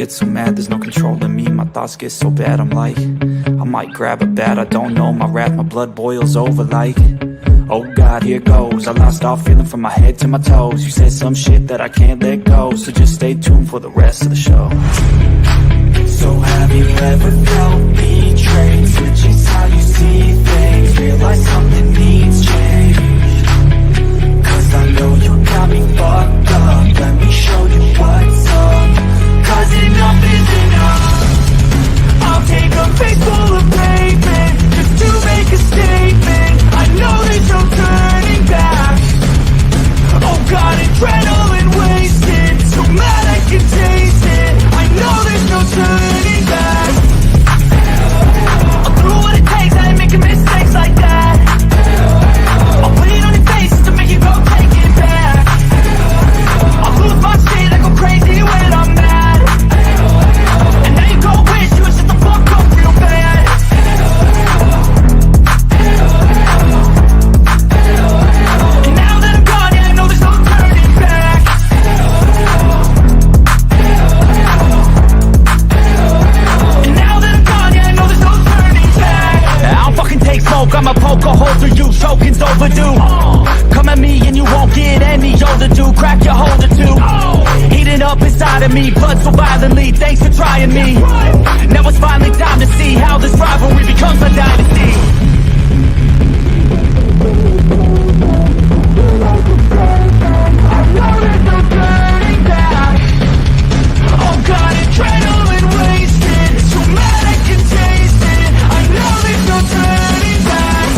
get so mad, there's no controlling me. My thoughts get so bad, I'm like, I might grab a bat, I don't know. My wrath, my blood boils over like, oh God, here goes. I lost all feeling from my head to my toes. You said some shit that I can't let go, so just stay tuned for the rest of the show. So have you ever felt betrayed? Switches how you see things, realize something needs change. Cause I know you got me fucked up, let me show you what's up. Cause enough is enough. I'll take a face full of pavement just to make a statement. I know there's no turning back. Oh God, adrenaline wasted, so mad I can taste it. I know there's no turning back. I'll do what it takes, I ain't making mistakes like that. I'll put it on your face to make you go take it back. I'll lose my shit, I go crazy when I'm mad. And now you go wish you would shut the fuck up real bad. And now that I'm gone, yeah, I know there's no turning back. And now that I'm gone, yeah, I know there's no turning back. I don't fucking take smoke, I'ma poke a hole through you. Choking's overdue. Come at me and you won't get any older, dude. Crack your holder too. Heating up inside of me, blood so violently. Thanks for trying me. Now it's finally time to see how this rivalry becomes a dynasty. Oh God, adrenaline wasted, so mad I can taste it. I know there's no turning back.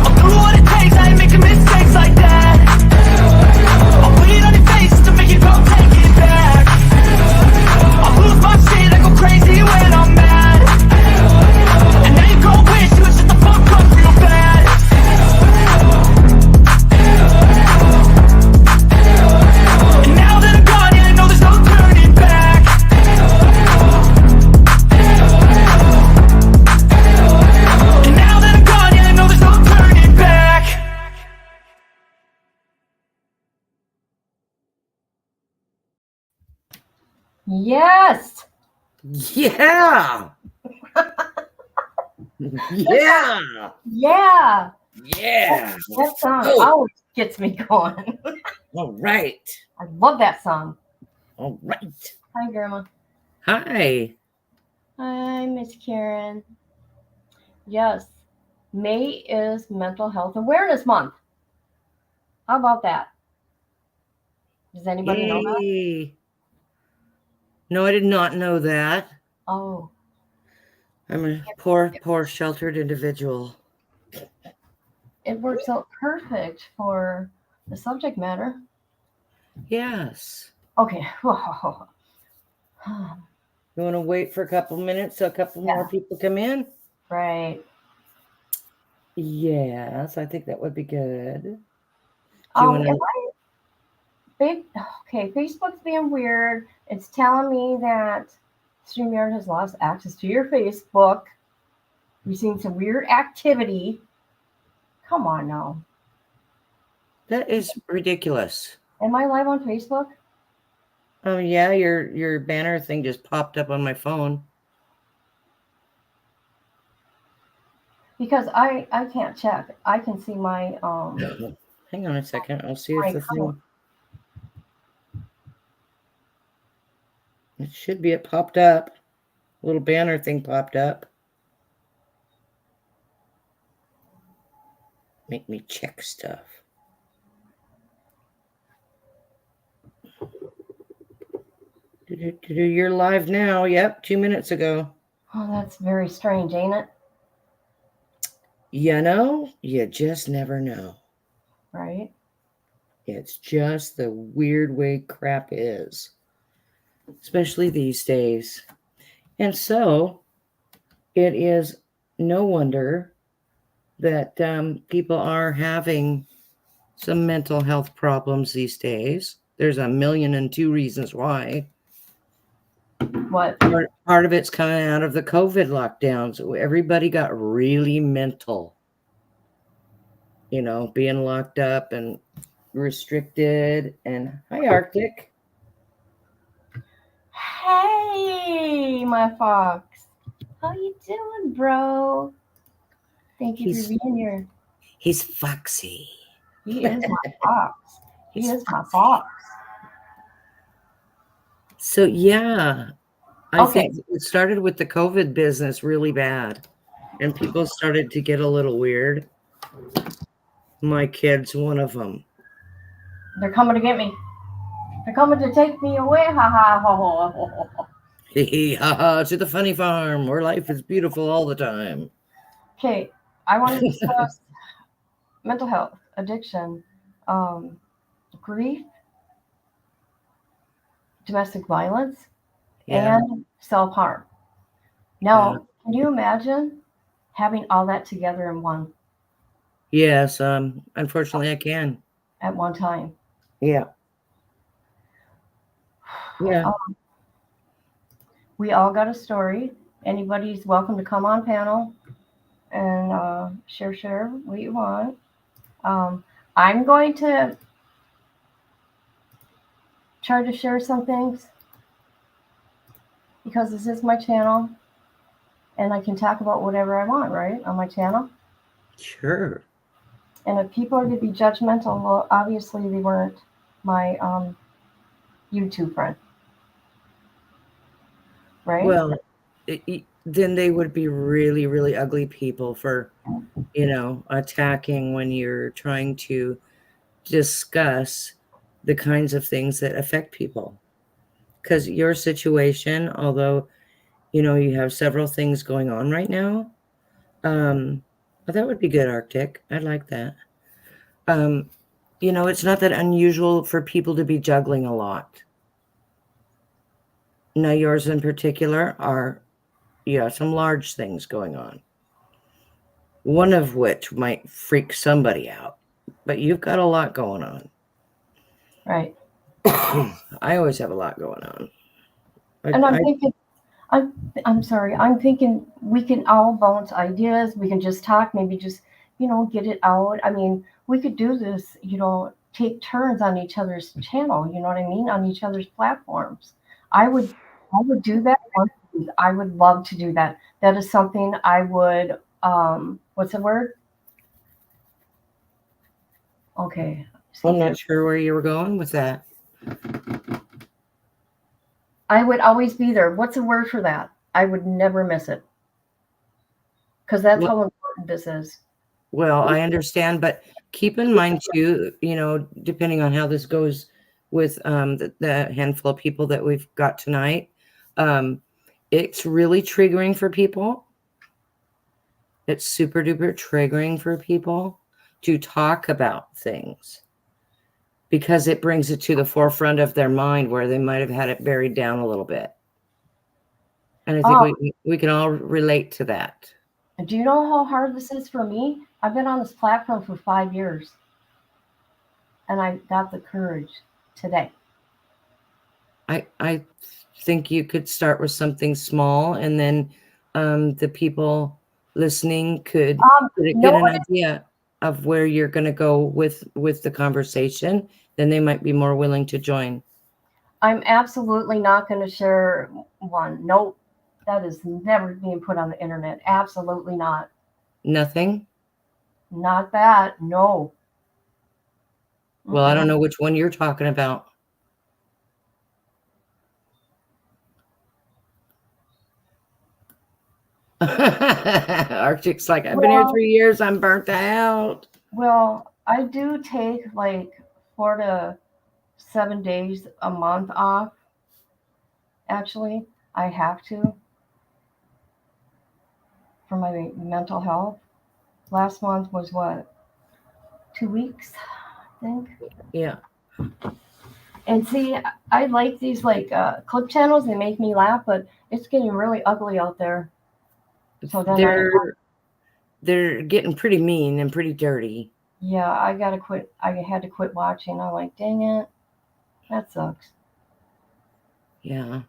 I'll do what it takes, I ain't making mistakes like that. I'll put it on your face to make you go take it back. I'll lose my shit, I go crazy when I'm mad. And now you go wish you would shut the fuck up real bad. And now that I'm gone, yeah, I know there's no turning back. And now that I'm gone, yeah, I know there's no turning back. Yes. Yeah. Yeah. Yeah. Yeah. That song Oh. always gets me going. All right. I love that song. All right. Hi, Grandma. Hi. Hi, Miss Karen. Yes, May is Mental Health Awareness Month. How about that? Does anybody know that? Yay. No, I did not know that. Oh, I'm a poor sheltered individual. it works out perfect for the subject matter. Yes. Okay. You want to wait for a couple minutes so a couple more people come in? Right. Yes, I think that would be good. Facebook's being weird. It's telling me that StreamYard has lost access to your Facebook. We've seen some weird activity. Come on now. That is ridiculous. Am I live on Facebook? Oh yeah, your banner thing just popped up on my phone. Because I can't check. I can see my Hang on a second. I'll see if the thing. It should be. It popped up. A little banner thing popped up. Make me check stuff. You're live now. Yep, 2 minutes ago. Oh, that's very strange, ain't it? You know, you just never know. Right? It's just the weird way crap is, especially these days. And so it is no wonder that people are having some mental health problems these days. There's 1,000,002 reasons why. What? Part of it's coming out of the COVID lockdowns. Everybody got really mental. You know, being locked up and restricted. And hi, Arctic. Hey, my fox. How you doing, bro? Thank you He's- for being here. He's foxy. He is my fox. He He's is my foxy. fox. So yeah, I Okay. think it started with the COVID business really bad, and people started to get a little weird. My kid's one of them. They're coming to get me. They're coming to take me away. Ha ha ho ho ho ho, ho. To the funny farm where life is beautiful all the time. Okay. I want to discuss mental health, addiction, grief, domestic violence, Yeah. and self-harm. Now, can you imagine having all that together in one Yes. Unfortunately, I can. at one time? Yeah. Yeah. We all got a story. Anybody's welcome to come on panel and share what you want. I'm going to try to share some things because this is my channel and I can talk about whatever I want, right, on my channel. Sure. And if people are going to be judgmental, well, obviously they weren't my YouTube friend, right? Well, then they would be really, really ugly people for, attacking when you're trying to discuss the kinds of things that affect people. Because your situation, although, you have several things going on right now, but that would be good, Arctic. I'd like that. It's not that unusual for people to be juggling a lot. Now, yours in particular you have some large things going on, one of which might freak somebody out, but you've got a lot going on. Right. I always have a lot going on. And I'm thinking, I'm sorry, I'm thinking we can all bounce ideas. We can just talk, maybe just, get it out. I mean, we could do this, take turns on each other's channel, you know what I mean? On each other's platforms. I would do that once a week. I would love to do that. That is something I would, what's the word? Okay. I'm not sure where you were going with that. I would always be there. What's the word for that? I would never miss it. Because that's how important this is. Well, I understand, but keep in mind too, depending on how this goes with the handful of people that we've got tonight, it's really triggering for people. It's super duper triggering for people to talk about things because it brings it to the forefront of their mind where they might have had it buried down a little bit. And I think we can all relate to that. Do you know how hard this is for me? I've been on this platform for 5 years. And I got the courage today. I think you could start with something small, and then the people listening could get an idea of where you're going to go with the conversation. Then they might be more willing to join. I'm absolutely not going to share one. Nope. That is never being put on the internet. Absolutely not. Nothing? Not that. No. Well, I don't know which one you're talking about. Arctic's like, I've been here 3 years. I'm burnt out. Well, I do take like 4 to 7 days a month off. Actually, I have to for my mental health. Last month was what? 2 weeks, I think. Yeah. And see, I like these clip channels. They make me laugh, but it's getting really ugly out there. So then they're getting pretty mean and pretty dirty. Yeah, I gotta quit. I had to quit watching. I'm like, dang it, that sucks. Yeah.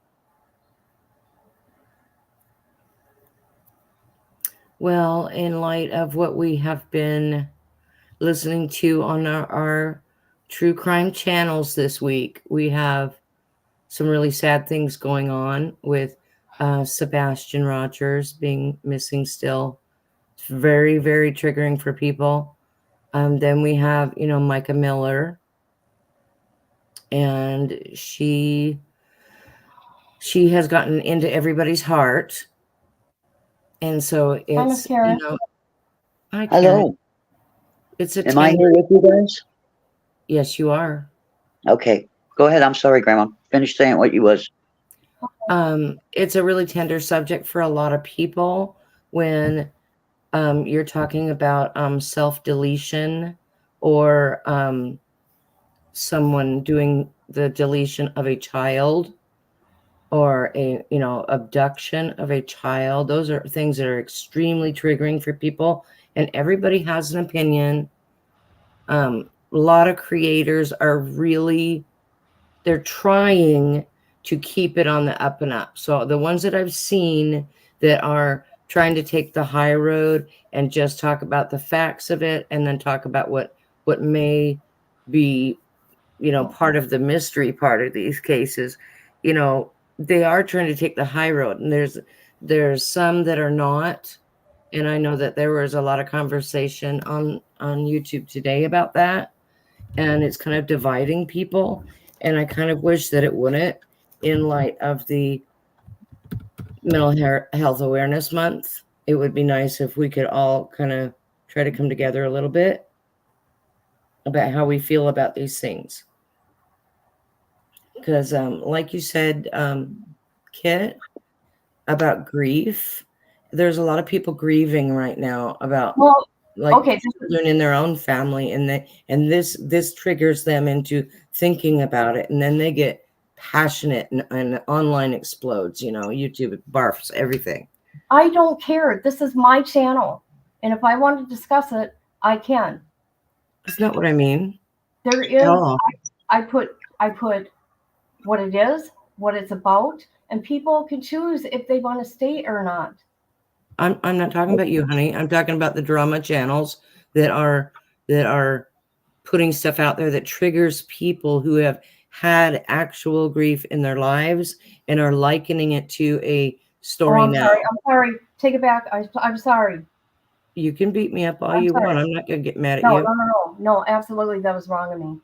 Well, in light of what we have been listening to on our true crime channels this week, we have some really sad things going on with Sebastian Rogers being missing still. It's very, very triggering for people. Then we have, Micah Miller, and she has gotten into everybody's heart, and so Hi, it's Miss Karen. Hi, Karen. Hello. It's a Am I here with you guys? Yes, you are. Okay. Go ahead. I'm sorry, Grandma. Finish saying what you was. It's a really tender subject for a lot of people when you're talking about self-deletion or someone doing the deletion of a child or a abduction of a child. Those are things that are extremely triggering for people, and everybody has an opinion. A lot of creators are they're trying to keep it on the up and up. So the ones that I've seen that are trying to take the high road and just talk about the facts of it, and then talk about what may be, part of the mystery part of these cases, they are trying to take the high road, and there's some that are not. And I know that there was a lot of conversation on YouTube today about that, and it's kind of dividing people. And I kind of wish that it wouldn't, in light of the Mental Health Awareness Month. It would be nice if we could all kind of try to come together a little bit about how we feel about these things. Because like you said, Kit, about grief, there's a lot of people grieving right now about children in their own family, and this triggers them into thinking about it, and then they get passionate, and online explodes. YouTube barfs everything. I don't care. This is my channel, and if I want to discuss it, I can. That's not what I mean. There is. I put what it is, what it's about, and people can choose if they want to stay or not. I'm not talking about you, honey. I'm talking about the drama channels that are putting stuff out there that triggers people who have had actual grief in their lives and are likening it to a story now. I'm sorry. Take it back. I'm sorry. You can beat me up all you want. I'm not going to get mad at you. No, absolutely. That was wrong of me.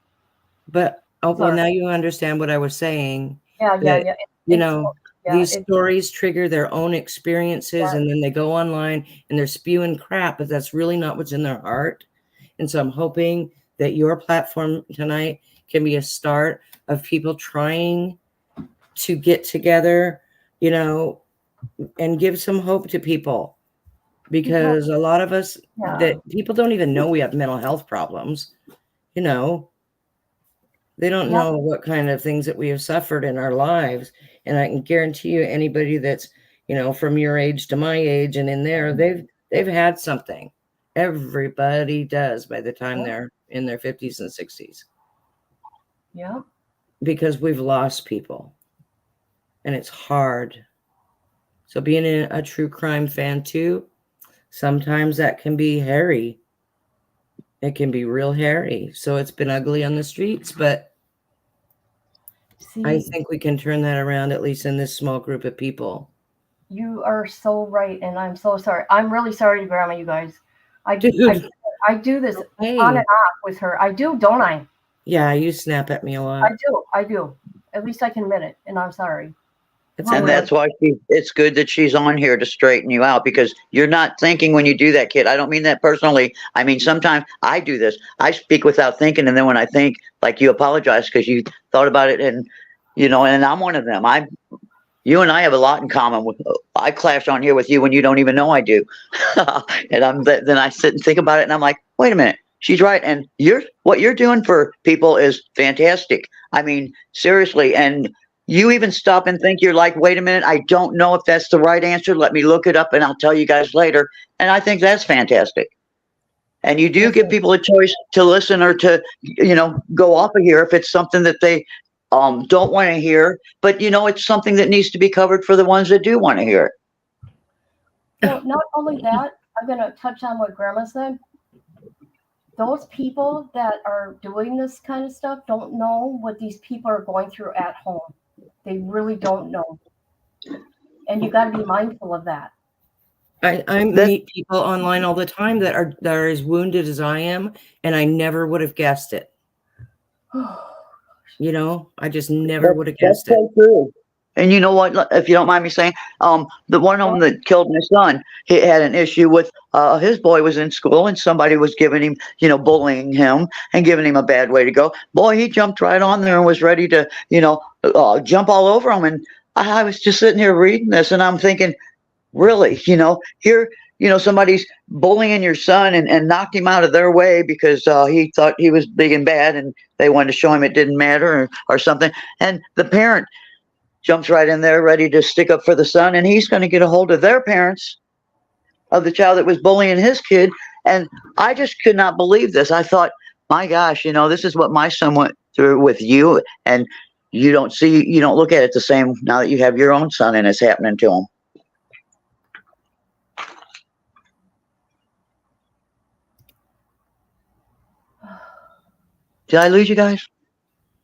But, well, now you understand what I was saying. Yeah. These stories trigger their own experiences, and then they go online and they're spewing crap, but that's really not what's in their heart. And so I'm hoping that your platform tonight can be a start of people trying to get together, and give some hope to people. Because a lot of us, that people don't even know we have mental health problems, they don't know what kind of things that we have suffered in our lives. And I can guarantee you, anybody that's, from your age to my age and in there, they've had something. Everybody does by the time they're in their 50s and 60s. Yeah. Because we've lost people. And it's hard. So being a true crime fan too, sometimes that can be hairy. It can be real hairy. So it's been ugly on the streets, but I think we can turn that around, at least in this small group of people. You are so right, and I'm so sorry. I'm really sorry, Grandma, you guys. I do this on and off with her. I do, don't I? Yeah, you snap at me a lot. I do. At least I can admit it, and I'm sorry. And that's why it's good that she's on here to straighten you out, because you're not thinking when you do that, kid. I don't mean that personally. I mean, sometimes I do this. I speak without thinking, and then when I think, like, you apologize because you thought about it, and and I'm one of them. You and I have a lot in common. I clash on here with you when you don't even know I do, and then I sit and think about it, and I'm like, wait a minute, she's right, and what you're doing for people is fantastic. I mean, seriously, and you even stop and think, you're like, wait a minute, I don't know if that's the right answer. Let me look it up, and I'll tell you guys later. And I think that's fantastic. And you do give people a choice to listen or to, go off of here if it's something that they don't want to hear. But, it's something that needs to be covered for the ones that do want to hear it. Well, not only that, I'm going to touch on what Grandma said. Those people that are doing this kind of stuff don't know what these people are going through at home. They really don't know. And you got to be mindful of that. I meet people online all the time that are as wounded as I am, and I never would have guessed it. You know, I just never would have guessed it. So true. And you know what? If you don't mind me saying, the one of them that killed my son, he had an issue with his boy was in school and somebody was giving him, bullying him and giving him a bad way to go. Boy, he jumped right on there and was ready to, jump all over him. And I was just sitting here reading this, and I'm thinking, really, here, somebody's bullying your son and knocked him out of their way because he thought he was big and bad and they wanted to show him it didn't matter or something. And the parent jumps right in there ready to stick up for the son, and he's going to get a hold of their parents of the child that was bullying his kid. And I just could not believe this. I thought, my gosh, this is what my son went through with you, and you don't look at it the same now that you have your own son and it's happening to him. Did I lose you guys?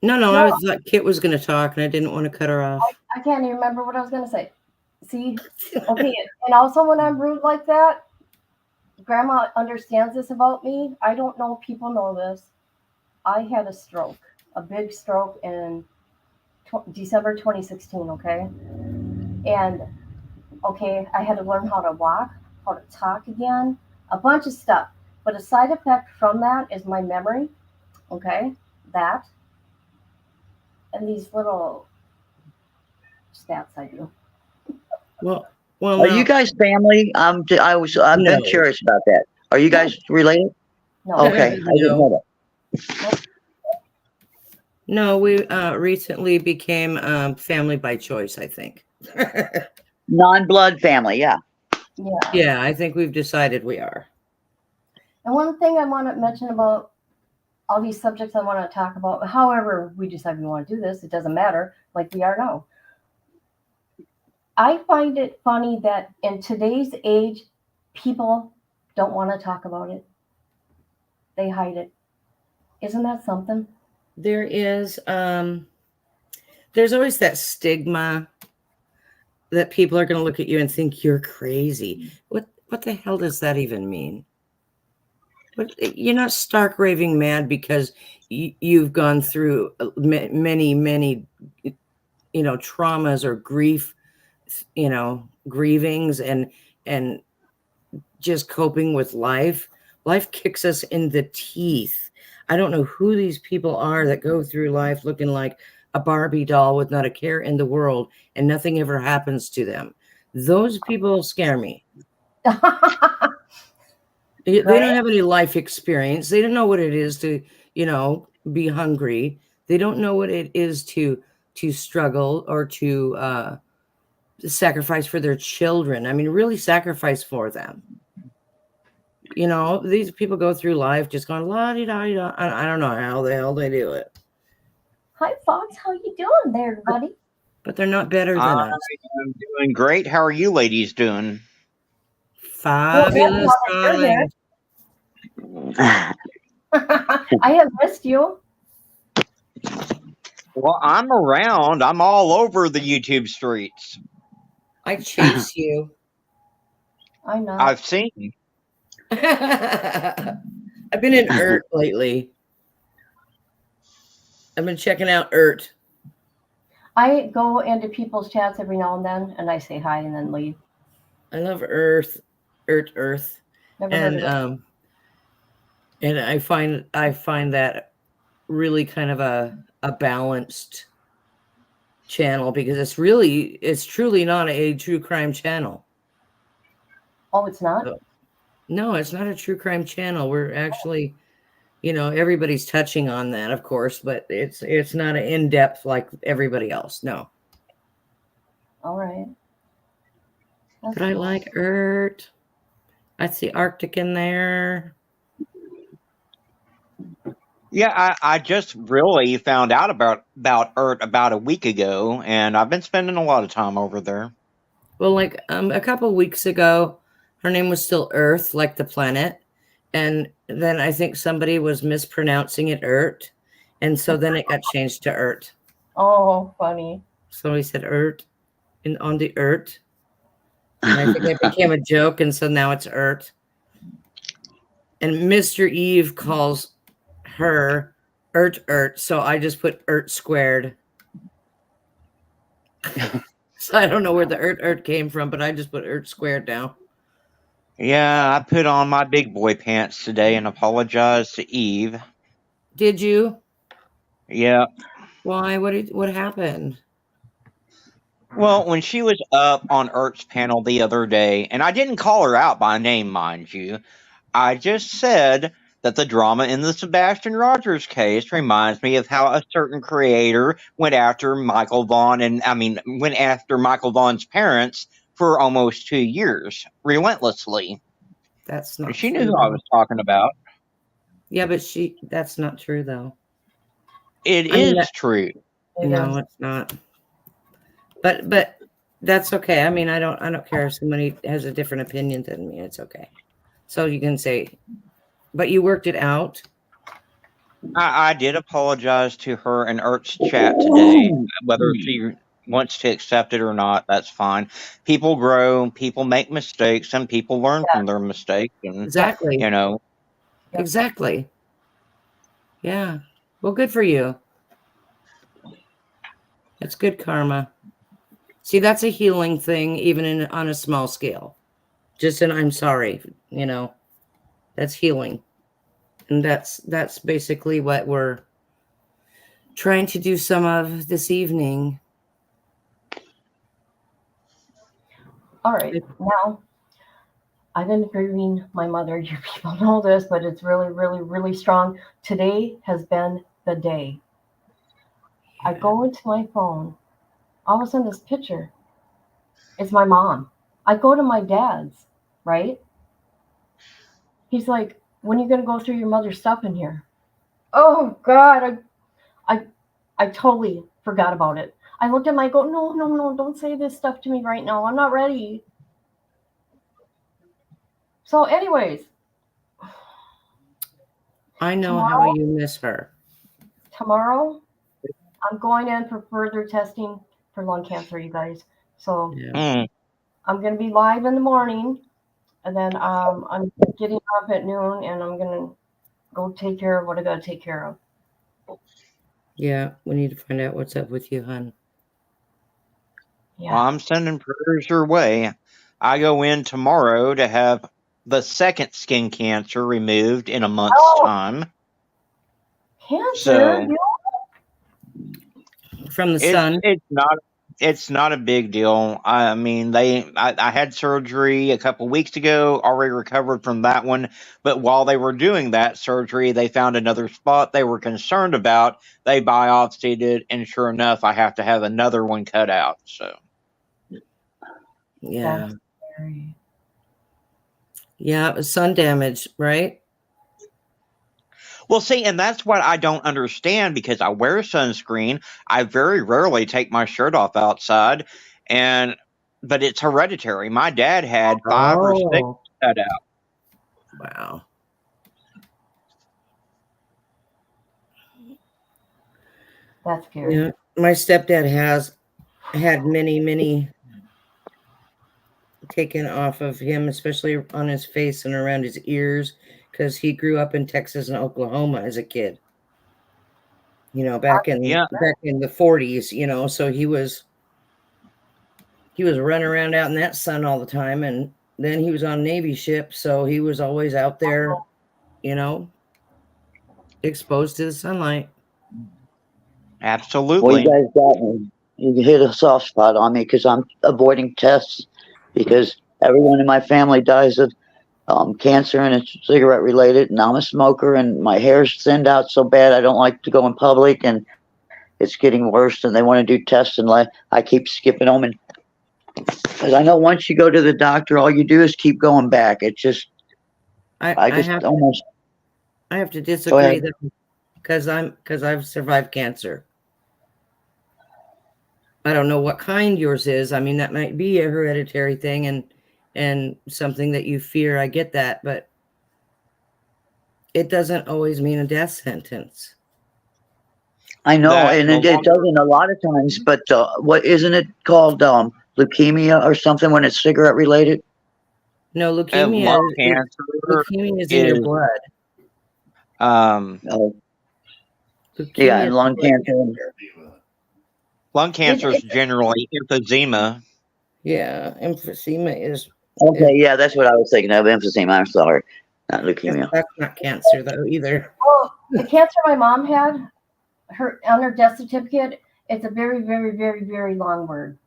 No, I thought Kit was going to talk, and I didn't want to cut her off. I can't even remember what I was going to say. See? Okay, and also when I'm rude like that, Grandma understands this about me. I don't know if people know this. I had a stroke, a big stroke in December 2016, okay? And, okay, I had to learn how to walk, how to talk again, a bunch of stuff. But a side effect from that is my memory, okay? That. And these little stats I do. Well, are you guys family? I've been curious about that. Are you guys related? No. Okay, I didn't know that. No, we recently became family by choice, I think. Non-blood family, yeah. Yeah. Yeah, I think we've decided we are. And one thing I want to mention about all these subjects I want to talk about, however we decide we want to do this, it doesn't matter, like we are now. I find it funny that in today's age, people don't want to talk about it. They hide it. Isn't that something? There is, there's always that stigma that people are going to look at you and think you're crazy. What the hell does that even mean? But you're not stark raving mad because you've gone through many, traumas or grief, grievings and just coping with life. Life kicks us in the teeth. I don't know who these people are that go through life looking like a Barbie doll with not a care in the world and nothing ever happens to them. Those people scare me. They don't have any life experience. They don't know what it is to, be hungry. They don't know what it is to struggle or to sacrifice for their children. I mean, really sacrifice for them. These people go through life just going la-di-da-di-da. I don't know how the hell they do it. Hi, Fox. How you doing there, buddy? But they're not better than us. I'm doing great. How are you ladies doing? Fabulous, darling. I have missed you. Well, I'm around. I'm all over the YouTube streets. I chase you. I know. I've seen. I've been in ERT lately. I've been checking out ERT. I go into people's chats every now and then, and I say hi and then leave. I love ERT. Never heard of it. And I find that really kind of a balanced channel because it's truly not a true crime channel. Oh, it's not? No, it's not a true crime channel. We're actually, everybody's touching on that, of course, but it's not an in-depth like everybody else. No. All right. But I like ERT. I see Arctic in there. Yeah, I just really found out about ERT about a week ago, and I've been spending a lot of time over there. Well, like a couple of weeks ago, her name was still Earth, like the planet. And then I think somebody was mispronouncing it ERT. And so then it got changed to ERT. Oh, funny. Somebody said "ert" on the "ert," and I think it became a joke, and so now it's "ert." And Mr. Eve calls her "ert," so I just put "ert" squared. So I don't know where the "ert" came from, but I just put "ert" squared now. Yeah, I put on my big boy pants today and apologized to Eve. Did you? Yeah. Why? What happened? Well, when she was up on Ert's panel the other day, and I didn't call her out by name, mind you, I just said that the drama in the Sebastian Rogers case reminds me of how a certain creator went after Michael Vaughn went after Michael Vaughn's parents for almost 2 years, relentlessly. That's not She true. knew who I was talking about. Yeah, but that's not true though. It I mean, is true. no, it's not. But that's okay. I mean, I don't care if somebody has a different opinion than me. It's okay. So you can say, but you worked it out. I did apologize to her in Ert's chat today. Whether she wants to accept it or not, that's fine. People grow, people make mistakes, and people learn from their mistakes. And Exactly. you know, Exactly. Yeah. Well, good for you. That's good karma. See, that's a healing thing, even on a small scale. Just an I'm sorry, that's healing. And that's basically what we're trying to do some of this evening. All right. Now, I've been grieving my mother. You people know this, but it's really, really, really strong. Today has been the day. I go into my phone. All of a sudden, this picture. It's my mom. I go to my dad's, right? He's like, when are you going to go through your mother's stuff in here? Oh, God. I totally forgot about it. I looked at him. I go, no, don't say this stuff to me right now. I'm not ready. So, anyways, I know how you miss her. tomorrow, I'm going in for further testing for lung cancer, you guys. So I'm going to be live in the morning, and then I'm getting up at noon, and I'm going to go take care of what I got to take care of. Yeah, we need to find out what's up with you, hon. Yeah. well, I'm sending prayers your way. I go in tomorrow to have the second skin cancer removed in a month's time. Cancer? So from the sun. It's not a big deal. I mean, I had surgery a couple weeks ago, already recovered from that one. But while they were doing that surgery, they found another spot they were concerned about. They biopsied it, and sure enough, I have to have another one cut out. So, yeah. Yeah, it was sun damage, right? well, see, and that's what I don't understand because I wear sunscreen. I very rarely take my shirt off outside, but it's hereditary. My dad had 5 or 6 cut out. Wow. That's scary. Yeah, my stepdad has had many taken off of him, especially on his face and around his ears, because he grew up in Texas and Oklahoma as a kid. Back in the 40s, so he was running around out in that sun all the time, and then he was on Navy ship, so he was always out there, exposed to the sunlight. Absolutely. Well, you guys got me. You hit a soft spot on me because I'm avoiding tests because everyone in my family dies of cancer and it's cigarette related, and I'm a smoker and my hair's thinned out so bad I don't like to go in public, and it's getting worse. And they want to do tests, and I keep skipping them, and because I know once you go to the doctor, all you do is keep going back. It's just I have to disagree because I've survived cancer. I don't know what kind yours is. I mean, that might be a hereditary thing and something that you fear. I get that, but it doesn't always mean a death sentence. I know, that and the it longer doesn't a lot of times, but what isn't it called leukemia or something when it's cigarette related? No, lung cancer leukemia is in your is blood. um, Oh, yeah, Leukemia and is lung blood cancer. lung It, cancer is it, generally emphysema. Yeah, emphysema is Okay, yeah, that's what I was thinking of. Emphysema. I'm sorry, not leukemia. that's not cancer though either. well, the cancer my mom had, her on her death certificate, it's a very, very, very, very long word.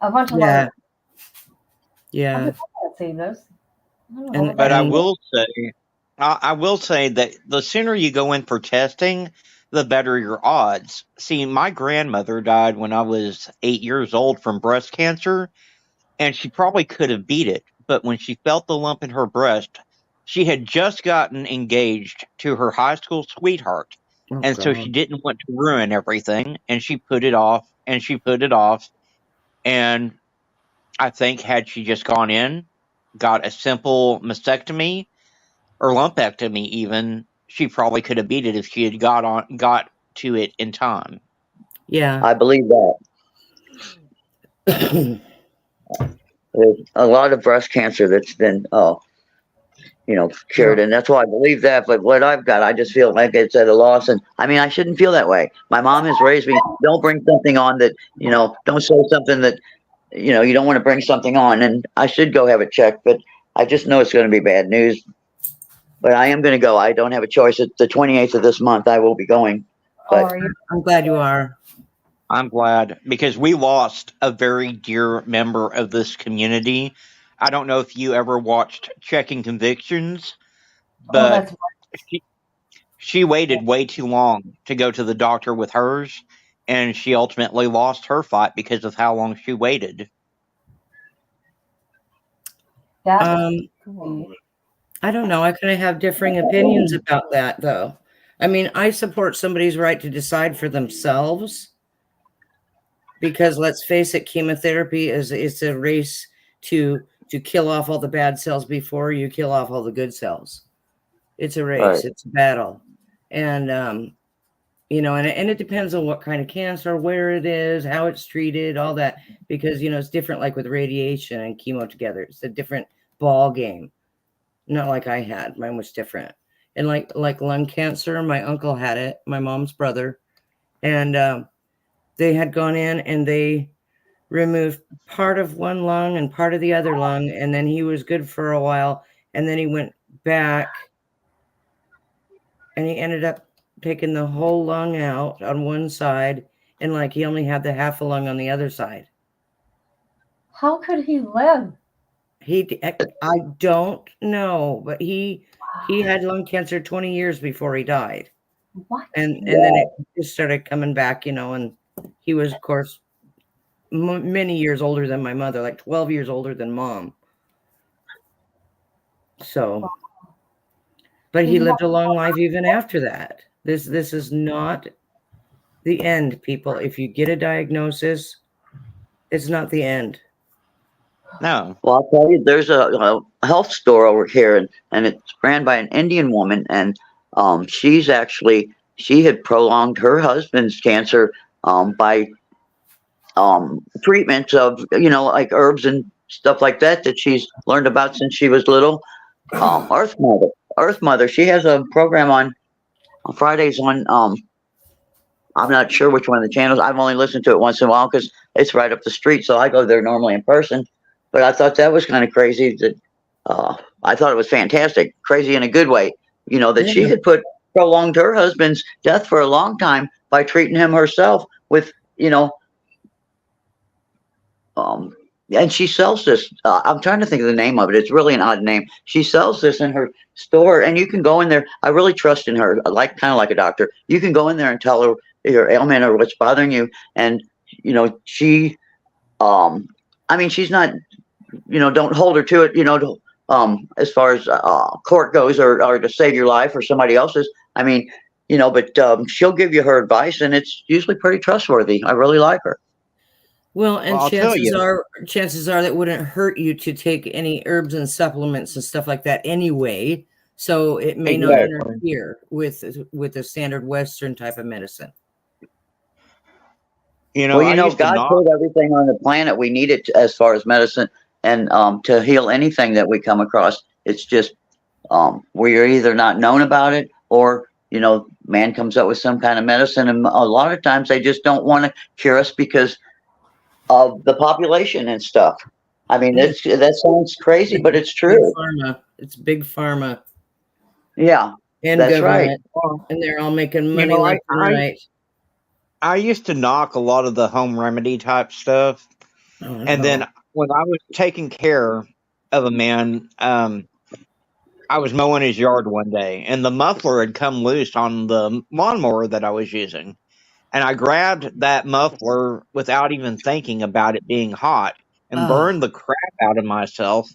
A bunch of long Yeah, words. I yeah, can't say this. I don't know and what But that and I will say that the sooner you go in for testing, the better your odds. See, my grandmother died when I was 8 years old from breast cancer, and she probably could have beat it. But when she felt the lump in her breast, she had just gotten engaged to her high school sweetheart. oh And so she god, didn't want to ruin everything, and she put it off, and she put it off. And I think had she just gone in, got a simple mastectomy or lumpectomy even, she probably could have beat it if she had got to it in time. yeah. I believe that. There's a lot of breast cancer that's been, cured, Well, and that's why I believe that. But what I've got, I just feel like it's at a loss, and I mean, I shouldn't feel that way. My mom has raised me. Don't bring something on that, don't say something that, you don't want to bring something on, and I should go have it checked, but I just know it's going to be bad news. But I am going to go. I don't have a choice. It's the 28th of this month. I will be going. But are you? I'm glad you are. I'm glad because we lost a very dear member of this community. I don't know if you ever watched Checking Convictions, Oh, but she, she waited way too long to go to the doctor with hers, and she ultimately lost her fight because of how long she waited. that's I don't know. I kind of have differing opinions about that, though. I mean, I support somebody's right to decide for themselves because let's face it, chemotherapy is a race to kill off all the bad cells before you kill off all the good cells. It's a race. right. It's a battle, and and it depends on what kind of cancer, where it is, how it's treated, all that. Because it's different, like with radiation and chemo together. It's a different ball game. Not like I had. Mine was different. And like lung cancer, my uncle had it, my mom's brother, and they had gone in and they removed part of one lung and part of the other lung, and then he was good for a while, and then he went back, and he ended up taking the whole lung out on one side, and like he only had the half a lung on the other side. how could he live? I don't know, but he had lung cancer 20 years before he died. What? And then it just started coming back, and he was, of course, many years older than my mother, like 12 years older than mom. So, but he lived a long life even after that. This is not the end, people. If you get a diagnosis, it's not the end. No. Well, I'll tell you, there's a health store over here, and it's ran by an Indian woman, and she had prolonged her husband's cancer by treatments of like herbs and stuff like that she's learned about since she was little. Earth Mother. She has a program on Fridays on I'm not sure which one of the channels. I've only listened to it once in a while because it's right up the street, so I go there normally in person. But I thought that was kind of crazy. That I thought it was fantastic, crazy in a good way. That she had prolonged her husband's death for a long time by treating him herself with and she sells this. I'm trying to think of the name of it. It's really an odd name. She sells this in her store, and you can go in there. I really trust in her, kind of like a doctor. You can go in there and tell her your ailment or what's bothering you, and she. I mean, she's not. Don't hold her to it. As far as court goes, or to save your life or somebody else's. I mean, but she'll give you her advice, and it's usually pretty trustworthy. I really like her. Well, and I'll tell you. chances are that wouldn't hurt you to take any herbs and supplements and stuff like that anyway. So it may not Exactly. interfere with the standard Western type of medicine. You know, Well, I you know, used to God knock. put everything on the planet we need it as far as medicine and to heal anything that we come across. It's just we're either not known about it or, you know, man comes up with some kind of medicine. And a lot of times they just don't want to cure us because of the population and stuff. I mean, that sounds crazy, but it's Big true. pharma. It's big pharma Yeah, and that's right. government, and they're all making You money know, left and right. I used to knock a lot of the home remedy type stuff. Oh, And no. then when I was taking care of a man, I was mowing his yard one day, and the muffler had come loose on the lawnmower that I was using. And I grabbed that muffler without even thinking about it being hot and Oh, burned the crap out of myself.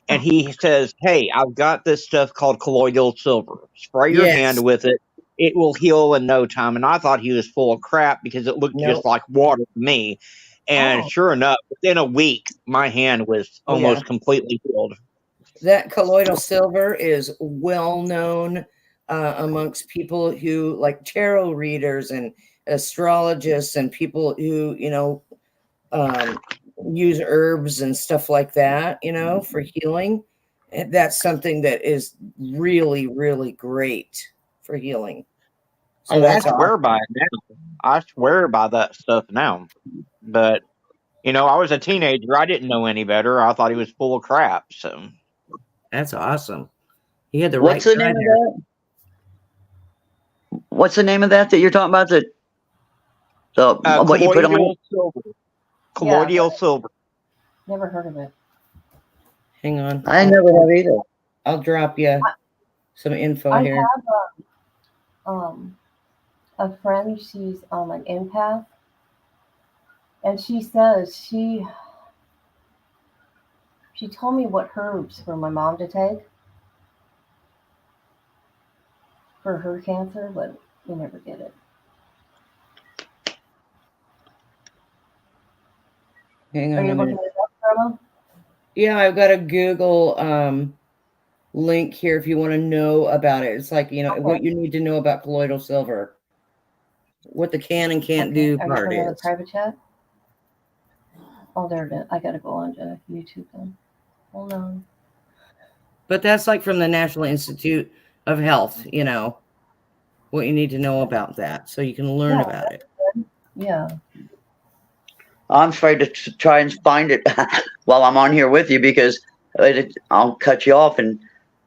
And he says, "Hey, I've got this stuff called colloidal silver. Spray your hand yes. with it. It will heal in no time." And I thought he was full of crap because it looked just Nope. like water to me. And Oh. sure enough, within a week, my hand was Oh, yeah. almost completely healed. That colloidal silver is well known amongst people who like tarot readers and astrologists and people who, you know, use herbs and stuff like that, you know, for healing. And that's something that is really, really great for healing. So Oh, I that's swear awesome. by it now. I swear by that stuff now. But you know, I was a teenager. I didn't know any better. I thought he was full of crap. So That's awesome. He had the What's right the guy name of there. that? What's the name of that you're talking about? What you put on it? colloidal silver. Colloidal silver. Never heard of it. Hang on. I never have either. I'll drop you some info I here. have a friend. She's an empath, and she says she told me what herbs for my mom to take for her cancer, but we never did it. Hang Are on you a looking minute. it up, Grandma? Yeah, I've got a Google link here if you want to know about it. It's like, you know, Okay. what you need to know about colloidal silver, what the can and can't do Are you part putting it in the is. private chat? Oh, there it is. I gotta go on to YouTube then. Hold on. But that's like from the National Institute of Health, you know, what you need to know about that so you can learn Yeah. about it. Yeah. I'm afraid to try and find it while I'm on here with you because I'll cut you off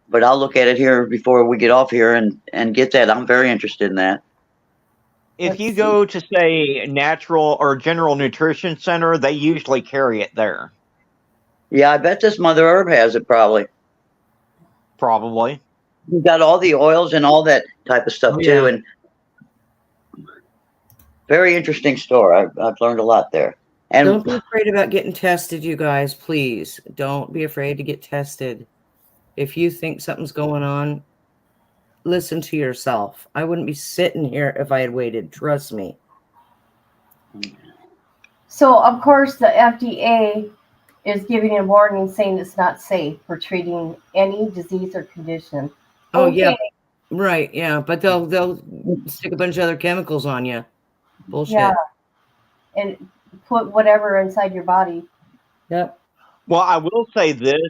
but I'll look at it here before we get off here and get that. I'm very interested in that. If Let's you see. go to say Natural or General Nutrition Center, they usually carry it there. Yeah, I bet this Mother Herb has it probably. Probably. You've got all the oils and all that type of stuff Oh, too, yeah. and very interesting store. I've learned a lot there. And Don't be afraid about getting tested, you guys, please. Don't be afraid to get tested. If you think something's going on, listen to yourself. I wouldn't be sitting here if I had waited. Trust me. So, of course, the FDA is giving a warning saying it's not safe for treating any disease or condition. Oh, Okay. yeah. Right, yeah. But they'll stick a bunch of other chemicals on you. Bullshit. Yeah. And put whatever inside your body. Yep. Well, I will say this.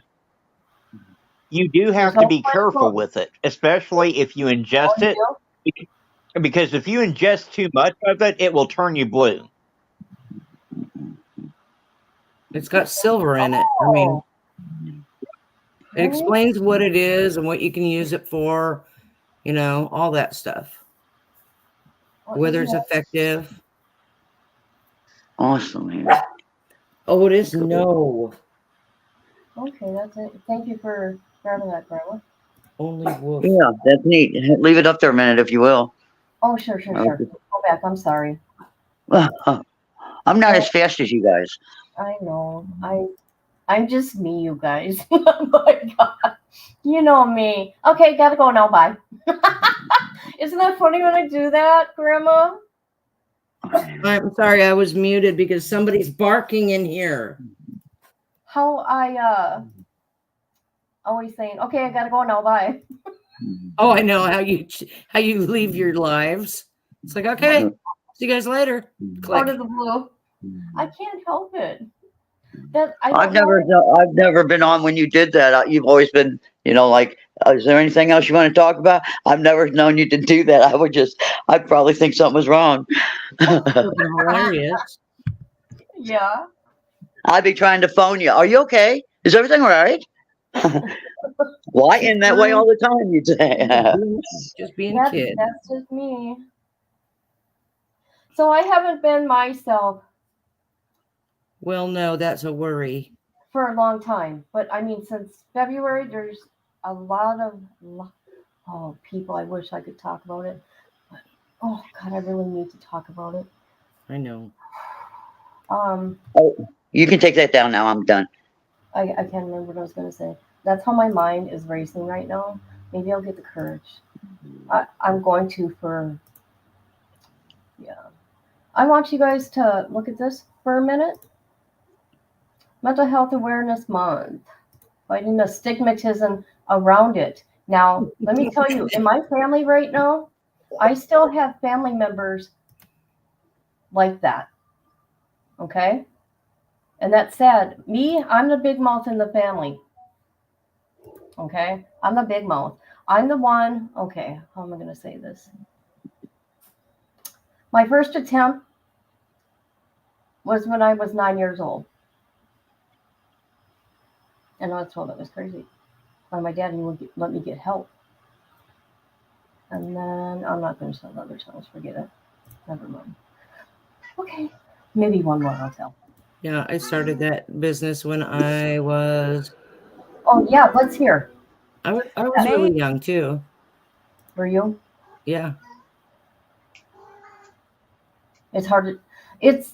You do have to be careful with it, especially if you ingest it. Because if you ingest too much of it, it will turn you blue. It's got silver in it. I mean, it explains what it is and what you can use it for, you know, all that stuff. Whether it's effective. Awesome, man. Oh, it is? No. Okay, that's it. Thank you for grabbing that, Grandma. Only wolf. Yeah, that's neat. Leave it up there a minute if you will. Oh, sure. Go back. I'm sorry. I'm not as fast as you guys. I know. I'm just me, you guys. Oh my God. You know me. Okay, gotta go now. Bye. Isn't that funny when I do that, Grandma? I'm sorry, I was muted because somebody's barking in here. How I always saying, okay, I gotta go now. Bye. Oh, I know how you leave your lives. It's like, okay, see you guys later. Click. Out of the blue. I can't help it. That I I've don't never, I've never been on when you did that. You've always been, like, is there anything else you want to talk about? I've never known you to do that. I'd probably think something was wrong. Freaking hilarious. Yeah. I'd be trying to phone you. Are you okay? Is everything all right? Why in that way all the time? You'd say. Just being a kid. That's just me. So I haven't been myself Well, no, that's a worry. for a long time, but I mean, since February, there's a lot of people. I wish I could talk about it, but oh God, I really need to talk about it. I know. You can take that down now. I'm done. I can't remember what I was going to say. That's how my mind is racing right now. Maybe I'll get the courage. I'm going to I want you guys to look at this for a minute. Mental Health Awareness Month. Fighting the stigmatism around it. Now, let me tell you, in my family right now, I still have family members like that. Okay? And that's sad. Me, I'm the big mouth in the family. Okay? I'm the big mouth. I'm the one, okay, how am I going to say this? My first attempt was when I was 9 years old. And I was told that was crazy. My dad wouldn't let me get help. And then, I'm not going to tell other tales, forget it. Never mind. Okay, maybe one more I'll tell. Yeah, I started that business when I was. Oh, yeah, let's hear. I was really young too. Were you? Yeah. It's hard to, it's,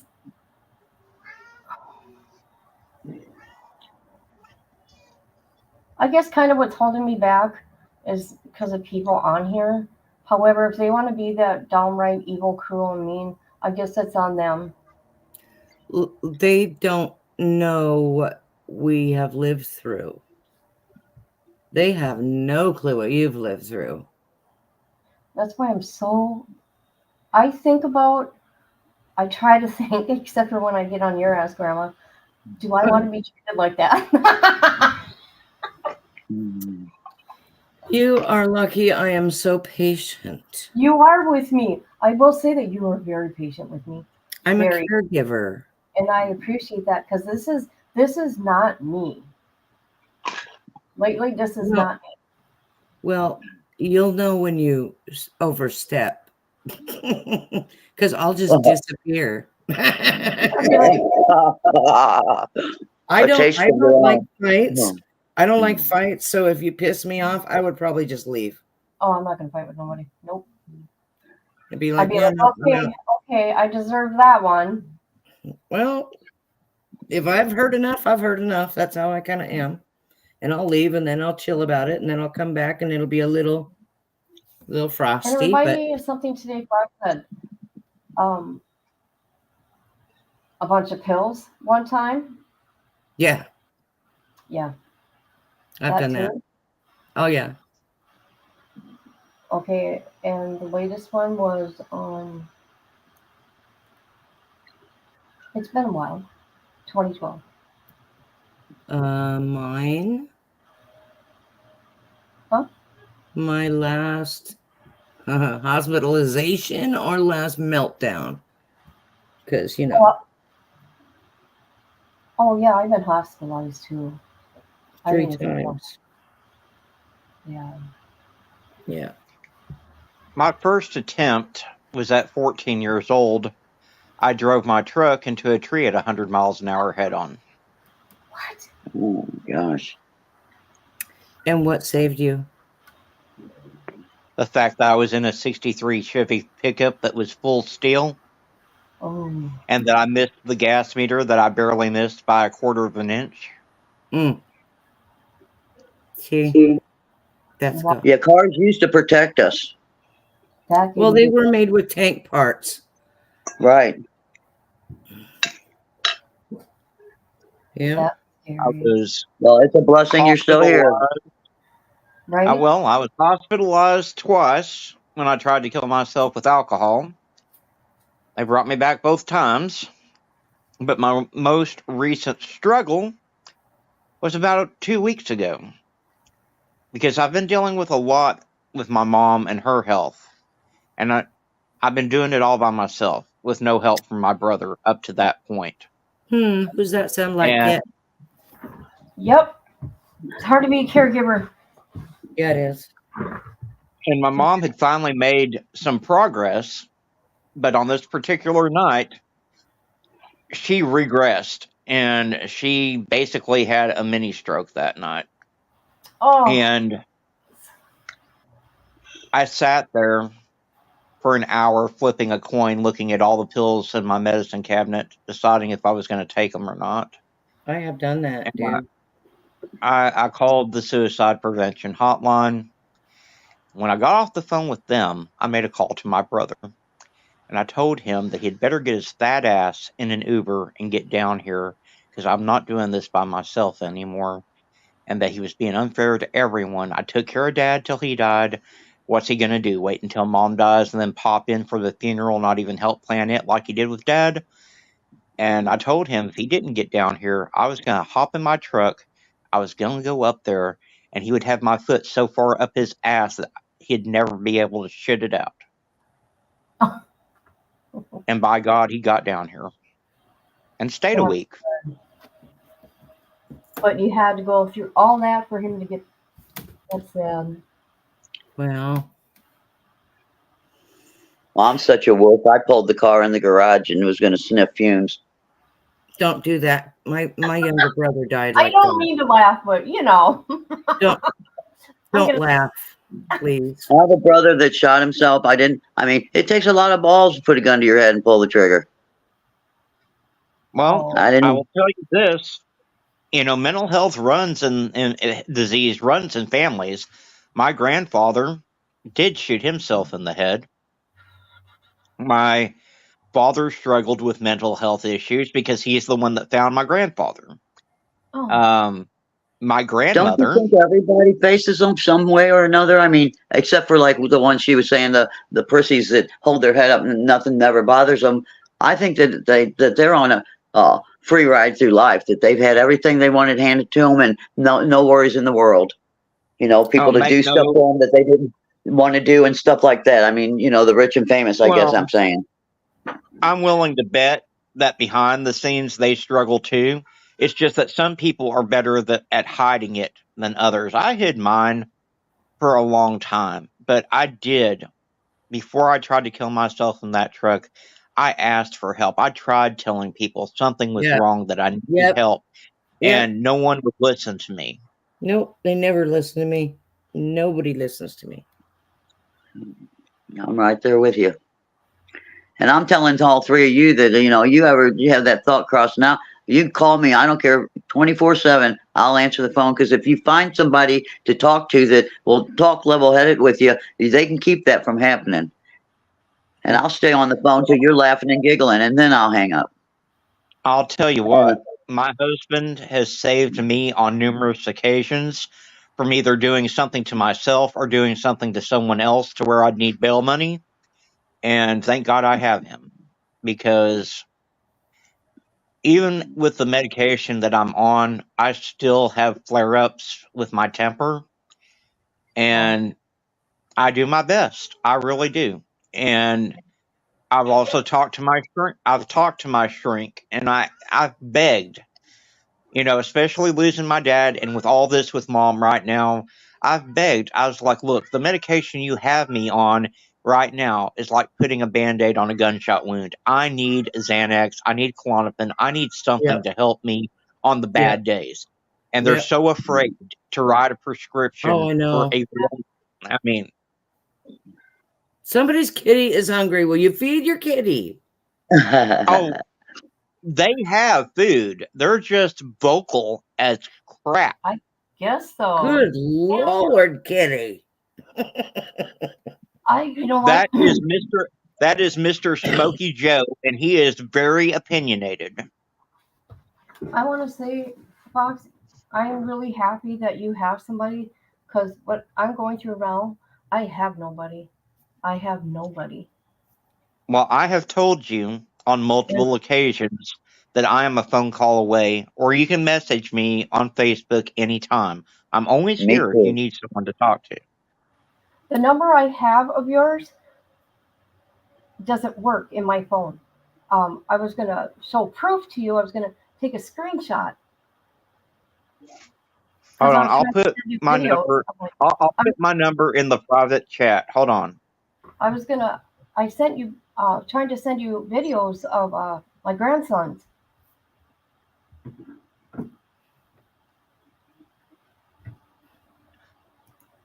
I guess kind of what's holding me back is because of people on here. However, if they want to be that downright evil, cruel, and mean, I guess that's on them. They don't know what we have lived through. They have no clue what you've lived through. That's why I try to think, except for when I get on your ass, Grandma, do I want to be treated like that? You are lucky I am so patient. You are with me. I will say that you are very patient with me. I'm Very. a caregiver. And I appreciate that because this is not me. Lately, this is not me. Well, you'll know when you overstep because I'll just disappear. I don't like fights. I don't like fights. So if you piss me off, I would probably just leave. Oh, I'm not going to fight with nobody. Nope. It'd be like, okay, I deserve that one. Well, if I've heard enough, I've heard enough. That's how I kind of am. And I'll leave and then I'll chill about it. And then I'll come back and it'll be a little frosty. And it reminded me of something today Clark said. A bunch of pills one time. Yeah. Yeah. I've done that. Oh, yeah. Okay. And the latest one was it's been a while. 2012. Mine. Huh? My last hospitalization or last meltdown. Because, Oh, yeah, I've been hospitalized too. 3 times. Yeah. Yeah. My first attempt was at 14 years old. I drove my truck into a tree at 100 miles an hour head on. What? Oh, gosh. And what saved you? The fact that I was in a 63 Chevy pickup that was full steel. Oh. And that I missed the gas meter that I barely missed by a quarter of an inch. See? That's good. Yeah, cars used to protect us. Well, they were made with tank parts. Right. I was well, it's a blessing you're still here. right? Well, I was hospitalized twice when I tried to kill myself with alcohol. They brought me back both times. But my most recent struggle was about 2 weeks ago because I've been dealing with a lot with my mom and her health. And I've been doing it all by myself with no help from my brother up to that point. Who's that sound like, And Kit? Yep. It's hard to be a caregiver. Yeah, it is. And my mom had finally made some progress, but on this particular night, she regressed and she basically had a mini stroke that night. Oh, And I sat there for an hour flipping a coin, looking at all the pills in my medicine cabinet, deciding if I was going to take them or not. I have done that, And dude. I called the suicide prevention hotline. When I got off the phone with them, I made a call to my brother. And I told him that he'd better get his fat ass in an Uber and get down here because I'm not doing this by myself anymore. And that he was being unfair to everyone. I took care of Dad till he died. What's he going to do? Wait until Mom dies and then pop in for the funeral, not even help plan it like he did with Dad? And I told him if he didn't get down here, I was going to hop in my truck. I was going to go up there and he would have my foot so far up his ass that he'd never be able to shit it out. And by God, he got down here and stayed a week. but you had to go through all that for him to get. That's sad. Well, Well, I'm such a wolf. I pulled the car in the garage and was going to sniff fumes. don't do that. My younger brother died I like don't that. mean to laugh, but you know. Don't gonna- laugh, please. I have a brother that shot himself. I mean, it takes a lot of balls to put a gun to your head and pull the trigger. Well, I didn't. I will tell you this. Mental health runs and disease runs in families. My grandfather did shoot himself in the head. My father struggled with mental health issues because he's the one that found my grandfather. Oh. My Don't grandmother. you think everybody faces them some way or another? I mean, except for like the one she was saying, the pussies that hold their head up and nothing never bothers them. I think that they're on a free ride through life. That they've had everything they wanted handed to them, and no worries in the world. People to do stuff for them that they didn't want to do and stuff like that. I mean, the rich and famous. I guess I'm saying. I'm willing to bet that behind the scenes they struggle too. It's just that some people are better at hiding it than others. I hid mine for a long time, but I did. Before I tried to kill myself in that truck, I asked for help. I tried telling people something was wrong, that I needed help, and no one would listen to me. Nope, they never listen to me. Nobody listens to me. I'm right there with you. And I'm telling all three of you that, you have that thought crossing out, you can call me. I don't care, 24/7. I'll answer the phone, because if you find somebody to talk to that will talk level-headed with you, they can keep that from happening. And I'll stay on the phone till you're laughing and giggling, and then I'll hang up. I'll tell you what, my husband has saved me on numerous occasions from either doing something to myself or doing something to someone else to where I'd need bail money. And thank God I have him, because even with the medication that I'm on, I still have flare-ups with my temper, and I do my best. I really do. And I've also talked to my shrink. And I've begged, especially losing my dad and with all this with Mom right now, I've begged. I was like, look, the medication you have me on right now is like putting a Band-Aid on a gunshot wound. I need Xanax. I need Klonopin. I need something to help me on the bad days. And they're so afraid to write a prescription. Oh, I know. Somebody's kitty is hungry. Will you feed your kitty? Oh, they have food. They're just vocal as crap. I guess so. Good Lord, kitty. That is Mr. Smokey Joe, and he is very opinionated. I want to say, Fox, I'm really happy that you have somebody because what I'm going through now, I have nobody. I have nobody. Well, I have told you on multiple occasions that I am a phone call away, or you can message me on Facebook anytime. I'm always Me here if you too. need someone to talk to. The number I have of yours doesn't work in my phone. I was going to show proof to you. I was going to take a screenshot because Hold I on, was I'll trying to put send you my videos. number. I'm like, I'll put my number in the private chat. Hold on. I was going to, I sent you, trying to send you videos of my grandsons.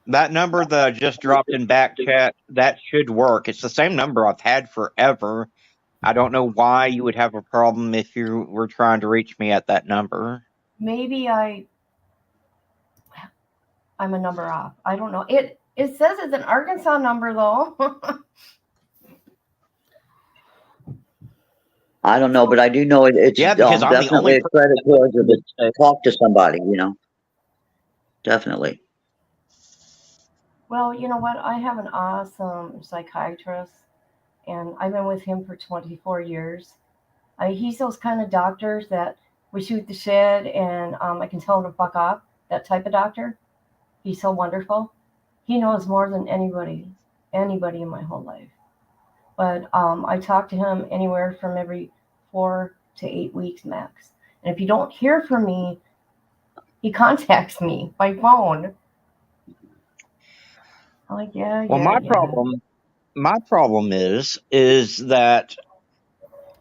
That number that I just dropped in back chat, that should work. It's the same number I've had forever. I don't know why you would have a problem if you were trying to reach me at that number. Maybe I'm a number off. I don't know. It says it's an Arkansas number though. I don't know, but I do know it's Yeah, because I'm the only definitely a credit towards it to person. talk to somebody, definitely. Well, you know what? I have an awesome psychiatrist, and I've been with him for 24 years. He's those kind of doctors that we shoot the shit and I can tell him to fuck off. That type of doctor. He's so wonderful. He knows more than anybody in my whole life. But I talk to him anywhere from every 4 to 8 weeks max. And if you don't hear from me, he contacts me by phone. I'm like, yeah. Well, my problem is that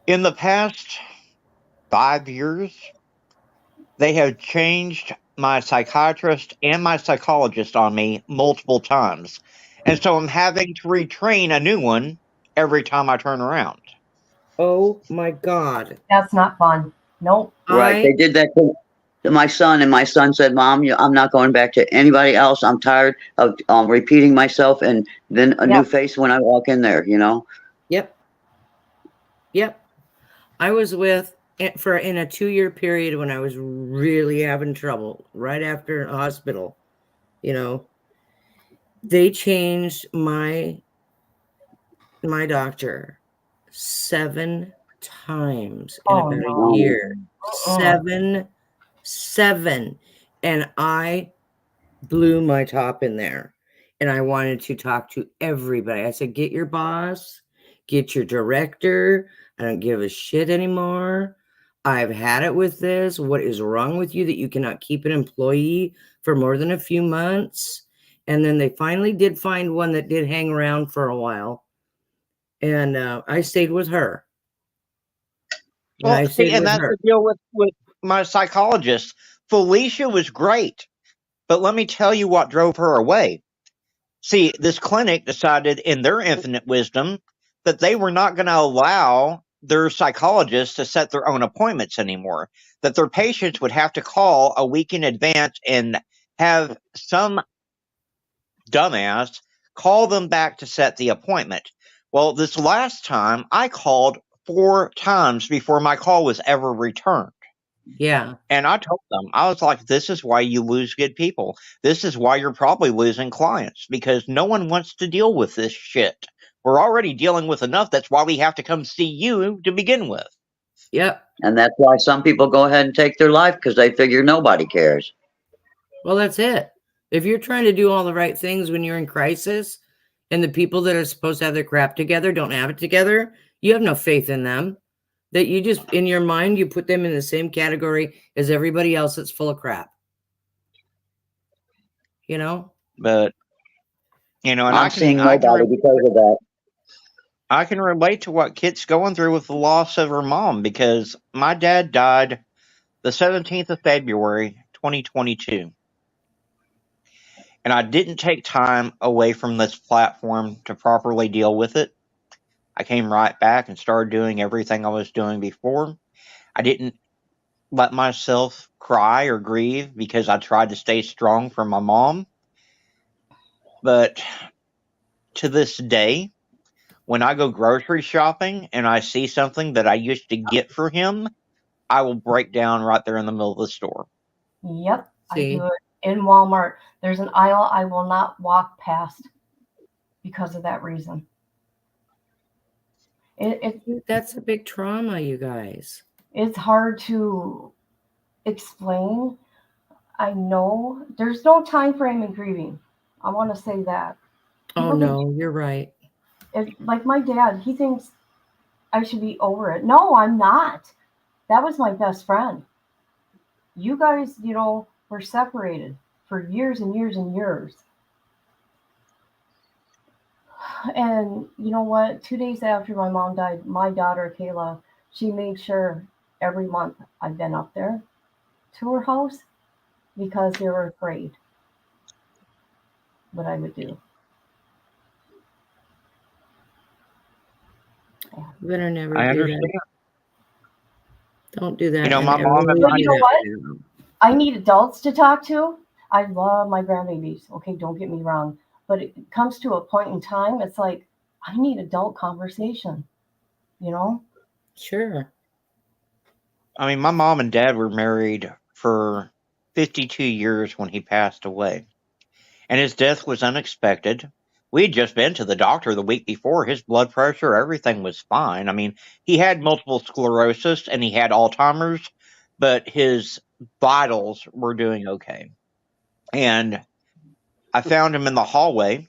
in the past 5 years, they have changed my psychiatrist and my psychologist on me multiple times. And so I'm having to retrain a new one every time I turn around. Oh my God. That's not fun. Nope. Right. They did that to my son, and my son said, "Mom, I'm not going back to anybody else. I'm tired of repeating myself and then a new face when I walk in there, Yep. I was with in a 2-year period when I was really having trouble right after hospital. They changed my doctor 7 times in about a year. 7. And I blew my top in there. And I wanted to talk to everybody. I said, get your boss, get your director. I don't give a shit anymore. I've had it with this. What is wrong with you that you cannot keep an employee for more than a few months? And then they finally did find one that did hang around for a while. And I stayed with her. Well, that's the deal with my psychologist. Felicia was great, but let me tell you what drove her away. See, this clinic decided in their infinite wisdom that they were not going to allow their psychologists to set their own appointments anymore, that their patients would have to call a week in advance and have some dumbass call them back to set the appointment. Well, this last time I called 4 times before my call was ever returned. Yeah. And I told them, I was like, this is why you lose good people. This is why you're probably losing clients, because no one wants to deal with this shit. We're already dealing with enough. That's why we have to come see you to begin with. Yep. And that's why some people go ahead and take their life, because they figure nobody cares. Well, that's it. If you're trying to do all the right things when you're in crisis and the people that are supposed to have their crap together don't have it together, you have no faith in them. That you just, in your mind, you put them in the same category as everybody else that's full of crap. But, and I'm seeing nobody because of that. I can relate to what Kit's going through with the loss of her mom, because my dad died the 17th of February, 2022. And I didn't take time away from this platform to properly deal with it. I came right back and started doing everything I was doing before. I didn't let myself cry or grieve because I tried to stay strong for my mom. But to this day, when I go grocery shopping and I see something that I used to get for him, I will break down right there in the middle of the store. Yep, I do it in Walmart, there's an aisle I will not walk past because of that reason. That's a big trauma, you guys. It's hard to explain. I know there's no time frame in grieving. I want to say that. Oh, no, you're right. Like my dad, he thinks I should be over it. No, I'm not. That was my best friend. You guys, were separated for years and years and years. And you know what? 2 days after my mom died, my daughter, Kayla, she made sure every month I've been up there to her house because they were afraid what I would do. You better never I do understand. that. Don't do that. You know, and my never mom and will But you do know that what? now. I need adults to talk to. I love my grandbabies. Okay, don't get me wrong. But it comes to a point in time, it's like, I need adult conversation, Sure. I mean, my mom and dad were married for 52 years when he passed away. And his death was unexpected. We had just been to the doctor the week before. His blood pressure, everything was fine. I mean, he had multiple sclerosis and he had Alzheimer's, but his vitals were doing okay. And I found him in the hallway.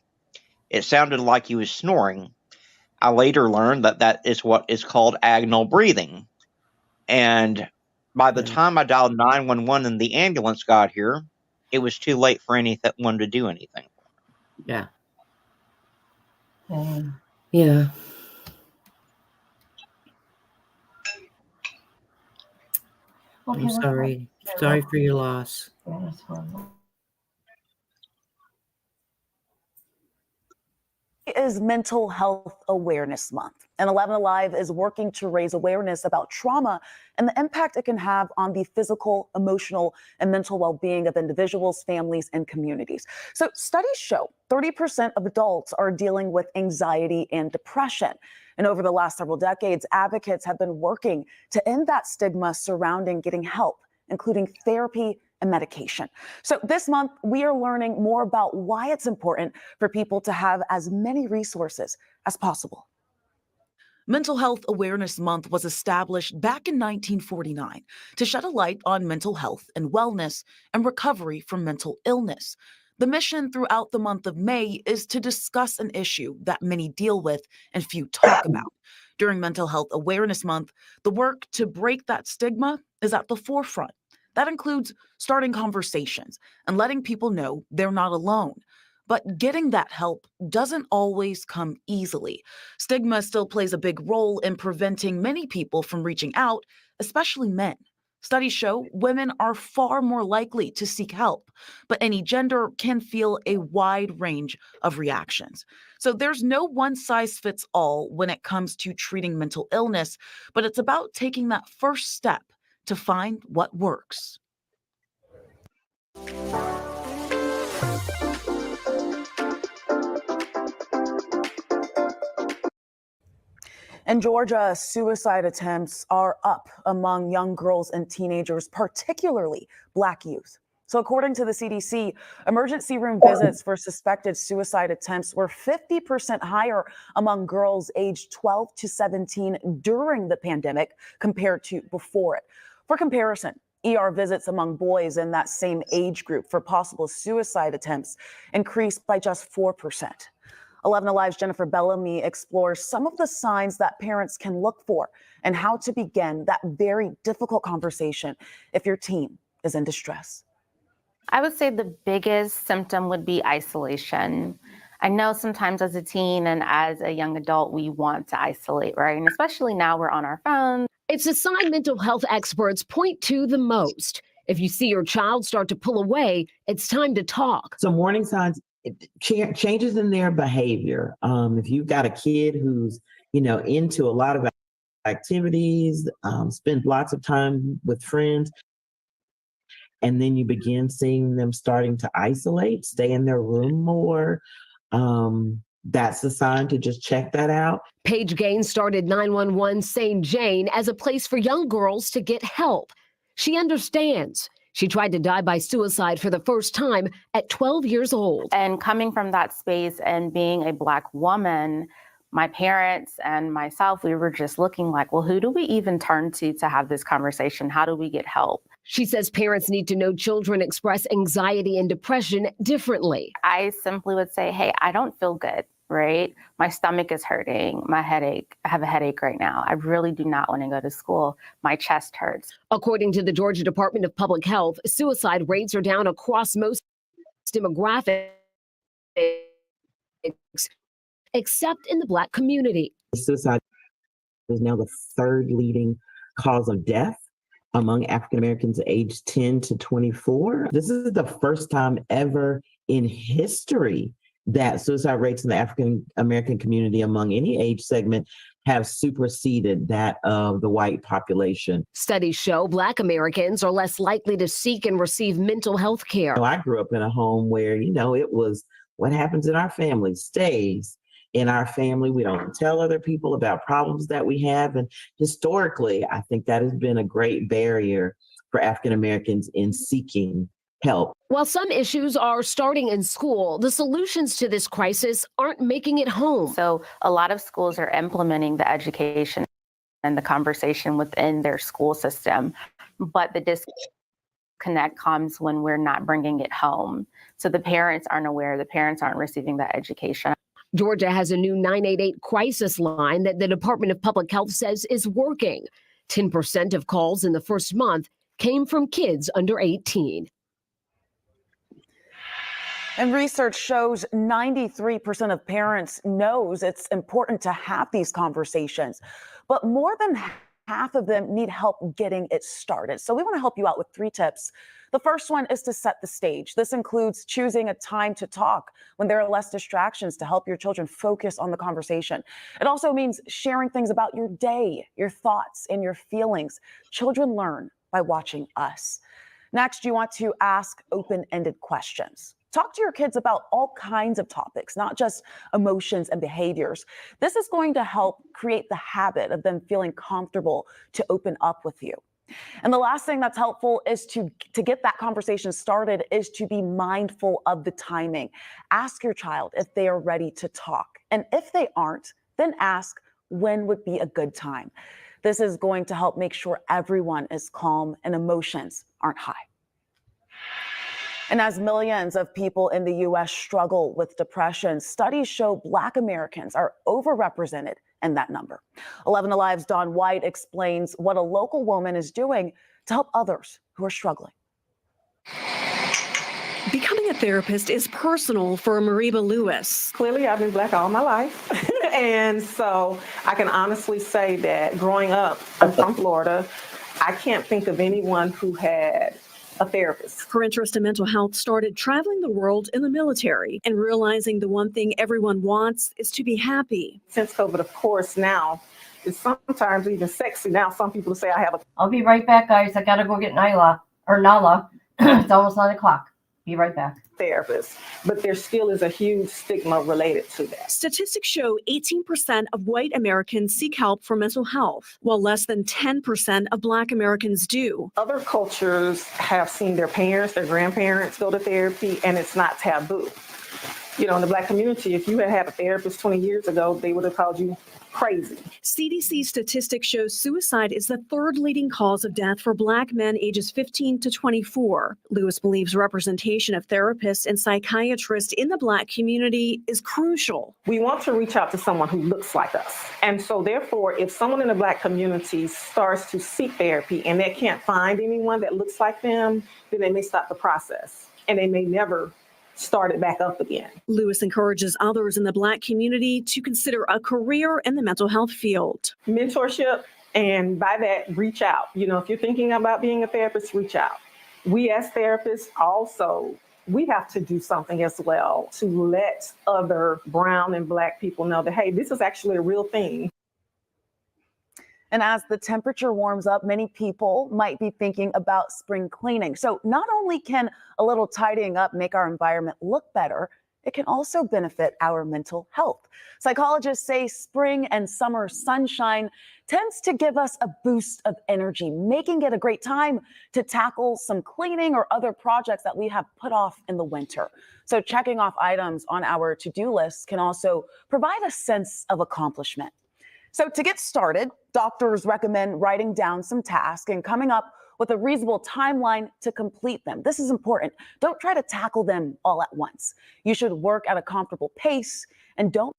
It sounded like he was snoring. I later learned that that is what is called agonal breathing. And by the time I dialed 911 and the ambulance got here, it was too late for anyone to do anything. Yeah. Yeah. Okay, I'm sorry. Sorry for your loss. Yeah, that's horrible. Is Mental Health Awareness Month, and 11 Alive is working to raise awareness about trauma and the impact it can have on the physical, emotional, and mental well-being of individuals, families, and communities. So studies show 30% of adults are dealing with anxiety and depression. And over the last several decades, advocates have been working to end that stigma surrounding getting help, including therapy and medication. So this month, we are learning more about why it's important for people to have as many resources as possible. Mental Health Awareness Month was established back in 1949 to shed a light on mental health and wellness and recovery from mental illness. The mission throughout the month of May is to discuss an issue that many deal with and few talk about. During Mental Health Awareness Month, the work to break that stigma is at the forefront. That includes starting conversations and letting people know they're not alone. But getting that help doesn't always come easily. Stigma still plays a big role in preventing many people from reaching out, especially men. Studies show women are far more likely to seek help, but any gender can feel a wide range of reactions. So there's no one size fits all when it comes to treating mental illness, but it's about taking that first step to find what works. In Georgia, suicide attempts are up among young girls and teenagers, particularly Black youth. So according to the CDC, emergency room visits for suspected suicide attempts were 50% higher among girls aged 12 to 17 during the pandemic compared to before it. For comparison, ER visits among boys in that same age group for possible suicide attempts increased by just 4%. 11 Alive's Jennifer Bellamy explores some of the signs that parents can look for and how to begin that very difficult conversation if your teen is in distress. I would say the biggest symptom would be isolation. I know sometimes as a teen and as a young adult, we want to isolate, right? And especially now we're on our phones. It's a sign mental health experts point to the most. If you see your child start to pull away, it's time to talk. Some warning signs, changes in their behavior. If you've got a kid who's, into a lot of activities, spend lots of time with friends, and then you begin seeing them starting to isolate, stay in their room more, that's the sign to just check that out. Paige Gaines started 911 St. Jane as a place for young girls to get help. She understands She tried to die by suicide for the first time at 12 years old. And coming from that space and being a Black woman, my parents and myself, we were just looking like, well, who do we even turn to have this conversation? How do we get help? She says parents need to know children express anxiety and depression differently. I simply would say, hey, I don't feel good, right? My stomach is hurting, my headache. I have a headache right now. I really do not want to go to school. My chest hurts. According to the Georgia Department of Public Health, suicide rates are down across most demographics, except in the Black community. Suicide is now the third leading cause of death among African Americans aged 10 to 24. This is the first time ever in history that suicide rates in the African American community among any age segment have superseded that of the white population. Studies show Black Americans are less likely to seek and receive mental health care. I grew up in a home where, it was what happens in our family stays in our family. We don't tell other people about problems that we have. And historically, I think that has been a great barrier for African Americans in seeking help. While some issues are starting in school, the solutions to this crisis aren't making it home. So a lot of schools are implementing the education and the conversation within their school system, but the disconnect comes when we're not bringing it home. So the parents aren't aware, the parents aren't receiving that education. Georgia has a new 988 crisis line that the Department of Public Health says is working. 10% of calls in the first month came from kids under 18. And research shows 93% of parents knows it's important to have these conversations, but more than half of them need help getting it started. So we want to help you out with 3 tips. The first one is to set the stage. This includes choosing a time to talk when there are less distractions to help your children focus on the conversation. It also means sharing things about your day, your thoughts, and your feelings. Children learn by watching us. Next, you want to ask open-ended questions. Talk to your kids about all kinds of topics, not just emotions and behaviors. This is going to help create the habit of them feeling comfortable to open up with you. And the last thing that's helpful is to get that conversation started is to be mindful of the timing. Ask your child if they are ready to talk. And if they aren't, then ask when would be a good time. This is going to help make sure everyone is calm and emotions aren't high. And as millions of people in the U.S. struggle with depression, studies show Black Americans are overrepresented in that number. 11 Alive's Dawn White explains what a local woman is doing to help others who are struggling. Becoming a therapist is personal for Mariba Lewis. Clearly, I've been Black all my life. And so I can honestly say that growing up, I'm from Florida, I can't think of anyone who had a therapist. Her interest in mental health started traveling the world in the military and realizing the one thing everyone wants is to be happy. Since COVID, of course, now it's sometimes even sexy. Now some people say I have a... I'll be right back, guys. I got to go get Nala. It's almost 9 o'clock. Be right back. Therapist, but there still is a huge stigma related to that. Statistics show 18% of white Americans seek help for mental health, while less than 10% of Black Americans do. Other cultures have seen their parents, their grandparents go to therapy, and it's not taboo. In the Black community, if you had a therapist 20 years ago, they would have called you crazy. CDC statistics show suicide is the 3rd leading cause of death for Black men ages 15 to 24. Lewis believes representation of therapists and psychiatrists in the Black community is crucial. We want to reach out to someone who looks like us. And so therefore, if someone in the Black community starts to seek therapy and they can't find anyone that looks like them, then they may stop the process and they may never start it back up again. Lewis encourages others in the Black community to consider a career in the mental health field. Mentorship, and by that, reach out. If you're thinking about being a therapist, reach out. We as therapists also, we have to do something as well to let other brown and Black people know that, hey, this is actually a real thing. And as the temperature warms up, many people might be thinking about spring cleaning. So not only can a little tidying up make our environment look better, it can also benefit our mental health. Psychologists say spring and summer sunshine tends to give us a boost of energy, making it a great time to tackle some cleaning or other projects that we have put off in the winter. So checking off items on our to-do list can also provide a sense of accomplishment. So to get started, doctors recommend writing down some tasks and coming up with a reasonable timeline to complete them. This is important. Don't try to tackle them all at once. You should work at a comfortable pace and don't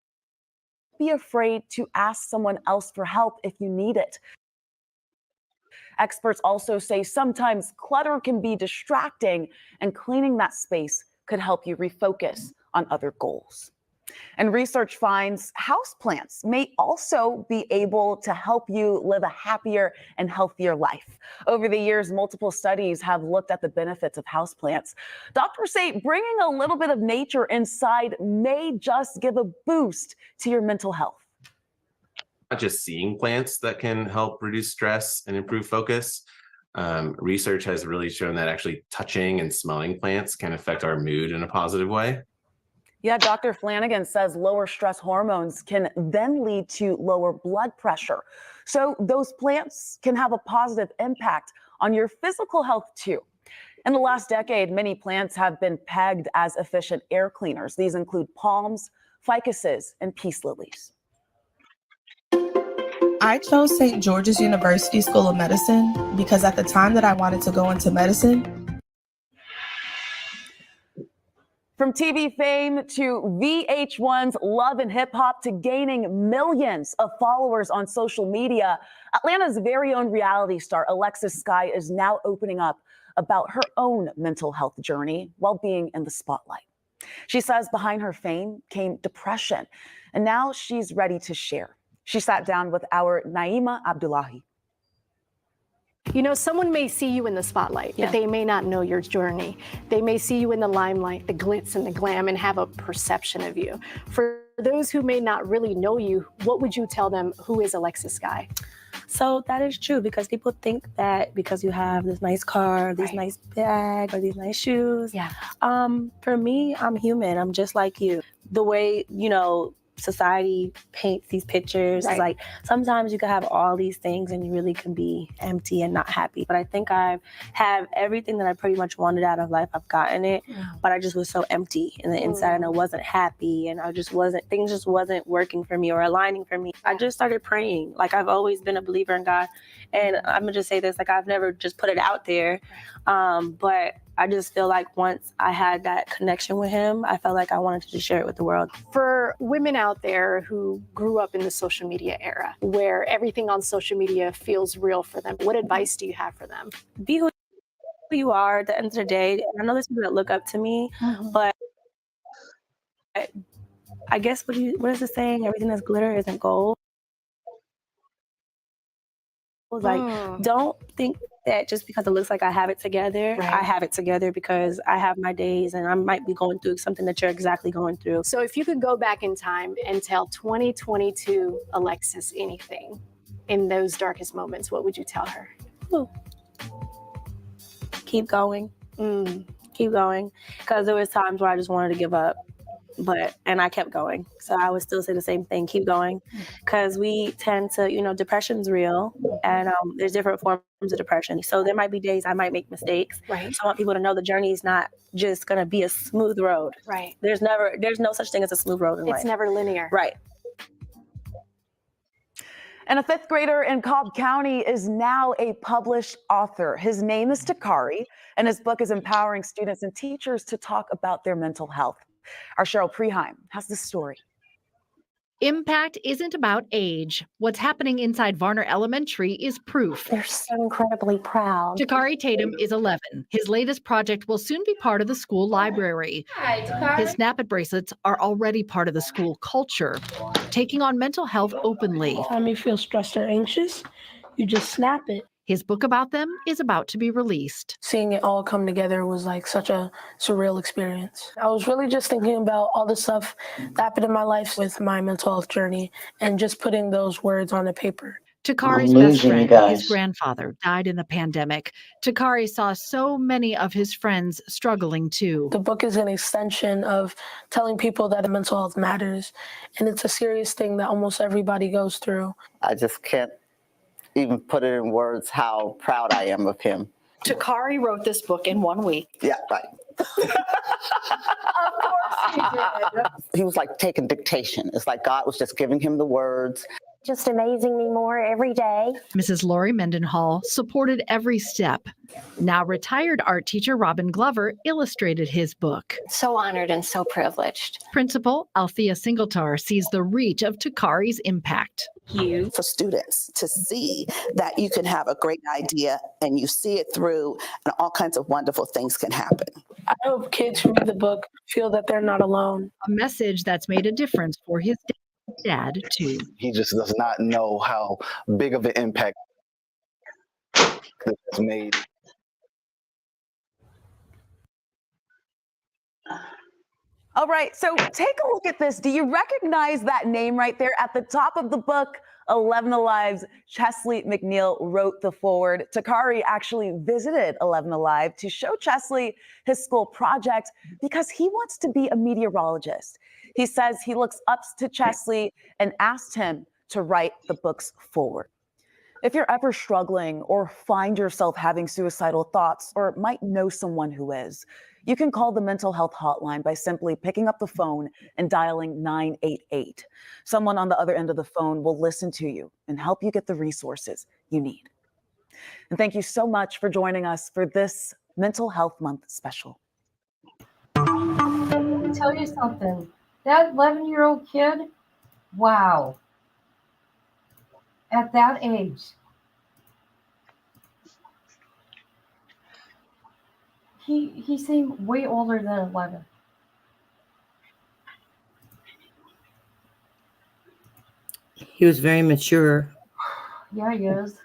be afraid to ask someone else for help if you need it. Experts also say sometimes clutter can be distracting, and cleaning that space could help you refocus on other goals. And research finds houseplants may also be able to help you live a happier and healthier life. Over the years, multiple studies have looked at the benefits of houseplants. Doctors say bringing a little bit of nature inside may just give a boost to your mental health. Not just seeing plants that can help reduce stress and improve focus. Research has really shown that actually touching and smelling plants can affect our mood in a positive way. Yeah, Dr. Flanagan says lower stress hormones can then lead to lower blood pressure. So those plants can have a positive impact on your physical health too. In the last decade, many plants have been pegged as efficient air cleaners. These include palms, ficuses, and peace lilies. I chose St. George's University School of Medicine because at the time that I wanted to go into medicine, from TV fame to VH1's Love and Hip Hop to gaining millions of followers on social media, Atlanta's very own reality star Alexis Sky is now opening up about her own mental health journey while being in the spotlight. She says behind her fame came depression, and now she's ready to share. She sat down with our Naima Abdullahi. You know, someone may see you in the spotlight, but they may not know your journey. They may see you in the limelight, the glitz and the glam, and have a perception of you. For those who may not really know you, what would you tell them? Who is Alexis Sky? So that is true, because people think that because you have this nice car, this nice bag, or these nice shoes. For me, I'm human. I'm just like you. The way, you know, society paints these pictures. It's like sometimes you can have all these things and you really can be empty and not happy. But I think I have everything that I pretty much wanted out of life. I've gotten it, but I just was so empty in the inside and I wasn't happy and things just wasn't working for me or aligning for me. I just started praying. Like, I've always been a believer in God. And I'm gonna just say this, like, I've never just put it out there. But I just feel like once I had that connection with him, I felt like I wanted to just share it with the world. For women out there who grew up in the social media era, where everything on social media feels real for them, what advice do you have for them? Be who you are at the end of the day. I know there's people that look up to me, but I guess what is the saying? Everything that's glitter isn't gold. Like, don't think that just because it looks like I have it together, I have it together, because I have my days and I might be going through something that you're exactly going through. So if you could go back in time and tell 2022 Alexis anything in those darkest moments, what would you tell her? Keep going. Keep going. Because there was times where I just wanted to give up. And I kept going. So I would still say the same thing, keep going. Because we tend to, you know, depression's real, and there's different forms of depression. So there might be days I might make mistakes. So I want people to know the journey is not just going to be a smooth road. There's no such thing as a smooth road in life. It's never linear. And a fifth grader in Cobb County is now a published author. His name is Takari, and his book is empowering students and teachers to talk about their mental health. Our Cheryl Preheim has the story. Impact isn't about age. What's happening inside Varner Elementary is proof. They're so incredibly proud. Takari Tatum is 11. His latest project will soon be part of the school library. Hi, Takari. His Snap It bracelets are already part of the school culture, taking on mental health openly. Anytime you feel stressed or anxious, you just snap it. His book about them is about to be released. Seeing it all come together was like such a surreal experience. I was really just thinking about all the stuff that happened in my life with my mental health journey and just putting those words on the paper. Takari's I'm best losing you friend, his guys. grandfather, died in the pandemic. Takari saw so many of his friends struggling too. The book is an extension of telling people that mental health matters, and it's a serious thing that almost everybody goes through. I just can't even put it in words how proud I am of him. Takari wrote this book in 1 week. Yeah, right. Of course he did. He was like taking dictation. It's like God was just giving him the words. Just amazing me more every day. Mrs. Lori Mendenhall supported every step. Now retired art teacher Robin Glover illustrated his book. So honored and so privileged. Principal Althea Singletar sees the reach of Takari's impact. For students to see that you can have a great idea and you see it through and all kinds of wonderful things can happen. I hope kids who read the book feel that they're not alone. A message that's made a difference for his dad, too. He just does not know how big of an impact this has made. All right, so take a look at this. Do you recognize that name right there at the top of the book? 11 Alive's Chesley McNeil wrote the foreword. Takari actually visited 11 Alive to show Chesley his school project because he wants to be a meteorologist. He says he looks up to Chesley and asked him to write the book's foreword. If you're ever struggling or find yourself having suicidal thoughts or might know someone who is, you can call the mental health hotline by simply picking up the phone and dialing 988. Someone on the other end of the phone will listen to you and help you get the resources you need. And thank you so much for joining us for this Mental Health Month special. Let me tell you something. That 11-year-old kid, wow. At that age. He seemed way older than 11. He was very mature. Yeah, he is.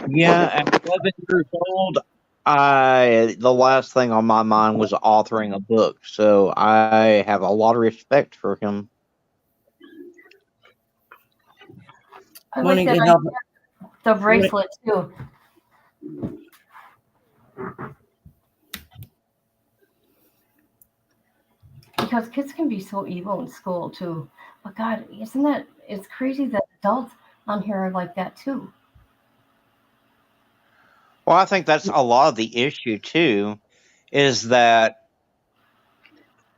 Yeah, at 11 years old, the last thing on my mind was authoring a book, so I have a lot of respect for him. I like that idea. The bracelet too. Because kids can be so evil in school too. But God, it's crazy that adults on here are like that too. Well, I think that's a lot of the issue too, is that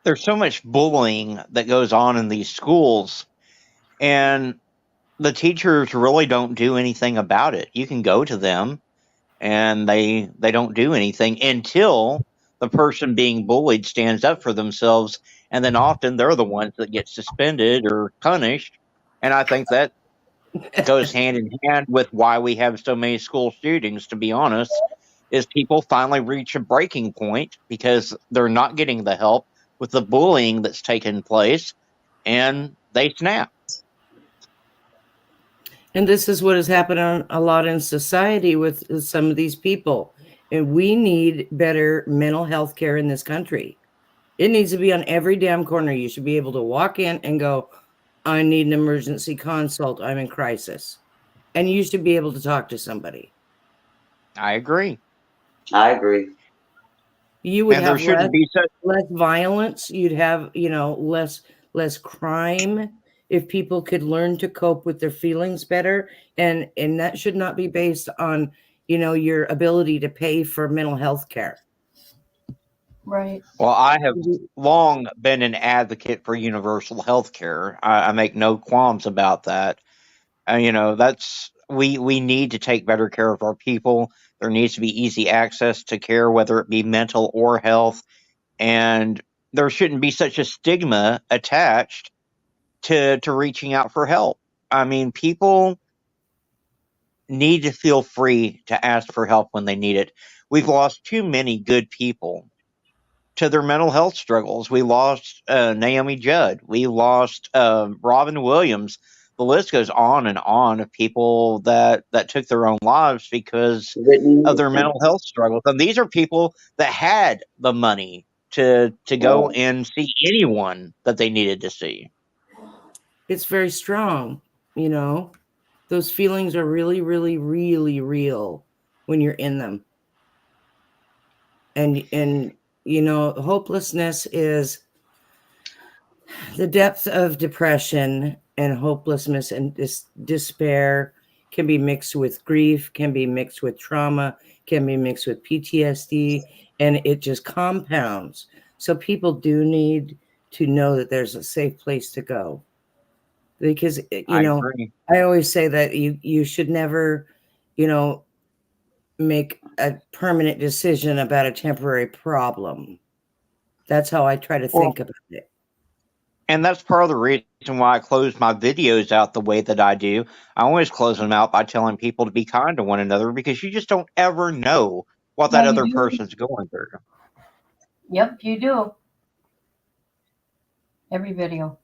there's so much bullying that goes on in these schools, and the teachers really don't do anything about it. You can go to them and they don't do anything until the person being bullied stands up for themselves, and then often they're the ones that get suspended or punished. And I think that goes hand in hand with why we have so many school shootings, to be honest, is people finally reach a breaking point because they're not getting the help with the bullying that's taken place, and they snap. And this is what has happened a lot in society with some of these people. And we need better mental health care in this country. It needs to be on every damn corner. You should be able to walk in and go, I need an emergency consult. I'm in crisis. And you should be able to talk to somebody. I agree. I agree. You would And have there shouldn't be such less violence. You'd have, less crime if people could learn to cope with their feelings better. And that should not be based on, your ability to pay for mental health care. Right. Well, I have long been an advocate for universal health care. I make no qualms about that. We need to take better care of our people. There needs to be easy access to care, whether it be mental or health. And there shouldn't be such a stigma attached to reaching out for help. I mean, people need to feel free to ask for help when they need it. We've lost too many good people to their mental health struggles. We lost Naomi Judd. We lost Robin Williams. The list goes on of people that took their own lives because of their mental health struggles. And these are people that had the money to go and see anyone that they needed to see. it's very strong, you know. Those feelings are really, really, really real when you're in them. And you know, hopelessness is the depth of depression, and hopelessness and despair can be mixed with grief, can be mixed with trauma, can be mixed with PTSD, and it just compounds. So people do need to know that there's a safe place to go. Because, you know, I always say that you should never, you know, make a permanent decision about a temporary problem. That's how I try to think about it. And that's part of the reason why I close my videos out the way that I do. I always close them out by telling people to be kind to one another, because you just don't ever know what that Yeah, you other do. person's going through. Yep, you do. Every video.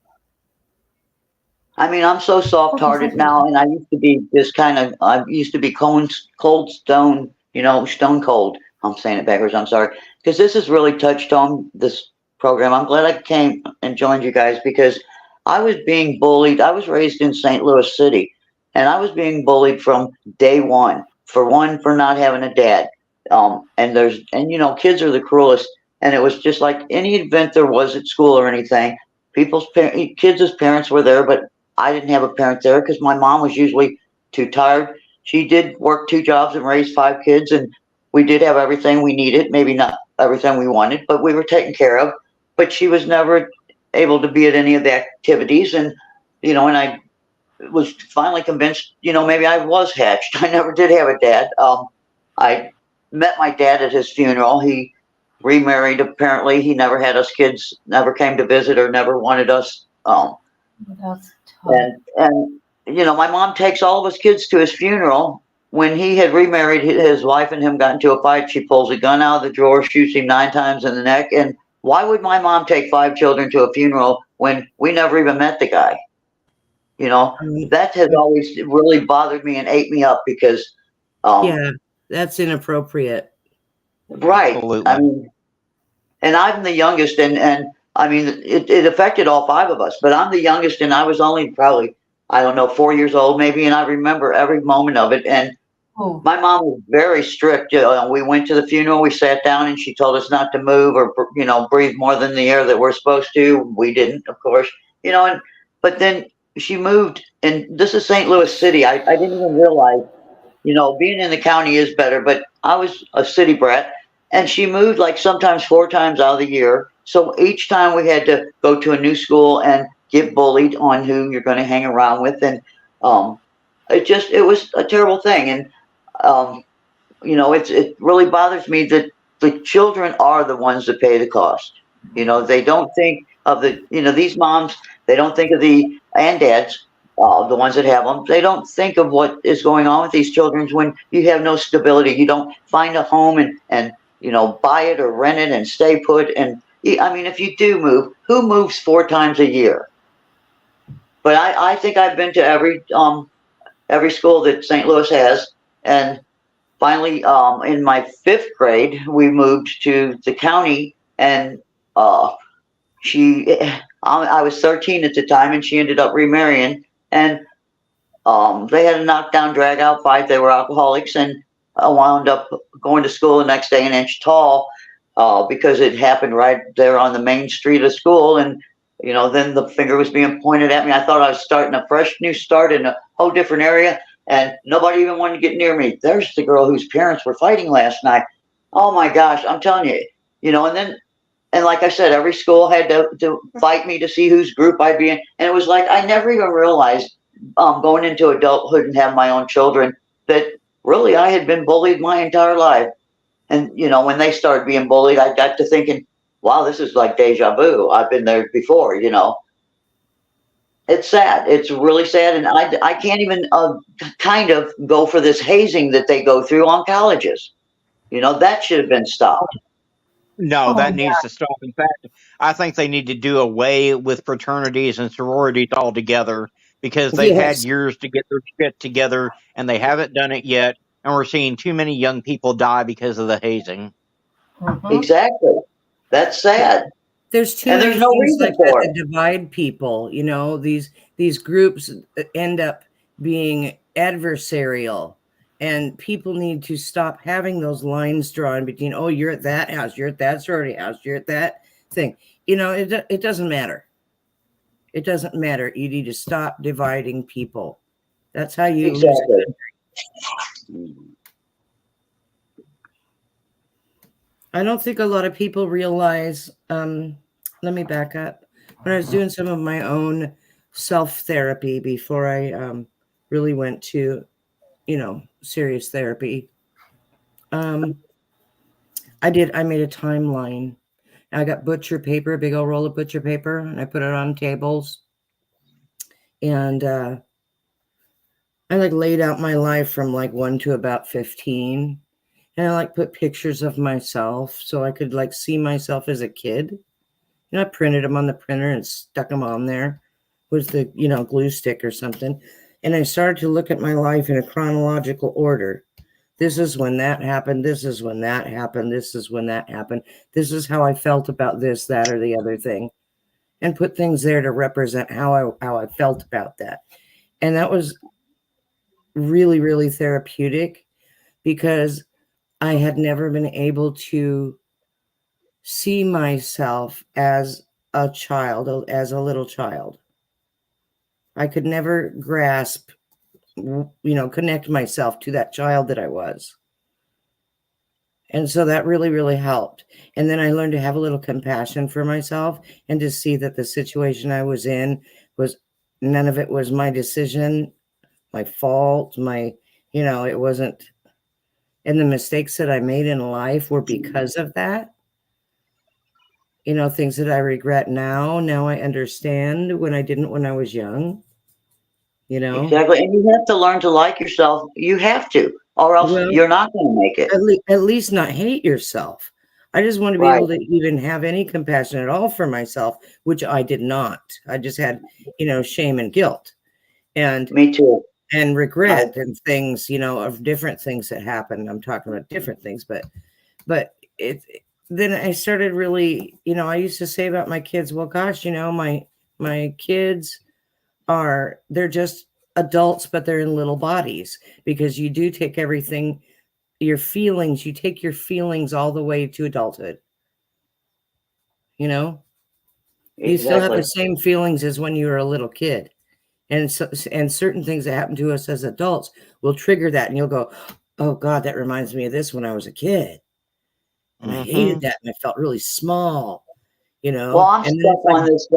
I mean, I'm so soft-hearted now, and I used to be I used to be cold stone, you know, stone cold. I'm saying it backwards, I'm sorry. Because this has really touched on this program. I'm glad I came and joined you guys, because I was being bullied. I was raised in St. Louis City, and I was being bullied from day one for not having a dad. And you know, kids are the cruelest. And it was just like any event there was at school or anything, kids' parents were there, but I didn't have a parent there because my mom was usually too tired. She did work 2 jobs and raise 5 kids, and we did have everything we needed. Maybe not everything we wanted, but we were taken care of. But she was never able to be at any of the activities. And, you know, and I was finally convinced, you know, maybe I was hatched. I never did have a dad. I met my dad at his funeral. He remarried, apparently. He never had us kids, never came to visit, or never wanted us. That's tough. And you know, my mom takes all of us kids to his funeral. When he had remarried, his wife and him got into a fight. She pulls a gun out of the drawer, shoots him 9 times in the neck. And why would my mom take 5 children to a funeral when we never even met the guy? You know, that has always really bothered me and ate me up, because yeah, that's inappropriate. Right. Absolutely. I mean, and I'm the youngest, and I mean, it affected all 5 of us, but I'm the youngest, and I was only probably, I don't know, 4 years old maybe, and I remember every moment of it. And my mom was very strict. We went to the funeral, we sat down, and she told us not to move or, you know, breathe more than the air that we're supposed to. We didn't, of course, you know, but then she moved, and this is St. Louis City. I didn't even realize, you know, being in the county is better, but I was a city brat. And she moved like sometimes 4 times out of the year. So each time we had to go to a new school and get bullied on who you're going to hang around with. And it was a terrible thing. And, you know, it really bothers me that the children are the ones that pay the cost. You know, they don't think of these moms, they don't think of and dads, the ones that have them. They don't think of what is going on with these children when you have no stability. You don't find a home and you know, buy it or rent it and stay put. And I mean, if you do move, who moves 4 times a year? But I think I've been to every school that St. Louis has. And finally, in my 5th grade, we moved to the county, and I was 13 at the time, and she ended up remarrying. And they had a knockdown, drag out fight. They were alcoholics, and I wound up going to school the next day an inch tall, because it happened right there on the main street of school. And, you know, then the finger was being pointed at me. I thought I was starting a fresh new start in a whole different area, and nobody even wanted to get near me. There's the girl whose parents were fighting last night. Oh my gosh, I'm telling you, you know, and like I said, every school had to fight me to see whose group I'd be in. And it was like, I never even realized, going into adulthood and having my own children, that really I had been bullied my entire life. And, you know, when they started being bullied, I got to thinking, wow, this is like deja vu. I've been there before, you know. It's sad. It's really sad. And I can't even kind of go for this hazing that they go through on colleges. You know, that should have been stopped. No, that needs to stop. In fact, I think they need to do away with fraternities and sororities altogether, because they've had years to get their shit together and they haven't done it yet. And we're seeing too many young people die because of the hazing. Exactly. That's sad. There's too And many there's no things reason like that for that divide people. You know, these groups end up being adversarial, and people need to stop having those lines drawn between, oh, you're at that house, you're at that sorority house, you're at that thing. You know, it doesn't matter. It doesn't matter. You need to stop dividing people. That's how you lose a country. I don't think a lot of people realize, let me back up. When I was doing some of my own self-therapy before I really went to, you know, serious therapy, I made a timeline. I got butcher paper, a big old roll of butcher paper, and I put it on tables. And I like laid out my life from like 1 to about 15. And I like put pictures of myself so I could like see myself as a kid. You know, I printed them on the printer and stuck them on there with the, you know, glue stick or something. And I started to look at my life in a chronological order. This is when that happened. This is when that happened. This is when that happened. This is how I felt about this, that, or the other thing. And put things there to represent how I felt about that. And that was really, really therapeutic because I had never been able to see myself as a child, as a little child. I could never grasp, you know, connect myself to that child that I was. And so that really, really helped. And then I learned to have a little compassion for myself and to see that the situation I was in was, none of it was my decision, my fault, you know, it wasn't. And the mistakes that I made in life were because of that. You know, things that I regret now I understand when I didn't when I was young. You know? Exactly. And you have to learn to like yourself. You have to, or else you're not going to make it. At least not hate yourself. I just want to be able to even have any compassion at all for myself, which I did not. I just had, you know, shame and guilt. And me too. And regret and things, you know, of different things that happened. I'm talking about different things, but then I started really, you know, I used to say about my kids, well, gosh, you know, my kids they're just adults, but they're in little bodies, because you do take everything, you take your feelings all the way to adulthood. You know, you still have the same feelings as when you were a little kid. And certain things that happen to us as adults will trigger that. And you'll go, oh God, that reminds me of this when I was a kid. And I hated that. And I felt really small, you know. Well, I'm stuck on this.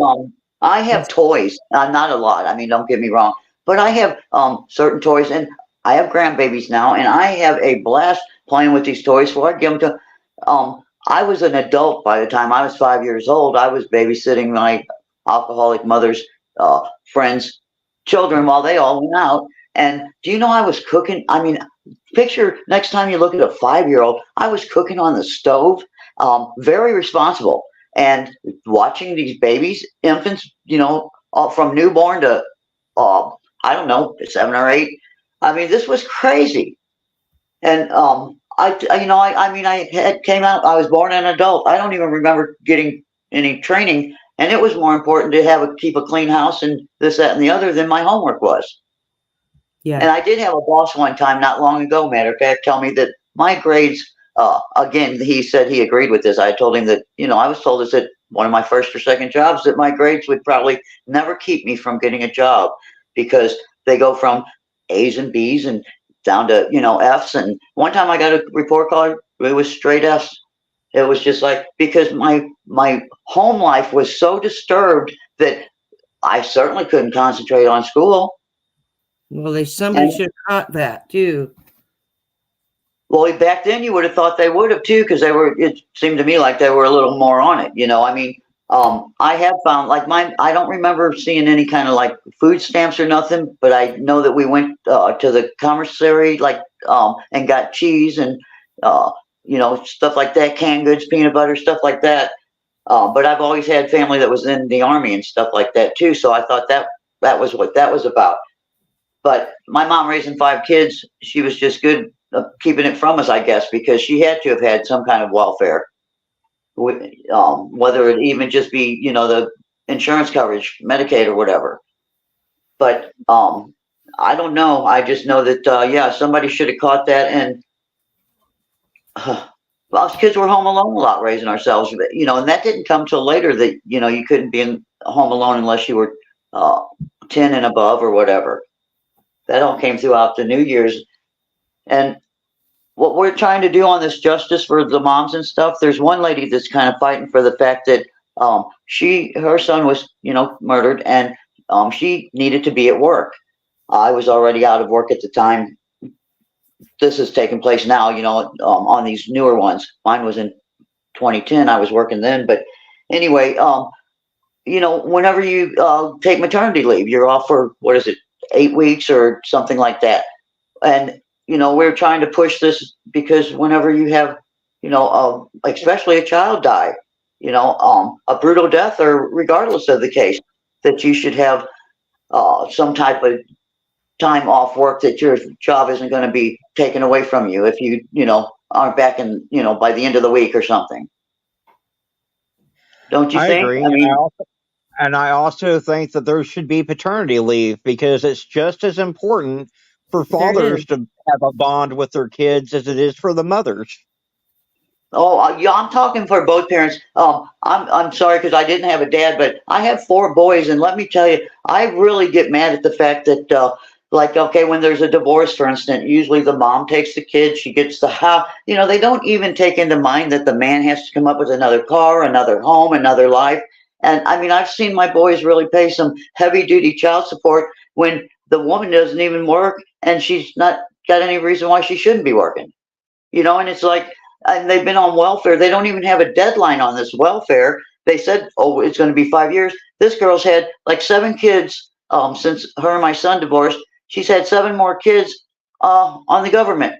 I have toys, not a lot. I mean, don't get me wrong, but I have certain toys, and I have grandbabies now, and I have a blast playing with these toys. So I give them to, I was an adult by the time I was 5 years old. I was babysitting my alcoholic mother's friends' children while they all went out. And do you know I was cooking? I mean, picture next time you look at a 5-year-old, I was cooking on the stove, very responsible, and watching these babies, infants, you know, from newborn to, I don't know, 7 or 8. I mean, this was crazy. And I came out, I was born an adult. I don't even remember getting any training. And it was more important to keep a clean house and this, that, and the other than my homework was. Yeah. And I did have a boss one time, not long ago, matter of fact, tell me that my grades, again, he said he agreed with this. I told him that, you know, I was told this at one of my first or second jobs, that my grades would probably never keep me from getting a job, because they go from A's and B's and down to, you know, F's. And one time I got a report card, it was straight F's. It was just like, because my home life was so disturbed that I certainly couldn't concentrate on school. Well, somebody should have caught that too. Well, back then you would have thought they would have too, because it seemed to me like they were a little more on it. You know, I mean, I have found, like, I don't remember seeing any kind of like food stamps or nothing, but I know that we went to the commissary, like, and got cheese and, you know, stuff like that, canned goods, peanut butter, stuff like that. But I've always had family that was in the Army and stuff like that too. So I thought that was what that was about. But my mom raising 5 kids, she was just good keeping it from us, I guess, because she had to have had some kind of welfare. whether it even just be, the insurance coverage, Medicaid or whatever. But I don't know. I just know that, yeah, somebody should have caught that. And well, us kids were home alone a lot raising ourselves, and that didn't come till later that, you couldn't be home alone unless you were 10 and above or whatever. That all came throughout the New Year's. And what we're trying to do on this justice for the moms and stuff, there's one lady that's kind of fighting for the fact that her son was, murdered, and she needed to be at work. I was already out of work at the time this is taking place now, on these newer ones. Mine was in 2010. I was working then. But anyway, whenever you take maternity leave, you're off for, 8 weeks or something like that. And, we're trying to push this because whenever you have, especially a child die, a brutal death or regardless of the case, that you should have some type of time off work, that your job isn't going to be taken away from you if you, aren't back in, by the end of the week or something. Don't you think? Agree. And I also think that there should be paternity leave because it's just as important for fathers to have a bond with their kids as it is for the mothers. Oh, yeah, I'm talking for both parents. I'm sorry because I didn't have a dad, but I have 4 boys, and let me tell you, I really get mad at the fact that, when there's a divorce, for instance, usually the mom takes the kid, she gets the house. They don't even take into mind that the man has to come up with another car, another home, another life. And I mean, I've seen my boys really pay some heavy-duty child support when the woman doesn't even work, and she's not got any reason why she shouldn't be working. And it's like, and they've been on welfare. They don't even have a deadline on this welfare. They said, oh, it's going to be 5 years. This girl's had like 7 kids since her and my son divorced. She's had 7 more kids on the government.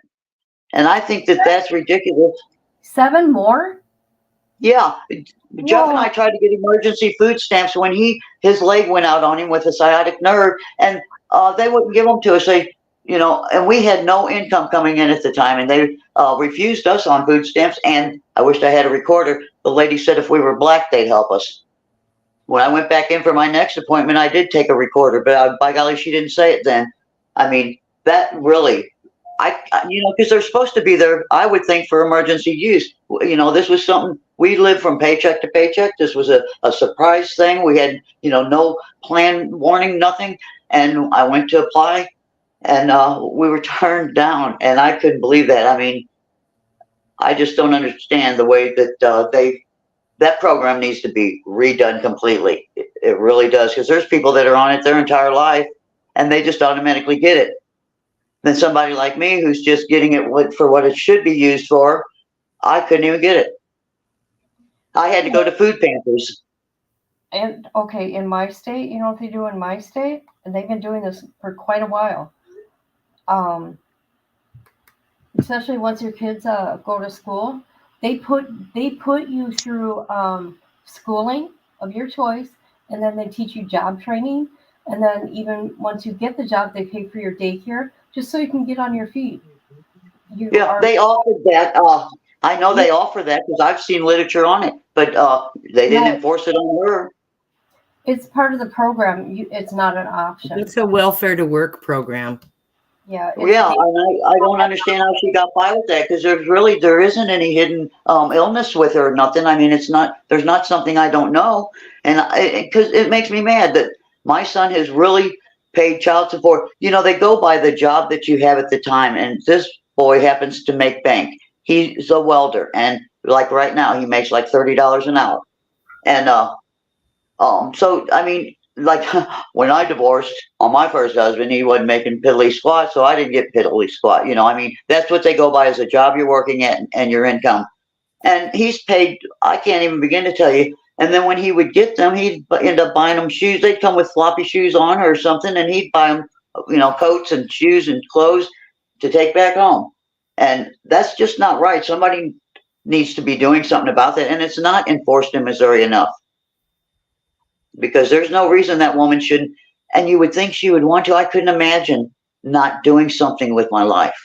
And I think that that's ridiculous. 7 more? Yeah. Jeff and I tried to get emergency food stamps when his leg went out on him with a sciatic nerve, and they wouldn't give them to us. And we had no income coming in at the time, and they refused us on food stamps. And I wished I had a recorder. The lady said if we were black, they'd help us. When I went back in for my next appointment, I did take a recorder, but by golly, she didn't say it then. I mean, that really, because they're supposed to be there, I would think, for emergency use. This was something, we lived from paycheck to paycheck. This was a surprise thing. We had, no plan, warning, nothing. And I went to apply, and we were turned down, and I couldn't believe that. I mean, I just don't understand the way that that program needs to be redone completely. It really does, because there's people that are on it their entire life, and they just automatically get it. Then somebody like me who's just getting it for what it should be used for, I couldn't even get it. I had to go to food pantries. And okay, in my state, you know what they do in my state? And they've been doing this for quite a while. Especially once your kids go to school, they put you through schooling of your choice, and then they teach you job training, and then even once you get the job, they pay for your daycare just so you can get on your feet. They offered that. I know they offer that because I've seen literature on it, but they didn't enforce it on her. It's part of the program. It's not an option. It's a welfare to work program. Yeah. Yeah, and I don't understand how she got by with that, because there isn't any hidden illness with her or nothing. I mean, there's not something I don't know, and because it makes me mad that my son has really paid child support. They go by the job that you have at the time, and this boy happens to make bank. He's a welder, and like right now, he makes like $30 an hour, and so I mean, like when I divorced on my first husband, he wasn't making piddly squat, so I didn't get piddly squat. I mean, that's what they go by as a job you're working at and your income. And he's paid, I can't even begin to tell you. And then when he would get them, he'd end up buying them shoes. They'd come with floppy shoes on or something, and he'd buy them, coats and shoes and clothes to take back home. And that's just not right. Somebody needs to be doing something about that. And it's not enforced in Missouri enough, because there's no reason that woman shouldn't. And you would think she would want to. I couldn't imagine not doing something with my life.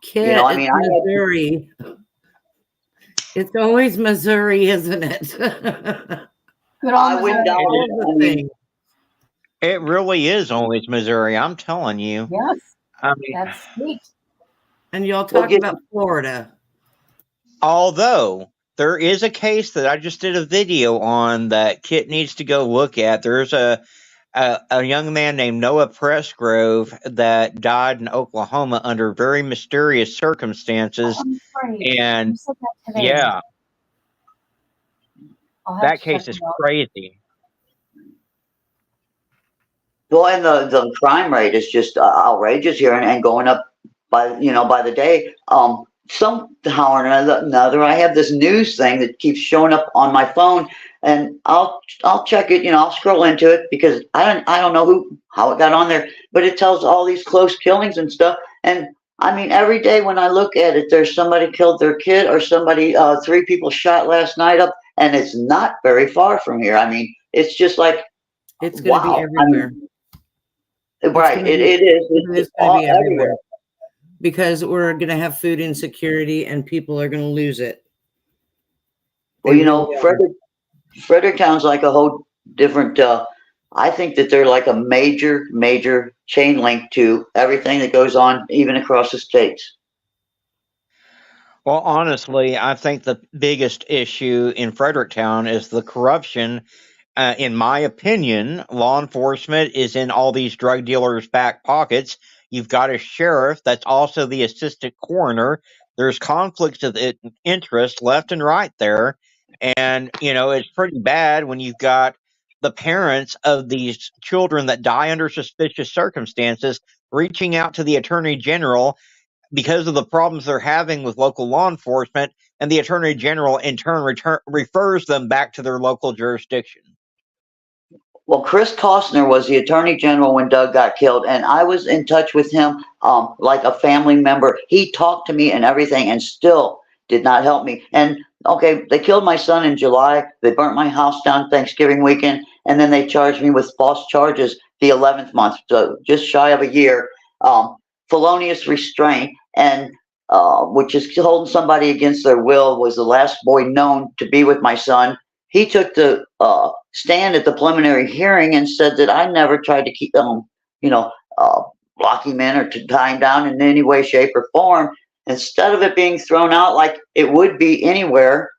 Kit, I mean, It's always Missouri, isn't it? Good I old wouldn't doubt Missouri. it. All I the mean, things. It really is always Missouri. I'm telling you. Yes, I mean, that's sweet. And y'all Well, talk get, about Florida. although there is a case that I just did a video on that Kit needs to go look at. There's a young man named Noah Pressgrove that died in Oklahoma under very mysterious circumstances. Right. You And said that today. yeah, I'll have that to check case is it out. crazy. well, and the crime rate is just outrageous here and going up by the day. Somehow or another, I have this news thing that keeps showing up on my phone, and I'll check it. I'll scroll into it because I don't know how it got on there, but it tells all these close killings and stuff. And I mean, every day when I look at it, there's somebody killed their kid or somebody, 3 people shot last night up, and it's not very far from here. I mean, it's just like, It's going to be wow. everywhere. Right, it is. It's It's going all to be everywhere. everywhere. Because we're going to have food insecurity and people are going to lose it. Well, They really are. Fredericktown's like a whole different. I think that they're like a major chain link to everything that goes on, even across the states. Well, honestly, I think the biggest issue in Fredericktown is the corruption. In my opinion, law enforcement is in all these drug dealers' back pockets. You've got a sheriff that's also the assistant coroner. There's conflicts of interest left and right there. And, it's pretty bad when you've got the parents of these children that die under suspicious circumstances reaching out to the attorney general because of the problems they're having with local law enforcement, and the attorney general in turn refers them back to their local jurisdiction. Well, Chris Costner was the attorney general when Doug got killed, and I was in touch with him like a family member. He talked to me and everything, and still did not help me. And okay, they killed my son in July. They burnt my house down Thanksgiving weekend, and then they charged me with false charges the 11th month, so just shy of a year. Felonious restraint, and which is holding somebody against their will, was the last boy known to be with my son. He took the stand at the preliminary hearing and said that I never tried to keep lock him in or to tie him down in any way, shape, or form. Instead of it being thrown out like it would be anywhere,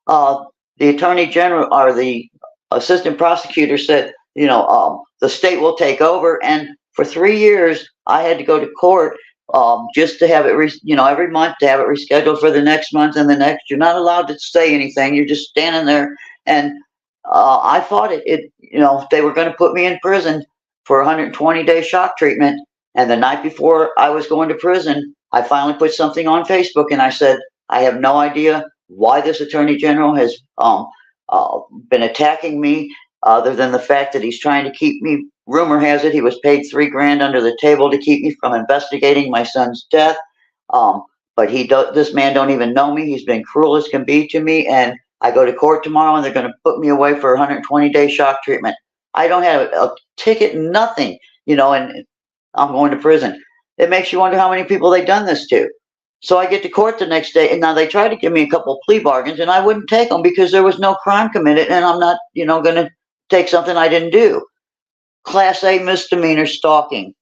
the attorney general or the assistant prosecutor said, the state will take over. And for 3 years, I had to go to court just to have it, every month to have it rescheduled for the next month and the next. You're not allowed to say anything. You're just standing there. And I fought it. They were going to put me in prison for 120-day shock treatment. And the night before I was going to prison, I finally put something on Facebook and I said, I have no idea why this attorney general has been attacking me, other than the fact that he's trying to keep me. Rumor has it he was paid $3,000 under the table to keep me from investigating my son's death. But this man don't even know me. He's been cruel as can be to me. And I go to court tomorrow and they're going to put me away for 120-day shock treatment. I don't have a ticket, nothing, and I'm going to prison. It makes you wonder how many people they've done this to. So I get to court the next day, and now they tried to give me a couple of plea bargains, and I wouldn't take them because there was no crime committed, and I'm not, going to take something I didn't do. Class A misdemeanor stalking.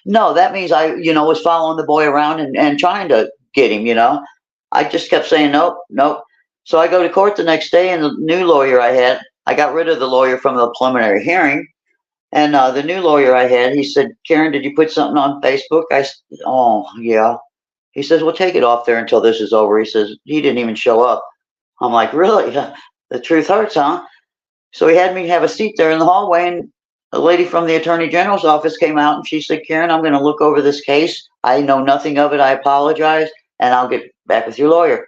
No, that means I, was following the boy around and trying to get him, I just kept saying, nope. So I go to court the next day, and the new lawyer I got rid of the lawyer from the preliminary hearing. And the new lawyer I had, he said, Karen, did you put something on Facebook? I said, oh, yeah. He says, well, take it off there until this is over. He says, he didn't even show up. I'm like, really? The truth hurts, huh? So he had me have a seat there in the hallway, and a lady from the attorney general's office came out and she said, Karen, I'm going to look over this case. I know nothing of it. I apologize, and I'll get back with your lawyer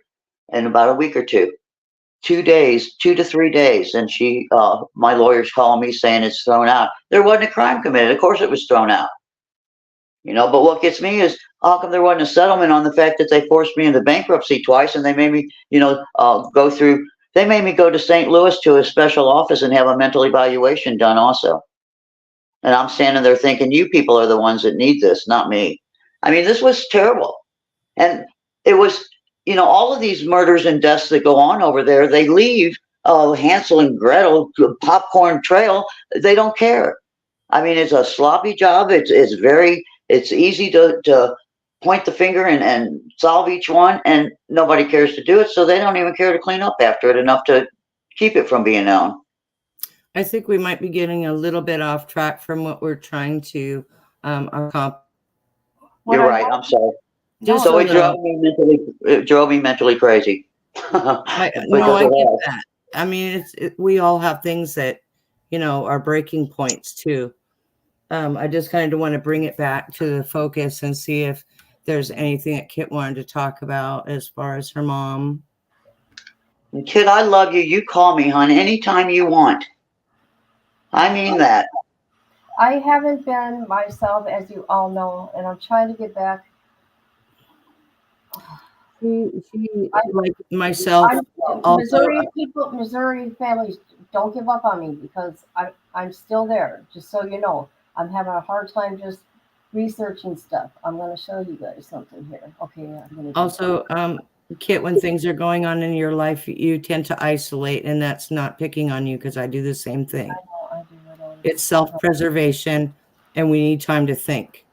in about a week or two. 2 days, 2 to 3 days. And my lawyer's calling me saying it's thrown out. There wasn't a crime committed. Of course it was thrown out. But what gets me is, how come there wasn't a settlement on the fact that they forced me into bankruptcy twice, and they made me, they made me go to St. Louis to a special office and have a mental evaluation done also. And I'm standing there thinking, you people are the ones that need this, not me. I mean, this was terrible. And it was all of these murders and deaths that go on over there, they leave Hansel and Gretel, popcorn trail. They don't care. I mean, it's a sloppy job. It's easy to point the finger and solve each one, and nobody cares to do it. So they don't even care to clean up after it enough to keep it from being known. I think we might be getting a little bit off track from what we're trying to accomplish. You're right. I'm sorry. So it drove me mentally crazy. I get that. I mean, we all have things that, are breaking points too. I just kind of want to bring it back to the focus and see if there's anything that Kit wanted to talk about as far as her mom. Kit, I love you. You call me, hon, anytime you want. I mean that. I haven't been myself, as you all know, and I'm trying to get back. Like myself, Missouri families, don't give up on me, because I'm still there. Just so you know, I'm having a hard time just researching stuff. I'm going to show you guys something here. Okay. I'm going to also, Kit, when things are going on in your life, you tend to isolate, and that's not picking on you, because I do the same thing. I do it's self-preservation, and we need time to think,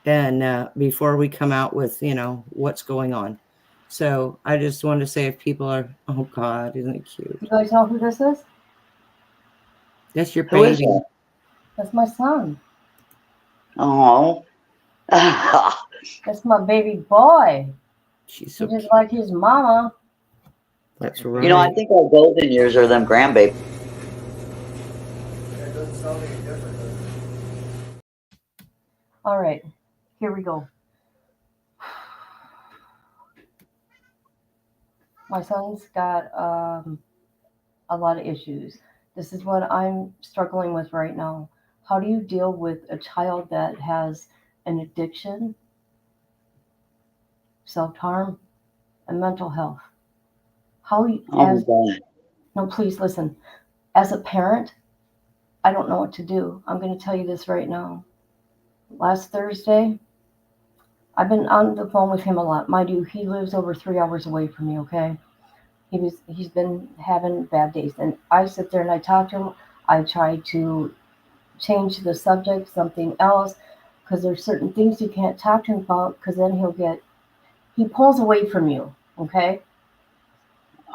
and before we come out with what's going on. So I just wanted to say, if people are, oh God, isn't it cute? You guys know who this is? That's your baby. That's my son. Oh. That's my baby boy. She's so just like his mama. That's right. I think our golden years are them grandbabies. That doesn't sound any different. All right, here we go. My son's got a lot of issues. This is what I'm struggling with right now. How do you deal with a child that has an addiction, self-harm, and mental health? No, please listen. As a parent, I don't know what to do. I'm going to tell you this right now. Last Thursday, I've been on the phone with him a lot. Mind you, he lives over 3 hours away from me, okay? He's been having bad days. And I sit there and I talk to him. I try to change the subject, something else, because there's certain things you can't talk to him about, because then he pulls away from you, okay?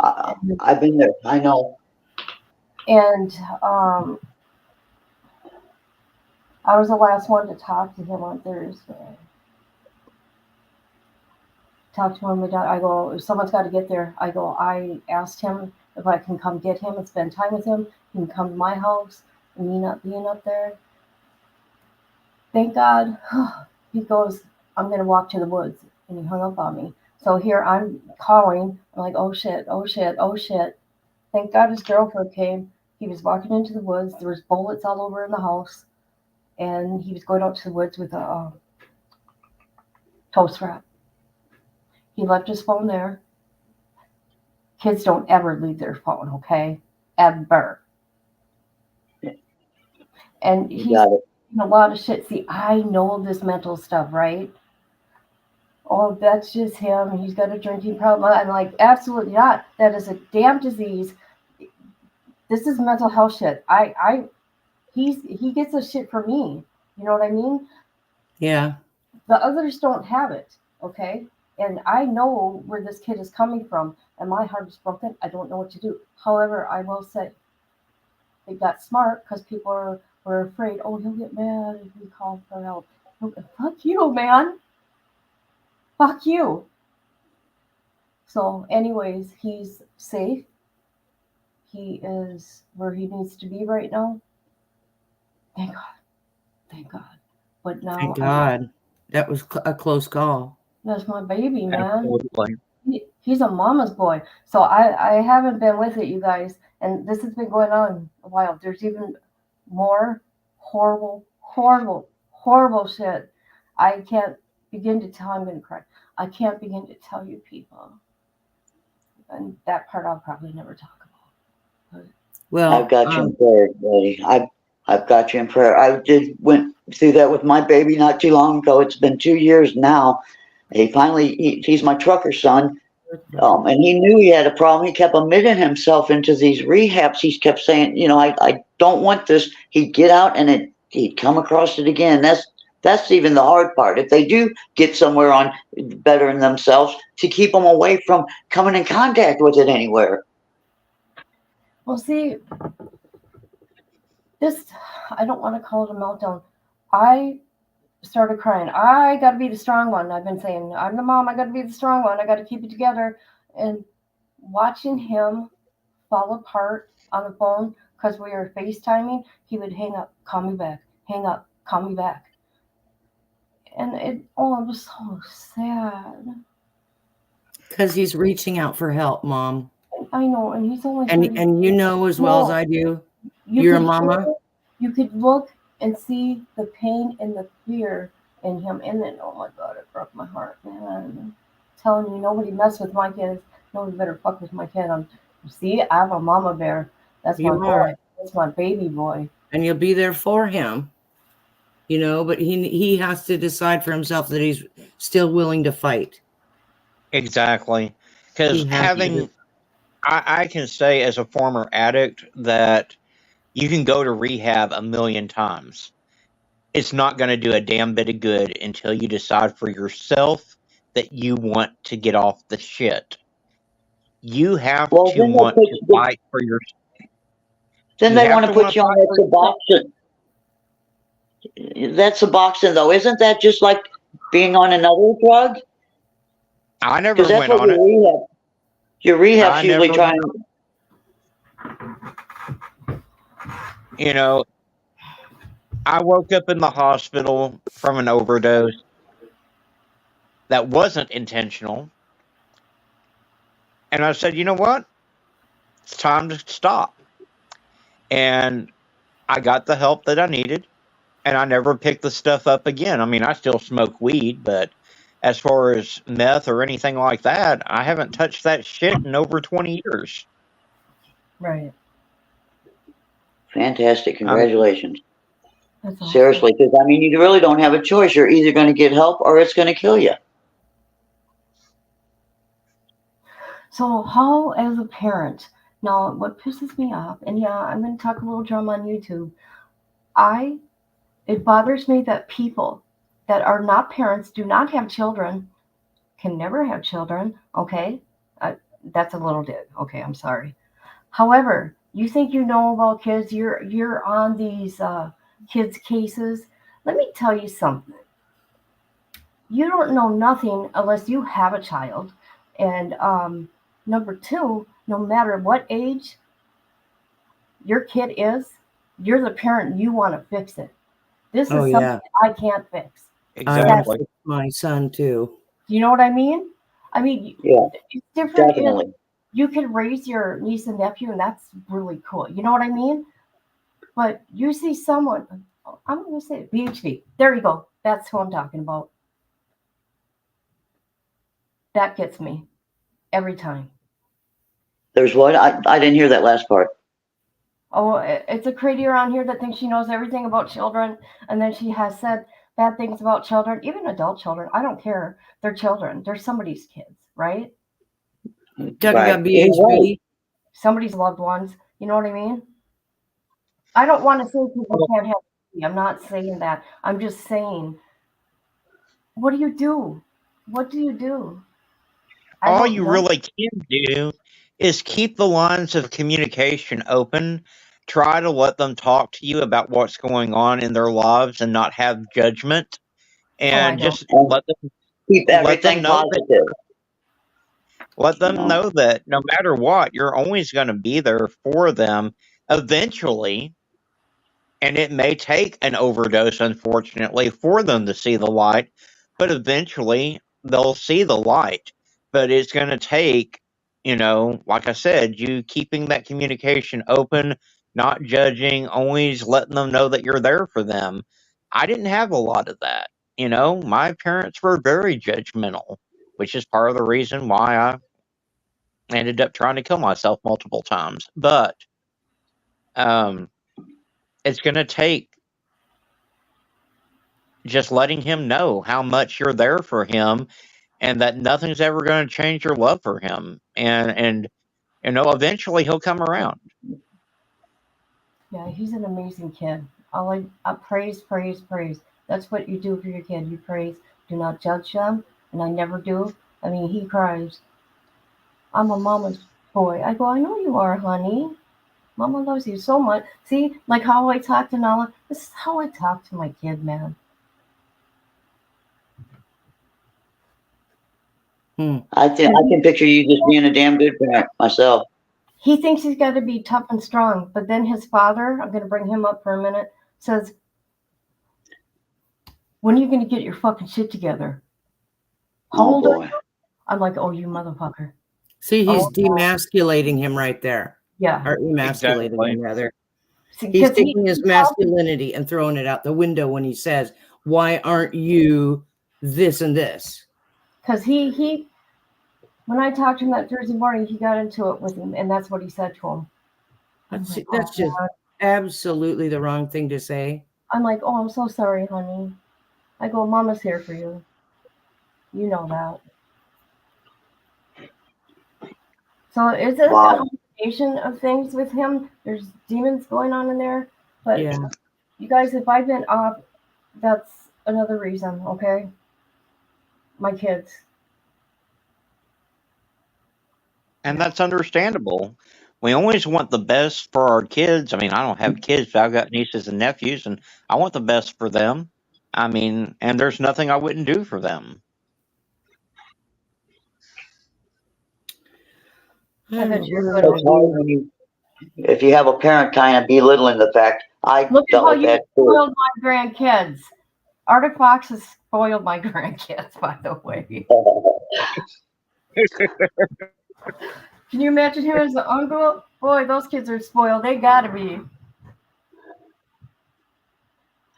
I've been there. I know. And I was the last one to talk to him on Thursday. Talk to him. I go, if someone's got to get there. I asked him if I can come get him and spend time with him. He can come to my house, and me not being up there. Thank God. He goes, I'm going to walk to the woods. And he hung up on me. So here I'm calling. I'm like, oh shit, oh shit, oh shit. Thank God his girlfriend came. He was walking into the woods. There was bullets all over in the house. And he was going out to the woods with a toast wrap. He left his phone there. Kids don't ever leave their phone, okay? Ever. And he's in a lot of shit. See, I know this mental stuff, right? Oh, that's just him. He's got a drinking problem. I'm like, absolutely not. That is a damn disease. This is mental health shit. He gets a shit from me. You know what I mean? Yeah. The others don't have it, okay? And I know where this kid is coming from, and my heart is broken. I don't know what to do. However, I will say they got smart, because people were afraid, oh, he'll get mad if we call for help. Fuck you, man. Fuck you. So anyways, he's safe. He is where he needs to be right now. Thank God. Thank God. But now. Thank God. That was a close call. That's my baby, man. He's a mama's boy. So I haven't been with it, you guys. And this has been going on a while. There's even more horrible, horrible, horrible shit. I can't begin to tell. I'm going to cry. I can't begin to tell you people. And that part I'll probably never talk about. But, well, I've got you in prayer, buddy. I've got you in prayer. I went through that with my baby not too long ago. It's been 2 years now. He's my trucker son. And he knew he had a problem. He kept admitting himself into these rehabs. He kept saying, I don't want this. He'd get out and he'd come across it again. That's even the hard part. If they do get somewhere on bettering themselves, to keep them away from coming in contact with it anywhere. Well, see, I don't want to call it a meltdown. I started crying. I got to be the strong one. I've been saying, I'm the mom. I got to be the strong one. I got to keep it together. And watching him fall apart on the phone because we were FaceTiming, he would hang up, call me back, hang up, call me back. And it was so sad. Because he's reaching out for help, Mom. I know, and he's only and you know as well as I do, you're a mama. You could look and see the pain and the fear in him, and then oh my God, it broke my heart, man. I'm telling you, nobody mess with my kids. Nobody better fuck with my kid. See, I have a mama bear. That's my boy. That's my baby boy. And you'll be there for him. But he has to decide for himself that he's still willing to fight. Exactly. Because I can say as a former addict that you can go to rehab 1,000,000 times. It's not going to do a damn bit of good until you decide for yourself that you want to get off the shit. You have to want to fight for yourself. Then they want to put you on that Suboxone. That's Suboxone, though. Isn't that just like being on another drug? I never went on it. Your rehab's usually trying. I woke up in the hospital from an overdose that wasn't intentional. And I said, you know what? It's time to stop. And I got the help that I needed. And I never picked the stuff up again. I mean, I still smoke weed, but as far as meth or anything like that, I haven't touched that shit in over 20 years. Right. Fantastic. Congratulations. Seriously, because you really don't have a choice. You're either going to get help or it's going to kill you. So how, as a parent, now what pisses me off, and yeah, I'm going to talk a little drum on YouTube. It bothers me that people that are not parents, do not have children, can never have children. Okay, that's a little dig. Okay, I'm sorry. However, you think you know about kids. You're on these kids' cases. Let me tell you something. You don't know nothing unless you have a child. And number two, no matter what age your kid is, you're the parent. You want to fix it. This is something I can't fix. Exactly. My son too. You know what I mean? Yeah, it's different. definitely. You can raise your niece and nephew, and that's really cool. You know what I mean? But you see someone, I'm going to say it, PhD. There you go. That's who I'm talking about. That gets me every time. There's what? I didn't hear that last part. Oh, it's a crazy around here that thinks she knows everything about children, and then she has said bad things about children, even adult children. I don't care. They're children. They're somebody's kids, right? Talking about BHB. Somebody's loved ones. You know what I mean? I don't want to say people can't have baby. I'm not saying that. I'm just saying, what do you do? What do you do? All you really can do is keep the lines of communication open. Try to let them talk to you about what's going on in their lives and not have judgment. And just let them keep everything positive. Let them know that no matter what, you're always going to be there for them eventually. And it may take an overdose, unfortunately, for them to see the light, but eventually they'll see the light. But it's going to take, like I said, you keeping that communication open, not judging, always letting them know that you're there for them. I didn't have a lot of that. My parents were very judgmental, which is part of the reason why I ended up trying to kill myself multiple times. But it's going to take just letting him know how much you're there for him and that nothing's ever going to change your love for him. And eventually he'll come around. Yeah, he's an amazing kid. I praise, praise, praise. That's what you do for your kid. You praise. Do not judge them, and I never do. I mean, he cries. I'm a mama's boy. I go, I know you are, honey. Mama loves you so much. See, like how I talk to Nala. This is how I talk to my kid, man. I can picture you just being a damn good parent myself. He thinks he's got to be tough and strong, but then his father, I'm going to bring him up for a minute, says, when are you going to get your fucking shit together? How old are you? I'm like, oh, you motherfucker. See, he's demasculating him right there. Yeah. Or emasculating him, rather. See, He's 'cause he- taking his masculinity and throwing it out the window when he says, why aren't you this and this? Because he, when I talked to him that Thursday morning, he got into it with him, and that's what he said to him. That's Oh, just God. absolutely the wrong thing to say. I'm like, oh, I'm so sorry, honey. I go, Mama's here for you. You know that. So it's a combination of things with him. There's demons going on in there. But Yeah. you guys, if I've been off, that's another reason, okay? My kids. And that's understandable. We always want the best for our kids. I mean, I don't have kids, but I've got nieces and nephews, and I want the best for them. I mean, and there's nothing I wouldn't do for them. It's hard when if you have a parent kind of belittling the fact. I Look at dealt how with you that too. spoiled my grandkids. Arctic Fox has spoiled my grandkids, by the way. Can you imagine him as an uncle? Boy, those kids are spoiled. They gotta be.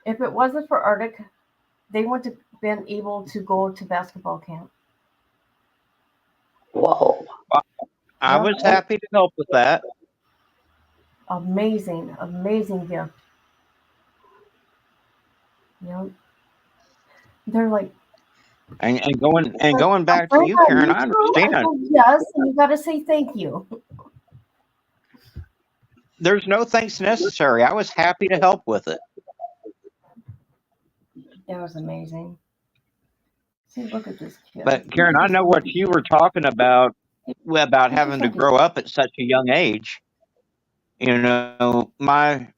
If it wasn't for Arctic, they wouldn't have been able to go to basketball camp. Whoa. I was happy to help with that. Amazing, amazing gift. You know, they're like, And going back to you, Karen, I understand. I go, yes, and you gotta say thank you. There's no thanks necessary. I was happy to help with it. That was amazing. See, look at this kid. But Karen, I know what you were talking about having to grow up at such a young age. You know, my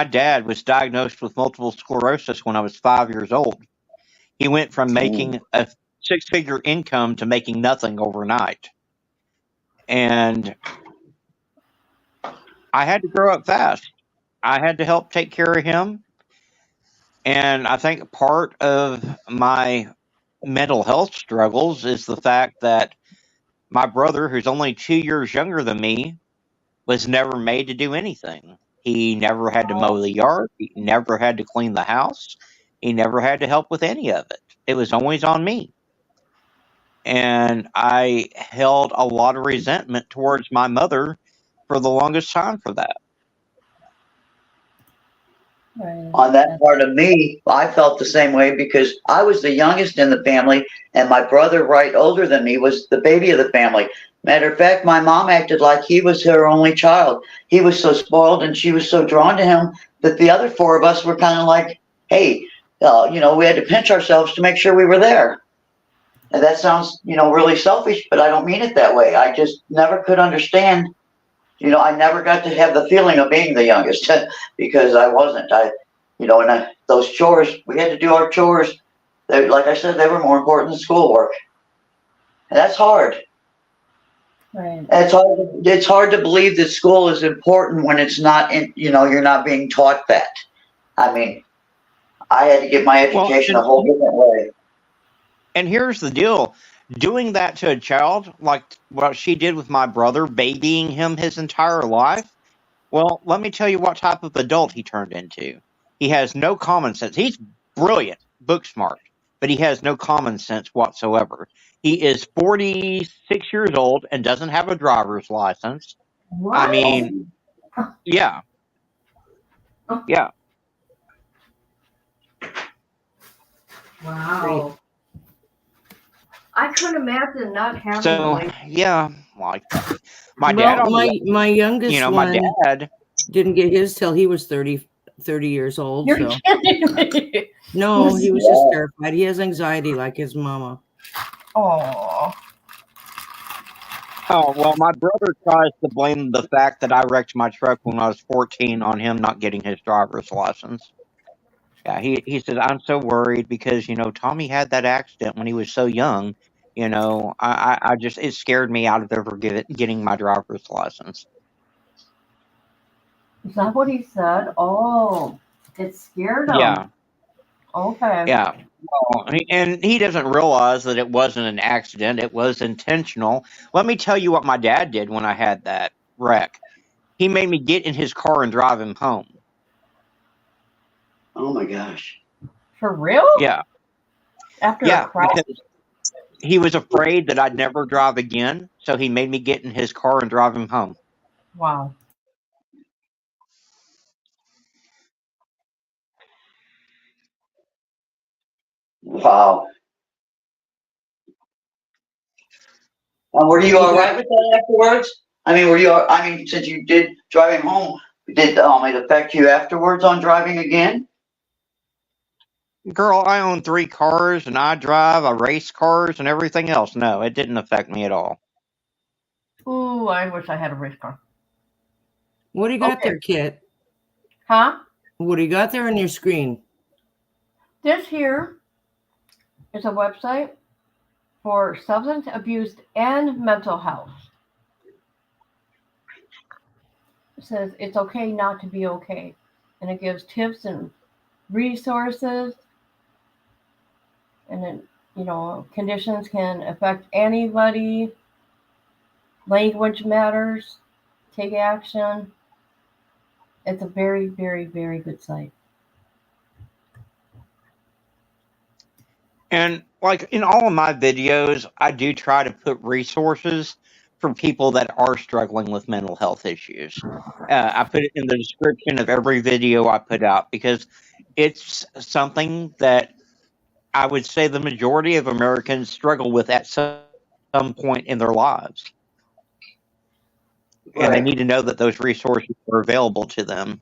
dad was diagnosed with multiple sclerosis when I was 5 years old. He went from making a six-figure income to making nothing overnight. And I had to grow up fast. I had to help take care of him. And I think part of my mental health struggles is the fact that my brother, who's only 2 years younger than me, was never made to do anything. He never had to mow the yard. He never had to clean the house. He never had to help with any of it. It was always on me. And I held a lot of resentment towards my mother for the longest time for that. On that part of me, I felt the same way because I was the youngest in the family, and my brother, right older than me, was the baby of the family. Matter of fact, my mom acted like he was her only child. He was so spoiled, and she was so drawn to him that the other four of us were kind of like, hey, you know, we had to pinch ourselves to make sure we were there. And that sounds, you know, really selfish, but I don't mean it that way. I just never could understand. You know, I never got to have the feeling of being the youngest because I wasn't. And those chores, we had to do our chores. They, like I said, they were more important than schoolwork. And that's hard. Right. And it's hard to believe that school is important when it's not, you're not being taught that. I mean, I had to get my education a whole different way. And here's the deal. Doing that to a child, like what she did with my brother, babying him his entire life, well, let me tell you what type of adult he turned into. He has no common sense. He's brilliant, book smart, but he has no common sense whatsoever. He is 46 years old and doesn't have a driver's license. What? I mean, yeah. Yeah. Wow. I couldn't imagine not having So like. yeah, like my dad. Well, my youngest my one dad didn't get his till he was 30 years old. You're So kidding me. no, he was just terrified. He has anxiety like his mama. Oh. Oh, well, my brother tries to blame the fact that I wrecked my truck when I was 14 on him not getting his driver's license. Yeah, he says, I'm so worried because, Tommy had that accident when he was so young. I just, it scared me out of ever getting my driver's license. Is that what he said? Oh, it scared him. Yeah. Okay. Yeah. Well, and he doesn't realize that it wasn't an accident. It was intentional. Let me tell you what my dad did when I had that wreck. He made me get in his car and drive him home. Oh my gosh. For real? Yeah. After a crash? Because he was afraid that I'd never drive again. So he made me get in his car and drive him home. Wow. Wow. Were you all right with that afterwards? Since you did driving home, did it affect you afterwards on driving again? Girl, I own 3 cars and I race cars and everything else. No, it didn't affect me at all. Ooh, I wish I had a race car. What do you got there, Kit? Huh? What do you got there on your screen? This here is a website for substance abuse and mental health. It says it's okay not to be okay. And it gives tips and resources. And then, conditions can affect anybody. Language matters. Take action. It's a very, very, very good site. And like in all of my videos, I do try to put resources for people that are struggling with mental health issues. I put it in the description of every video I put out because it's something that I would say the majority of Americans struggle with at some point in their lives. And they need to know that those resources are available to them.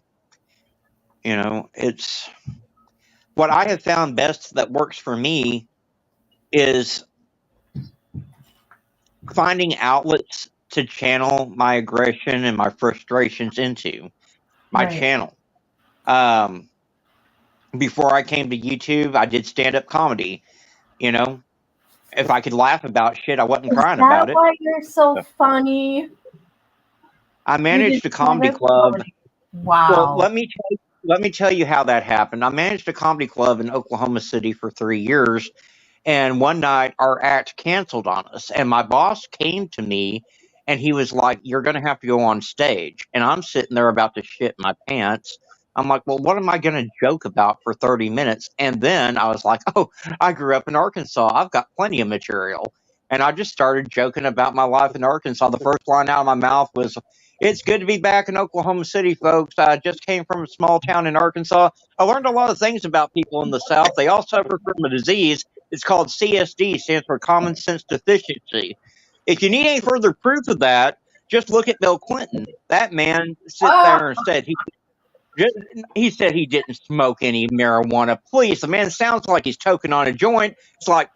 It's what I have found best that works for me is finding outlets to channel my aggression and my frustrations into my channel. Before I came to YouTube, I did stand-up comedy. If I could laugh about shit, I wasn't crying about it. That's why you're so funny. I managed a comedy club. Wow. Well, let me tell you how that happened. I managed a comedy club in Oklahoma City for 3 years. And one night our act canceled on us. And my boss came to me and he was like, you're going to have to go on stage. And I'm sitting there about to shit my pants. I'm like, well, what am I going to joke about for 30 minutes? And then I was like, oh, I grew up in Arkansas. I've got plenty of material. And I just started joking about my life in Arkansas. The first line out of my mouth was, it's good to be back in Oklahoma City, folks. I just came from a small town in Arkansas. I learned a lot of things about people in the South. They all suffer from a disease. It's called CSD, stands for Common Sense Deficiency. If you need any further proof of that, just look at Bill Clinton. That man sit there and said he said he didn't smoke any marijuana. Please, the man sounds like he's toking on a joint. It's like,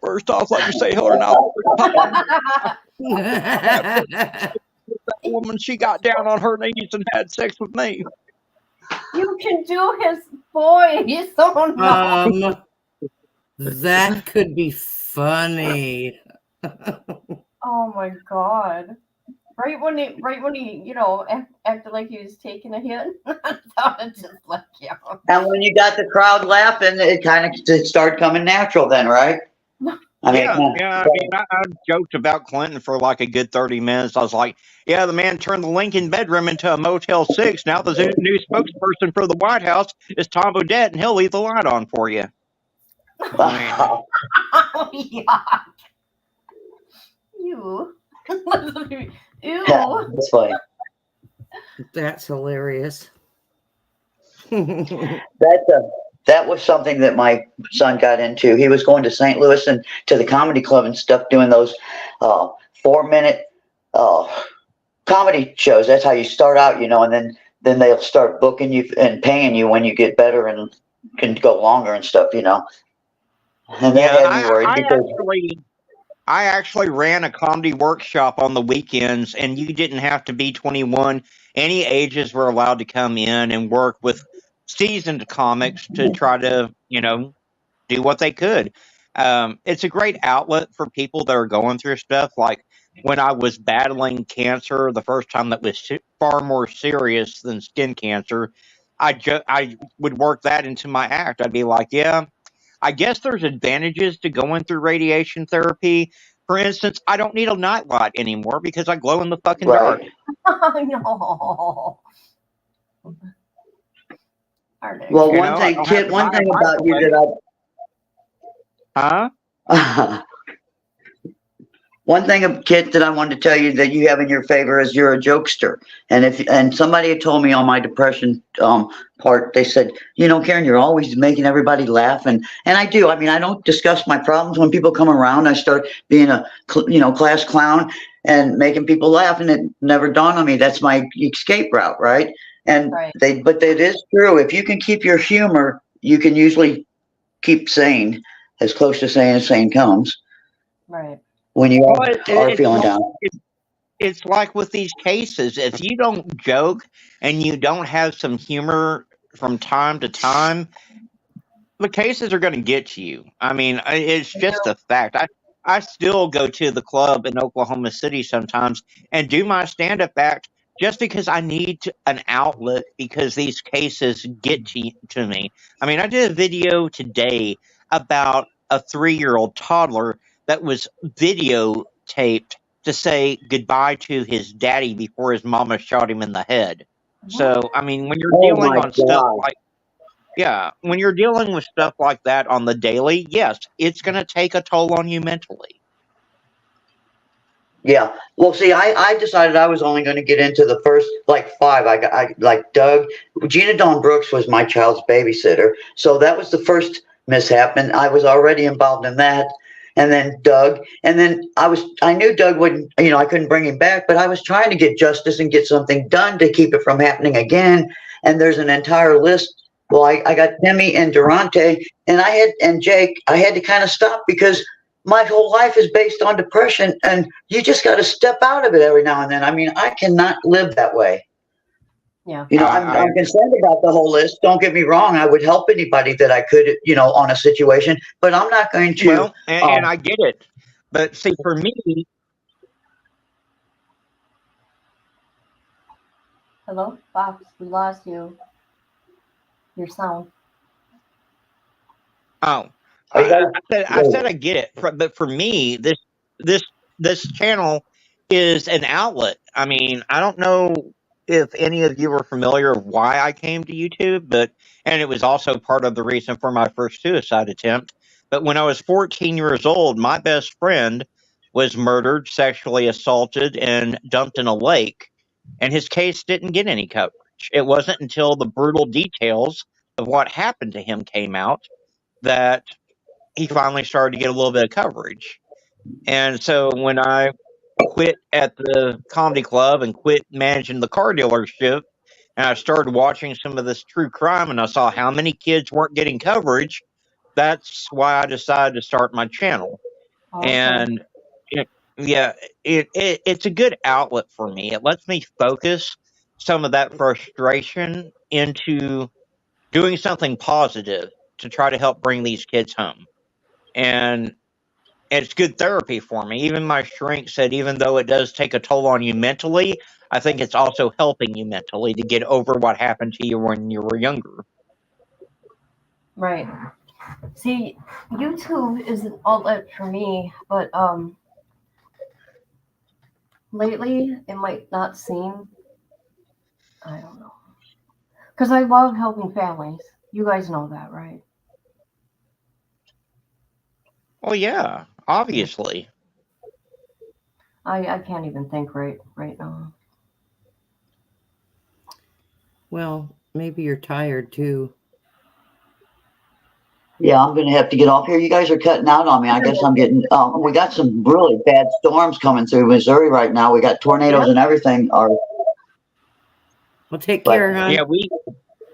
first off, let me say hello now. That woman, she got down on her knees and had sex with me. You can do his voice. Oh no. That could be funny. Oh my God. Right when he, acted like he was taking a hit. I sounded just like you. And when you got the crowd laughing, it kind of started coming natural then, right? I joked about Clinton for like a good 30 minutes. I was like, yeah, the man turned the Lincoln bedroom into a Motel 6. Now the new spokesperson for the White House is Tom Bodett, and he'll leave the light on for you. Oh, yuck. Ew. Ew. That's funny. That's hilarious. That's that was something that my son got into. He was going to St. Louis and to the comedy club and stuff, doing those 4-minute comedy shows. That's how you start out, and then they'll start booking you and paying you when you get better and can go longer and stuff, And that had me worried because I actually ran a comedy workshop on the weekends, and you didn't have to be 21. Any ages were allowed to come in and work with seasoned comics to try to, do what they could. It's a great outlet for people that are going through stuff. Like when I was battling cancer, the first time that was far more serious than skin cancer, I would work that into my act. I'd be like, yeah, I guess there's advantages to going through radiation therapy. For instance, I don't need a nightlight anymore because I glow in the fucking dark. No. Well, one thing about you that one thing, Kit, that I wanted to tell you that you have in your favor is you're a jokester. And somebody had told me on my depression part, they said, Karen, you're always making everybody laugh. And I do. I mean, I don't discuss my problems when people come around. I start being a class clown and making people laugh, and it never dawned on me that's my escape route, right? And but it is true. If you can keep your humor, you can usually keep sane, as close to sane as sane comes. Right. When you are feeling down. It's like with these cases, if you don't joke and you don't have some humor from time to time, the cases are going to get you. I mean, it's just a fact. I still go to the club in Oklahoma City sometimes and do my stand-up act just because I need an outlet, because these cases get to me. I mean, I did a video today about a 3-year-old toddler that was videotaped to say goodbye to his daddy before his mama shot him in the head. So, I mean, when you're dealing on stuff when you're dealing with stuff like that on the daily, yes, it's going to take a toll on you mentally. Yeah. Well, see, I decided I was only going to get into the first 5. I like Doug. Gina Dawn Brooks was my child's babysitter. So that was the first mishap, and I was already involved in that. And then Doug, and then I knew Doug wouldn't, I couldn't bring him back, but I was trying to get justice and get something done to keep it from happening again. And there's an entire list. Well, I got Demi and Durante and Jake. I had to kind of stop because my whole life is based on depression, and you just got to step out of it every now and then. I mean, I cannot live that way. Yeah. I'm concerned about the whole list. Don't get me wrong. I would help anybody that I could, on a situation, but I'm not going to. Well, and I get it. But see, for me. Hello, Fox, we lost you. Your sound. Oh, I said I get it. But for me, this channel is an outlet. I mean, I don't know if any of you are familiar with why I came to YouTube, and it was also part of the reason for my first suicide attempt. But when I was 14 years old, my best friend was murdered, sexually assaulted, and dumped in a lake, and his case didn't get any coverage. It wasn't until the brutal details of what happened to him came out that he finally started to get a little bit of coverage. And so when I quit at the comedy club and quit managing the car dealership, and I started watching some of this true crime, and I saw how many kids weren't getting coverage, that's why I decided to start my channel. Okay. And it's a good outlet for me. It lets me focus some of that frustration into doing something positive to try to help bring these kids home. And it's good therapy for me. Even my shrink said, even though it does take a toll on you mentally, I think it's also helping you mentally to get over what happened to you when you were younger. Right. See, YouTube is an outlet for me, but lately it might not seem, I don't know. Because I love helping families. You guys know that, right? Well, yeah, obviously. I can't even think right now. Well, maybe you're tired too. Yeah, I'm gonna have to get off here. You guys are cutting out on me. I guess I'm getting. We got some really bad storms coming through Missouri right now. We got tornadoes and everything. Well, take care, hon. Yeah,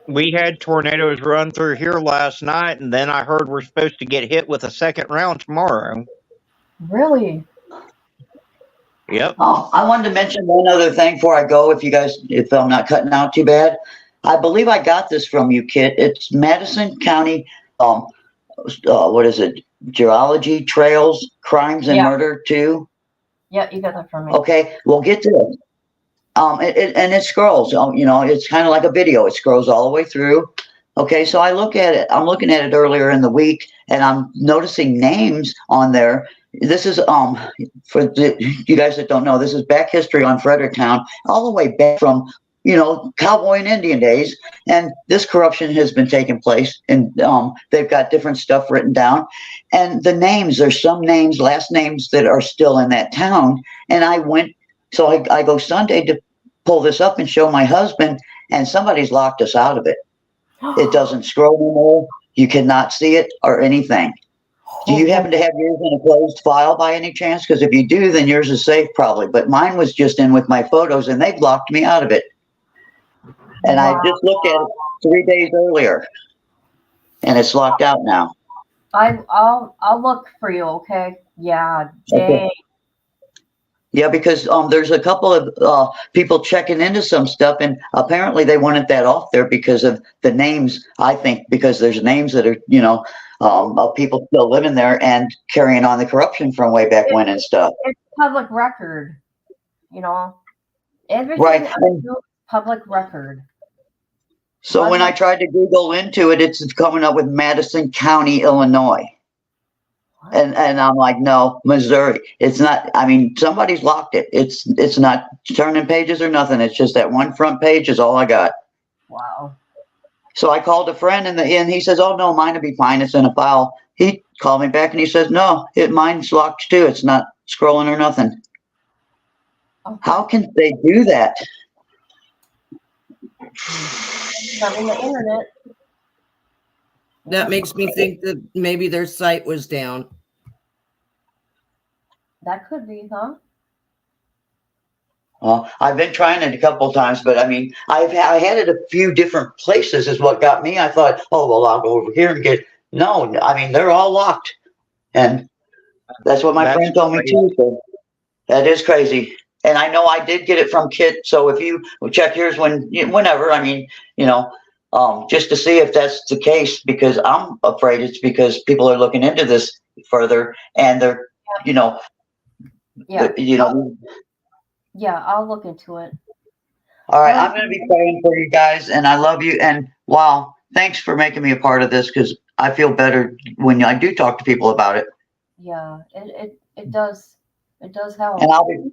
we had tornadoes run through here last night, and then I heard we're supposed to get hit with a second round tomorrow. Really? Yep. I wanted to mention one other thing before I go. If I'm not cutting out too bad, I believe I got this from you, Kit. It's Madison County. What is it? Geology Trails, Crimes and Murder 2. Yeah, you got that from me. Okay, well, get this. It scrolls. It's kind of like a video. It scrolls all the way through. Okay, so I look at it. I'm looking at it earlier in the week, and I'm noticing names on there. This is for you guys that don't know. This is back history on Fredericktown, all the way back from cowboy and Indian days, and this corruption has been taking place, and they've got different stuff written down, and the names, there's some names, last names that are still in that town, and I go Sunday to pull this up and show my husband, and somebody's locked us out of it. It doesn't scroll anymore. You cannot see it or anything. Do you happen to have yours in a closed file by any chance? Because if you do, then yours is safe probably, but mine was just in with my photos, and they've locked me out of it. And I just looked at it 3 days earlier, and it's locked out now. I'll look for you. Okay. Yeah. Dang. Okay. Yeah, because there's a couple of people checking into some stuff, and apparently they wanted that off there because of the names. I think because there's names that are of people still living there and carrying on the corruption from way back when and stuff. It's public record. Everything Right. I do is public record. So when I tried to Google into it, it's coming up with Madison County, Illinois. And I'm like, no, Missouri. It's not. I mean, somebody's locked it. It's not turning pages or nothing. It's just that one front page is all I got. Wow. So I called a friend, and he says, oh, no, mine will be fine. It's in a file. He called me back, and he says, no, mine's locked too. It's not scrolling or nothing. Okay. How can they do that? Not in the internet. That makes me think that maybe their site was down. That could be, huh? I've been trying it a couple of times, but I mean, I had it a few different places is what got me. I thought, oh, well, I'll go over here and get, no, I mean, they're all locked. And that's what my friend told me too. So that is crazy. And I know I did get it from Kit. So if you check yours whenever, I mean, just to see if that's the case, because I'm afraid it's because people are looking into this further and they're, Yeah. Yeah, I'll look into it. All right, I'm going to be praying for you guys, and I love you. And wow, thanks for making me a part of this, because I feel better when I do talk to people about it. Yeah, it does help. And I'll be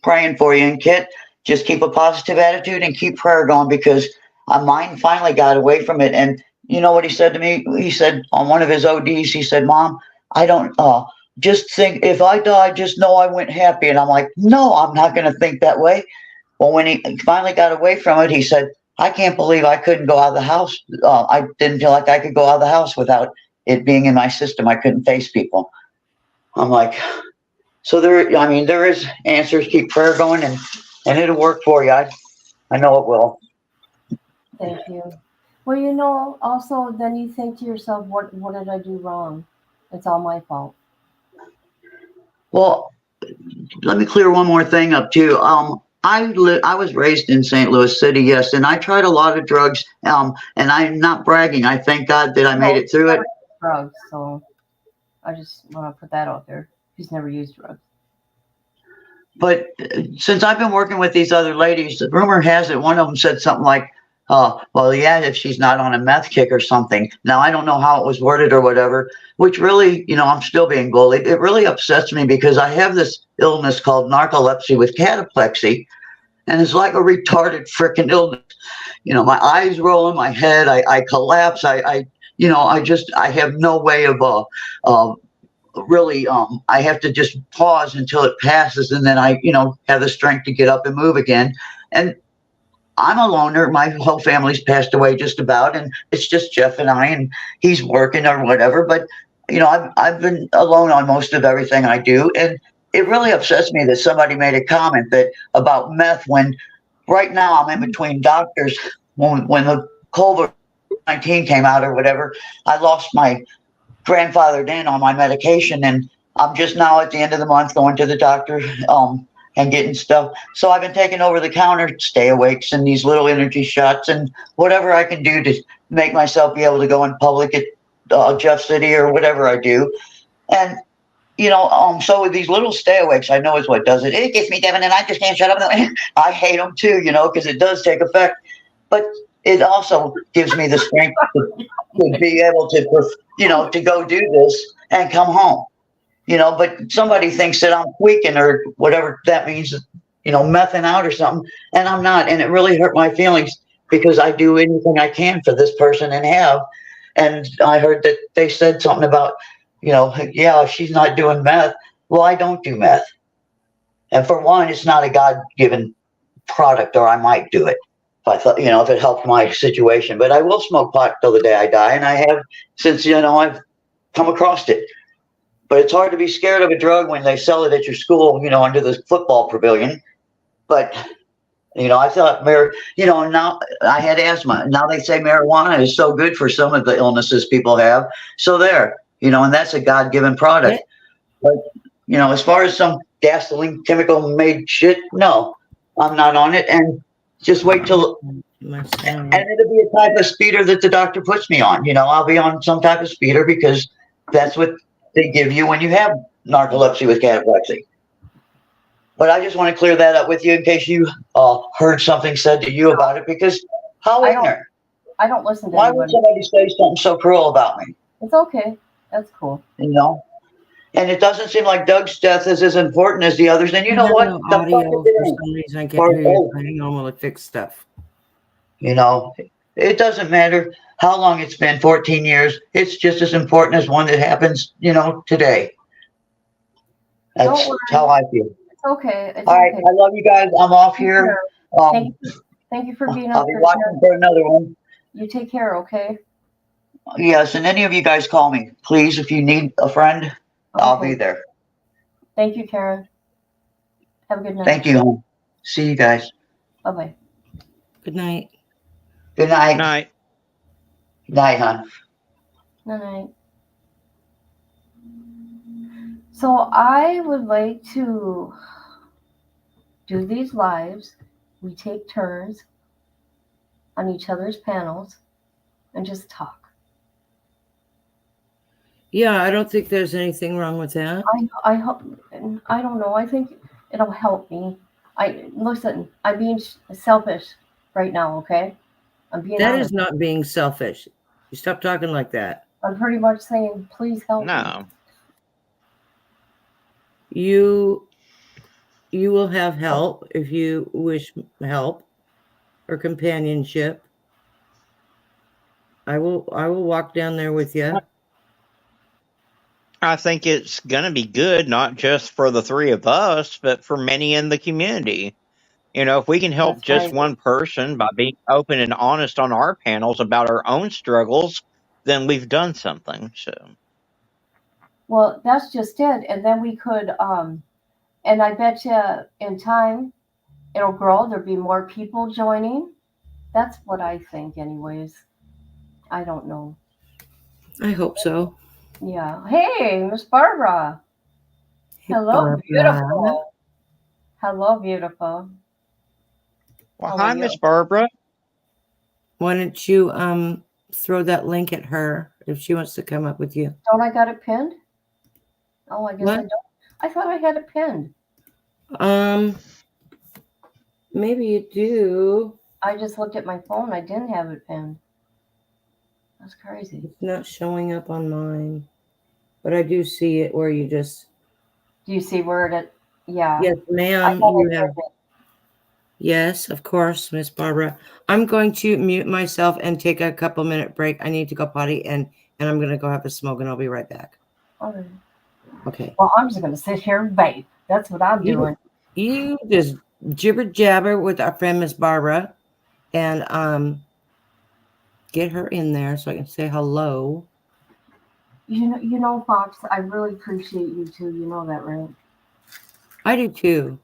praying for you. And Kit, just keep a positive attitude and keep prayer going, because my mind finally got away from it. And you know what he said to me? He said on one of his ODs, he said, Mom, I don't just think if I die, just know I went happy. And I'm like, no, I'm not going to think that way. Well, when he finally got away from it, he said, I can't believe I couldn't go out of the house. I didn't feel like I could go out of the house without it being in my system. I couldn't face people. I'm like, so there is answers. Keep prayer going, and it'll work for you. I know it will. Thank you. Well, also then you think to yourself, what did I do wrong? It's all my fault. Well, let me clear one more thing up too. I was raised in St. Louis City, yes, and I tried a lot of drugs. And I'm not bragging. I thank God that I made it through it. Drugs, so I just want to put that out there. He's never used drugs. But since I've been working with these other ladies, the rumor has it one of them said something like, well, yeah, if she's not on a meth kick or something. Now, I don't know how it was worded or whatever, which really, I'm still being bullied. It really upsets me because I have this illness called narcolepsy with cataplexy, and it's like a retarded freaking illness. My eyes roll in my head. I collapse. I have no way of really, I have to just pause until it passes, and then I, have the strength to get up and move again. And I'm a loner. My whole family's passed away just about, and it's just Jeff and I, and he's working or whatever. But I've been alone on most of everything I do, and it really upsets me that somebody made a comment about meth when right now I'm in between doctors. When the COVID-19 came out or whatever, I lost my grandfathered in on my medication, and I'm just now at the end of the month going to the doctor and getting stuff. So I've been taking over the counter stay awakes and these little energy shots and whatever I can do to make myself be able to go in public at Jeff City or whatever I do. And so with these little stay awakes, I know is what does it. It gets me, Devin, and I just can't shut up. I hate them too, because it does take effect. But it also gives me the strength to be able to, to go do this and come home. But somebody thinks that I'm tweaking or whatever that means, mething out or something, and I'm not. And it really hurt my feelings because I do anything I can for this person and have. And I heard that they said something about, yeah, she's not doing meth. Well, I don't do meth. And for one, it's not a God-given product, or I might do it if I thought, if it helped my situation. But I will smoke pot till the day I die, and I have since, I've come across it. But it's hard to be scared of a drug when they sell it at your school, under the football pavilion. But, I thought, now I had asthma. Now they say marijuana is so good for some of the illnesses people have. So there, and that's a God-given product. But, as far as some gasoline chemical made shit, no, I'm not on it. And just wait till, and it'll be a type of speeder that the doctor puts me on. I'll be on some type of speeder because that's what they give you when you have narcolepsy with cataplexy. But I just want to clear that up with you in case you heard something said to you about it, because how ignorant. I don't listen to Why anybody. would somebody say something so cruel about me? It's okay. That's cool. And it doesn't seem like Doug's death is as important as the others. And you know what? No audio for some reason. I can't hear you. Hang on while I fix stuff. It doesn't matter how long it's been, 14 years. It's just as important as one that happens, today. That's how I feel. It's okay. It's All right. okay. I love you guys. I'm off here. Thank you for being on. I'll be watching for another one. You take care, okay? Yes. And any of you guys call me, please. If you need a friend, I'll be there. Thank you, Karen. Have a good night. Thank you, hon. See you guys. Bye-bye. Good night. Good night. Night. Good night, hon. Good night. So I would like to do these lives. We take turns on each other's panels and just talk. Yeah, I don't think there's anything wrong with that. I hope. I don't know. I think it'll help me. Listen. I'm being selfish right now. Okay. I'm being. That honest. is not being selfish. You stop talking like that. I'm pretty much saying, please help me. No. You will have help if you wish help or companionship. I will walk down there with you. I think it's going to be good, not just for the three of us, but for many in the community. If we can help just one person by being open and honest on our panels about our own struggles, then we've done something. So, well, that's just it. And then we could, and I bet you in time it'll grow. There'll be more people joining. That's what I think, anyways. I don't know. I hope so. Yeah. Hey, Miss Barbara. Hey, Hello, Barbara. beautiful. Hello, beautiful. well, hi, Miss Barbara. Why don't you throw that link at her if she wants to come up with you? Don't I got it pinned? Oh, I guess What? I don't. I thought I had it pinned. Maybe you do. I just looked at my phone. I didn't have it pinned. That's crazy. It's not showing up on mine, but I do see it where you just. Do you see where it? Yeah. Yes, I ma'am. thought You I have. pinned it. Yes, of course, Miss Barbara. I'm going to mute myself and take a couple minute break. I need to go potty and I'm going to go have a smoke and I'll be right back. All right. Okay. Well, I'm just going to sit here and vape. That's what I'm doing. You just jibber jabber with our friend Miss Barbara. and get her in there so I can say hello. You know, Fox, I really appreciate you too. You know that, right? I do too.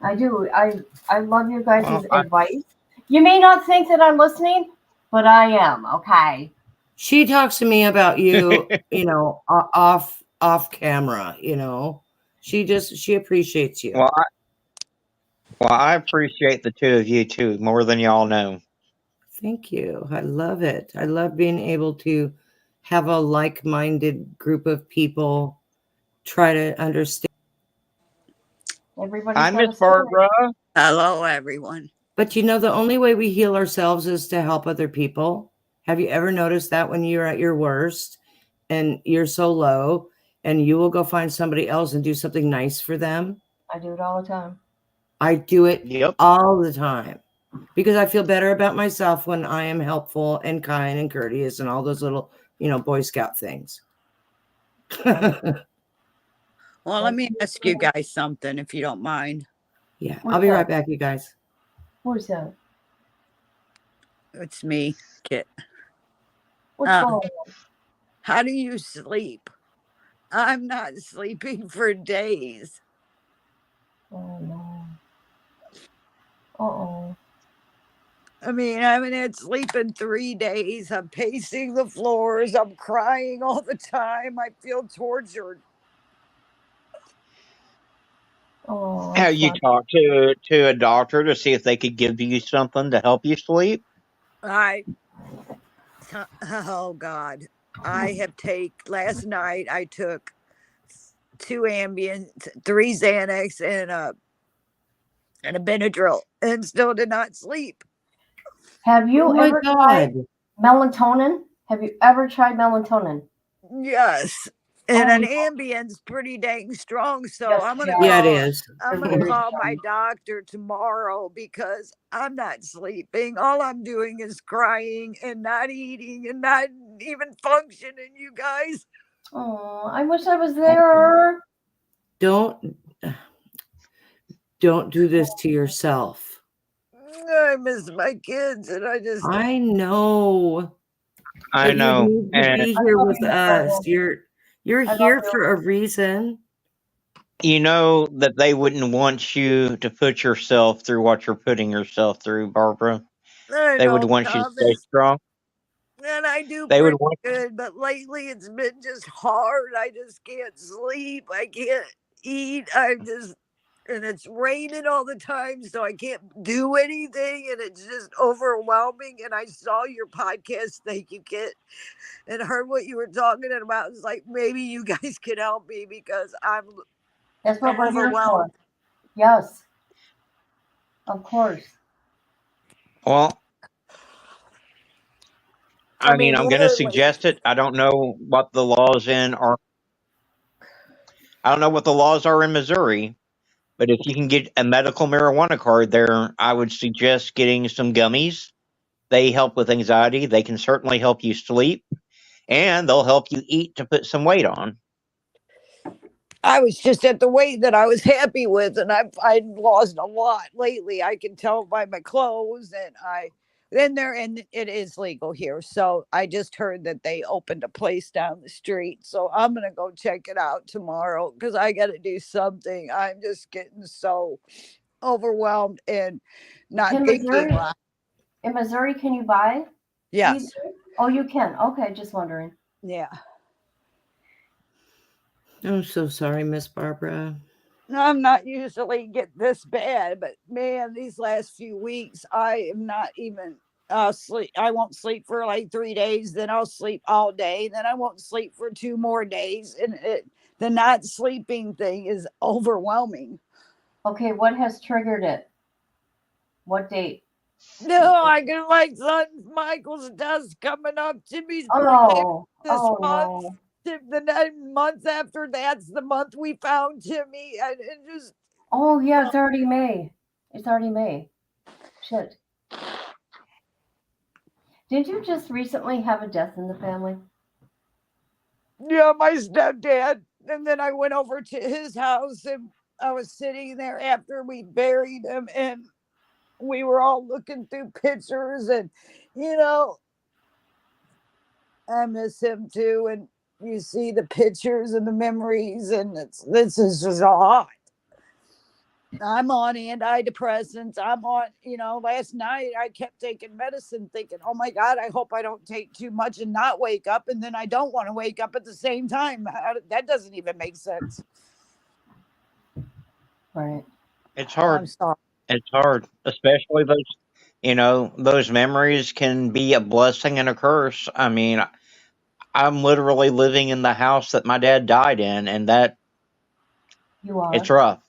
I do. I love your guys' Well, advice. You may not think that I'm listening, but I am. Okay. She talks to me about you, you know, off camera. You know, she appreciates you. Well, I appreciate the two of you too, more than y'all know. Thank you. I love it. I love being able to have a like-minded group of people try to understand. Everybody's Hi, got a Miss story. Barbara. Hello, everyone. But you know, the only way we heal ourselves is to help other people. Have you ever noticed that when you're at your worst and you're so low and you will go find somebody else and do something nice for them? I do it all the time. I do it all the time because I feel better about myself when I am helpful and kind and courteous and all those little, you know, Boy Scout things. Well, let me ask you guys something, if you don't mind. Yeah, I'll be right back, you guys. Who's that? It's me, Kit. What's going on? How do you sleep? I'm not sleeping for days. Oh, no. Uh-oh. I mean, I haven't had sleep in 3 days. I'm pacing the floors. I'm crying all the time. I feel tortured. Oh, Have you talked to a doctor to see if they could give you something to help you sleep? Oh God, last night I took 2 Ambien, 3 Xanax, and a Benadryl, and still did not sleep. Have you Oh my ever God. tried melatonin? Have you ever tried melatonin? Yes. And an Ambien's pretty dang strong, so Yes, I'm gonna Yeah, it call. is. I'm They're gonna very call strong. my doctor tomorrow because I'm not sleeping. All I'm doing is crying and not eating and not even functioning. You guys. Oh, I wish I was there. Don't do this to yourself. I miss my kids, and I just. I know. I But know. You need to And be here with us. You're here for a reason. you know that they wouldn't want you to put yourself through what you're putting yourself through, Barbara. I They would know, want you to stay Thomas, strong. and I do They would pretty want good, but lately it's been just hard. I just can't sleep. I can't eat. And it's raining all the time, so I can't do anything, and it's just overwhelming. And I saw your podcast, thank you, Kit, and heard what you were talking about. It's like maybe you guys can help me because That's what I'm we're here for. overwhelmed. Yes. Of course. Well, I mean, I'm going to literally. suggest it. I don't know what the laws are. I don't know what the laws are in Missouri, but if you can get a medical marijuana card there, I would suggest getting some gummies. They help with anxiety. They can certainly help you sleep, and they'll help you eat to put some weight on. I was just at the weight that I was happy with, and I've lost a lot lately. I can tell by my clothes, and it is legal here. So I just heard that they opened a place down the street. So I'm gonna go check it out tomorrow because I got to do something. I'm just getting so overwhelmed and not In thinking. Missouri, in Missouri, can you buy? Yes. weed? Oh, you can. Okay, just wondering. Yeah. I'm so sorry, Miss Barbara. I'm not usually get this bad, but man, these last few weeks, I am not even sleep. I won't sleep for like 3 days, then I'll sleep all day, then I won't sleep for 2 more days, and the not sleeping thing is overwhelming. Okay, what has triggered it? What date? No, I can my son Michael's death coming up. Jimmy's birthday Oh, this oh month. no. The 9 months after that's the month we found Jimmy, and it just. Oh yeah, it's already May. It's already May. Shit. Did you just recently have a death in the family? Yeah, my stepdad. And then I went over to his house and I was sitting there after we buried him, and we were all looking through pictures, and I miss him too. And you see the pictures and the memories, and this is just a lot. I'm on antidepressants. I'm on, last night I kept taking medicine thinking, oh my God, I hope I don't take too much and not wake up. And then I don't want to wake up at the same time. That doesn't even make sense. Right. It's hard. I'm sorry. It's hard, especially those memories can be a blessing and a curse. I mean, I'm literally living in the house that my dad died in, and that You are. it's rough.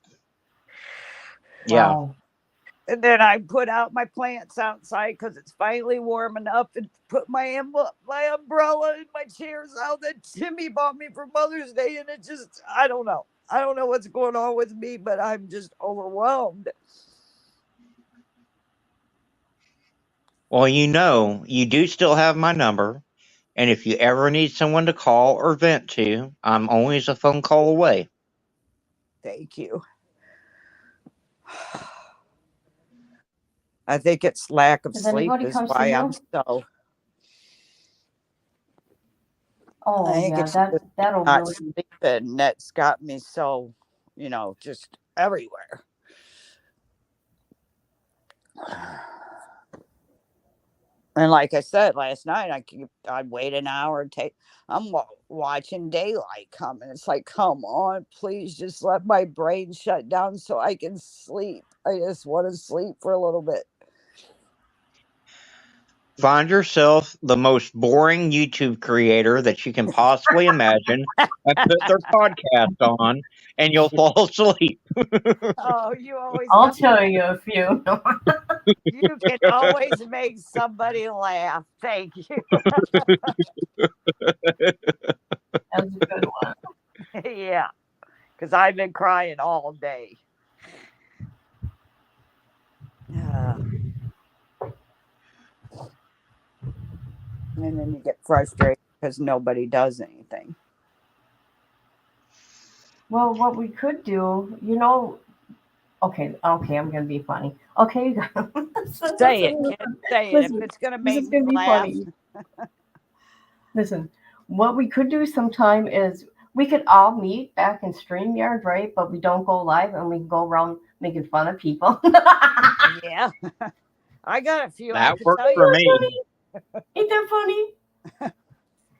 Yeah. Wow. And then I put out my plants outside because it's finally warm enough, and put my umbrella and my chairs out that Timmy bought me for Mother's Day. And it just, I don't know. I don't know what's going on with me, but I'm just overwhelmed. Well, you do still have my number. And if you ever need someone to call or vent to, I'm always a phone call away. Thank you. I think it's lack of Does sleep anybody is come see why you? I'm so. Oh I think yeah, it's just that'll not really. sleeping that's got me so, just everywhere. And like I said last night, I'd wait an hour and I'm watching daylight come, and it's like, come on, please just let my brain shut down so I can sleep. I just want to sleep for a little bit. Find yourself the most boring YouTube creator that you can possibly imagine and put their podcast on, and you'll fall asleep. Oh, you always. I'll tell you a few. You can always make somebody laugh. Thank you. That was a good one. Yeah, because I've been crying all day. And then you get frustrated because nobody does anything. Well, what we could do, okay, I'm gonna be funny. Okay, Say it, kid. Say it. If it's gonna make me laugh. Listen, what we could do sometime is we could all meet back in StreamYard, right? But we don't go live, and we can go around making fun of people. Yeah, I got a few. That works for me. Ain't that funny?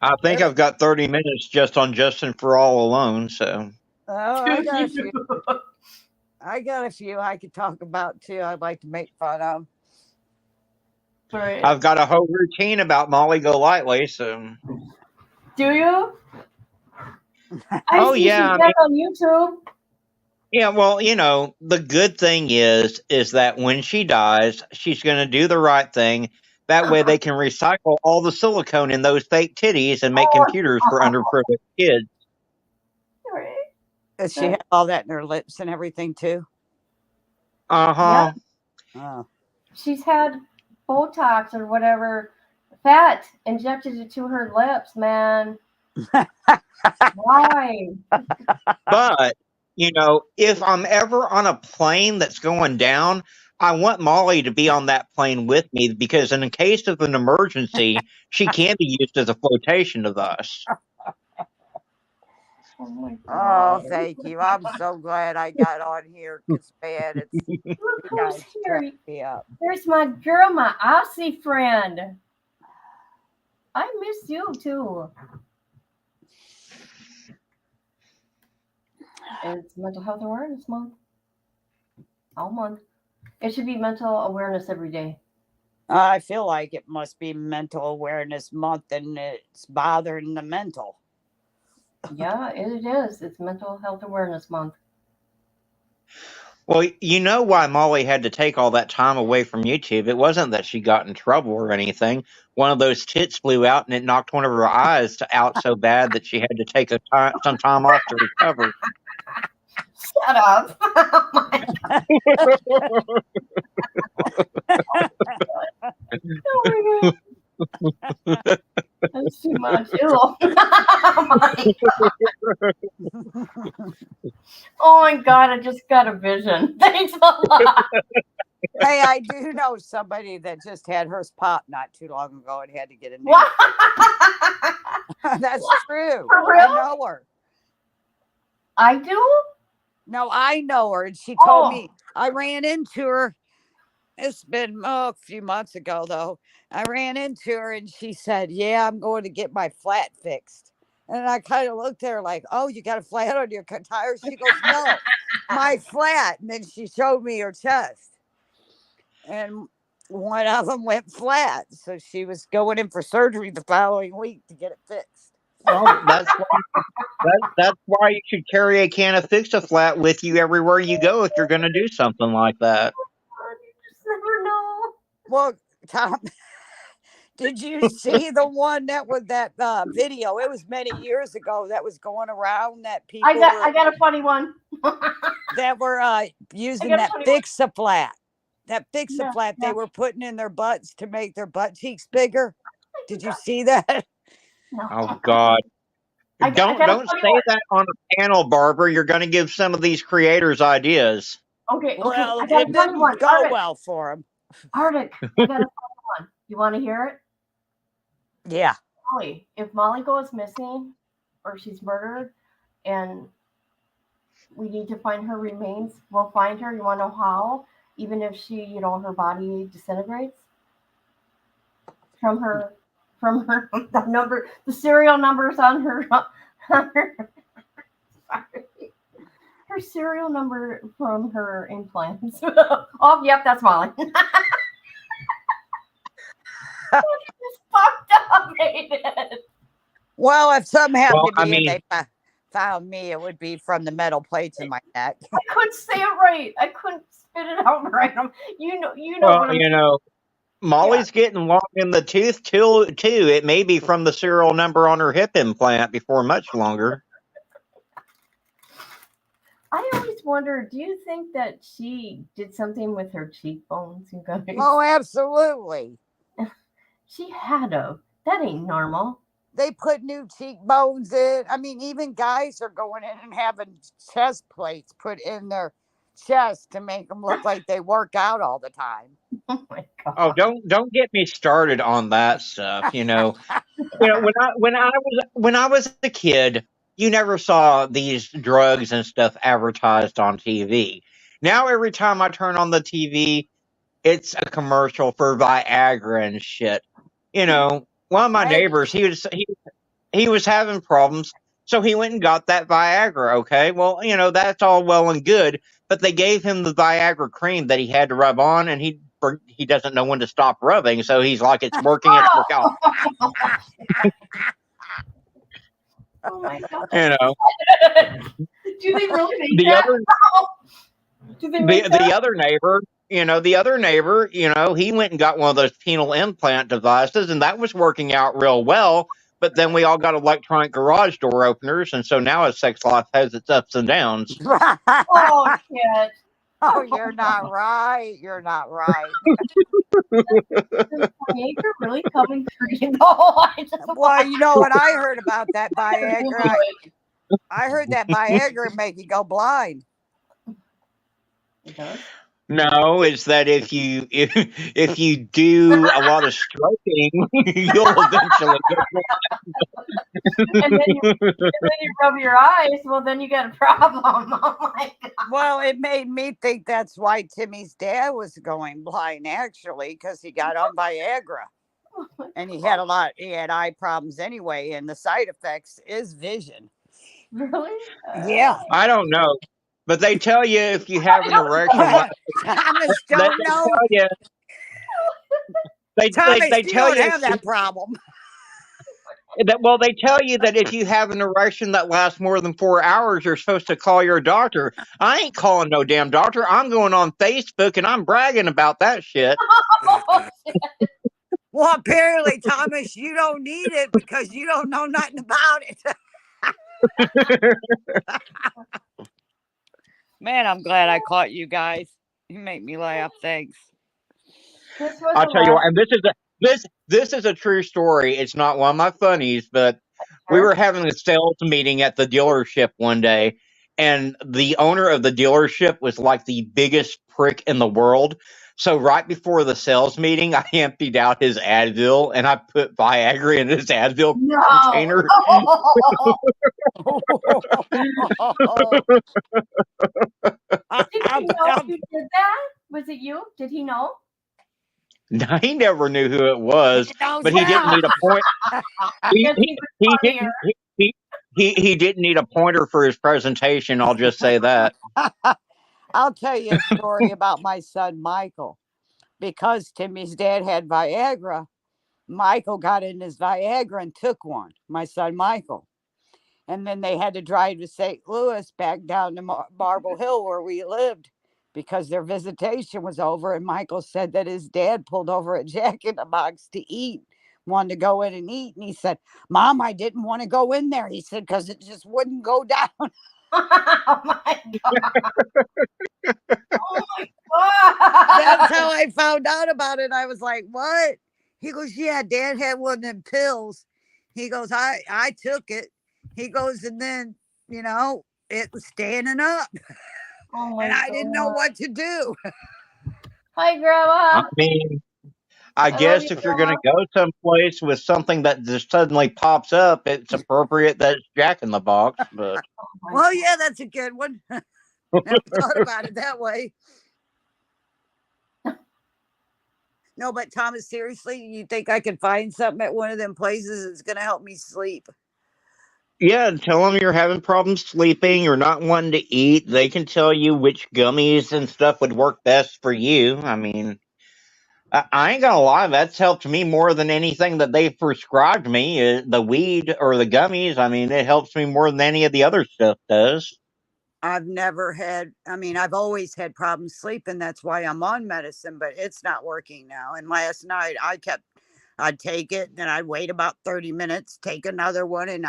I think I've got 30 minutes just on Justin for All alone, so. Oh, I got a few. I could talk about too. I'd like to make fun of. Right. I've got a whole routine about Molly Golightly, so. Do you? Oh, yeah. She's back on YouTube. Yeah, well, the good thing is that when she dies, she's going to do the right thing. That way they can recycle all the silicone in those fake titties and make computers for underprivileged kids. Does she have all that in her lips and everything too? Uh-huh. Yeah. Oh. She's had Botox or whatever, fat injected into her lips, man. Why? But, if I'm ever on a plane that's going down, I want Molly to be on that plane with me, because in case of an emergency, she can be used as a flotation device. Oh, my God. Oh, thank you. I'm so glad I got on here. It's bad. You guys crack me up. There's my girl, my Aussie friend. I miss you too. It's Mental Health Awareness Month. All month. It should be mental awareness every day. I feel like it must be Mental Awareness Month, and it's bothering the mental. Yeah, it is. It's Mental Health Awareness Month. Well, you know why Molly had to take all that time away from YouTube. It wasn't that she got in trouble or anything. One of those tits blew out, and it knocked one of her eyes out so bad that she had to take some time off to recover. Shut up. Oh my God. Oh my God. That's too much. Oh my God, I just got a vision. Thanks a lot. Hey, I do know somebody that just had hers pop not too long ago and had to get a new. What? That's true. For I real? know her. I do? No, I know her, and she told me. I ran into her. It's been a few months ago, though. I ran into her, and she said, "Yeah, I'm going to get my flat fixed." And I kind of looked at her like, "Oh, you got a flat on your tires?" She goes, "No, my flat." And then she showed me her chest, and one of them went flat. So she was going in for surgery the following week to get it fixed. Well, that's why you should carry a can of Fix-A-Flat with you everywhere you go if you're going to do something like that. You just never know. Well, Tom, did you see the one that was that video? It was many years ago that was going around that people I got a funny one. that were using got a that funny one. Fix-A-Flat. That Fix-A-Flat they were putting in their butts to make their butt cheeks bigger. Did you see that? No. Oh God! Don't say that on a panel, Barbara. You're going to give some of these creators ideas. Okay, Well, I got it a funny didn't one. go Arctic, well for him. Arctic, I got a funny one. You want to hear it? Yeah. Molly, if Molly goes missing or she's murdered and we need to find her remains, we'll find her. You want to know how? Even if she, her body disintegrates? From her the serial numbers on her, her serial number from her implants. Oh, yep, that's Molly. It's fucked up, Aiden. Well, if something happened Well, to me and they found me, it would be from the metal plates in my neck. I couldn't say it right. I couldn't spit it out right. You know Well, what I'm Molly's getting long in the tooth too. It may be from the serial number on her hip implant before much longer. I always wonder, do you think that she did something with her cheekbones, you guys? Oh, absolutely. She had to. That ain't normal. They put new cheekbones in. I mean, even guys are going in and having chest plates put in their chest to make them look like they work out all the time. Oh my God. Oh, don't get me started on that stuff. When I was a kid, you never saw these drugs and stuff advertised on TV. Now every time I turn on the TV, it's a commercial for Viagra and shit. One of my neighbors, he was having problems, so he went and got that Viagra. Okay, well, that's all well and good, but they gave him the Viagra cream that he had to rub on, and he doesn't know when to stop rubbing, so he's like, it's working, it's working out. Oh my God. Do they really make The that? other- Do they make that? The other neighbor, he went and got one of those penile implant devices, and that was working out real well. But then we all got electronic garage door openers, and so now his sex life has its ups and downs. Oh shit. Oh, you're not right. You're not right. You're really coming for you. No, Well, you know what I heard about that Viagra? I heard that Viagra make you go blind. It does? No, it's that if you do a lot of stroking, you'll eventually get and then you rub your eyes, well, then you got a problem. Oh my God. Well, it made me think that's why Timmy's dad was going blind, actually, because he got on Viagra. And he had eye problems anyway, and the side effects is vision. Really? Yeah. I don't know, but they tell you if you have an erection. Thomas don't know. Thomas, they you tell don't you have that problem. Well, they tell you that if you have an erection that lasts more than 4 hours, you're supposed to call your doctor. I ain't calling no damn doctor. I'm going on Facebook and I'm bragging about that shit. Well, apparently, Thomas, you don't need it because you don't know nothing about it. Man, I'm glad I caught you guys. You make me laugh. Thanks. I'll tell you what, and this is a true story. It's not one of my funnies, but we were having a sales meeting at the dealership one day, and the owner of the dealership was like the biggest prick in the world. So right before the sales meeting, I emptied out his Advil and I put Viagra in his Advil container. Did he know you did that? Was it you? Did he know? No, he never knew who it was, knows but he didn't now. need a point. He, That's he, even he funnier. didn't. He didn't need a pointer for his presentation. I'll just say that. I'll tell you a story about my son Michael. Because Timmy's dad had Viagra, Michael got in his Viagra and took one, my son Michael. And then they had to drive to St. Louis back down to Marble Hill where we lived because their visitation was over. And Michael said that his dad pulled over at Jack in the Box to eat, wanted to go in and eat. And he said, Mom, I didn't want to go in there. He said, because it just wouldn't go down. Oh my God. Oh my God. That's how I found out about it. I was like, what? He goes, yeah, Dad had one of them pills. He goes, I took it. He goes, and then, it was standing up. Oh my and I didn't know God. what to do. Hi, Grandma. I mean, I love guess you, if you're going to Grandma. go someplace with something that just suddenly pops up, it's appropriate that it's Jack in the Box. But Well, yeah, that's a good one. Never thought about it that way. No, but Thomas, seriously, you think I could find something at one of them places that's going to help me sleep? yeah, tell them you're having problems sleeping or not wanting to eat. They can tell you which gummies and stuff would work best for you. I mean, I ain't gonna lie, that's helped me more than anything that they've prescribed me. The weed or the gummies, I mean, it helps me more than any of the other stuff does. I've I've always had problems sleeping. That's why I'm on medicine, but it's not working now. And last night I'd take it, then I'd wait about 30 minutes, take another one. And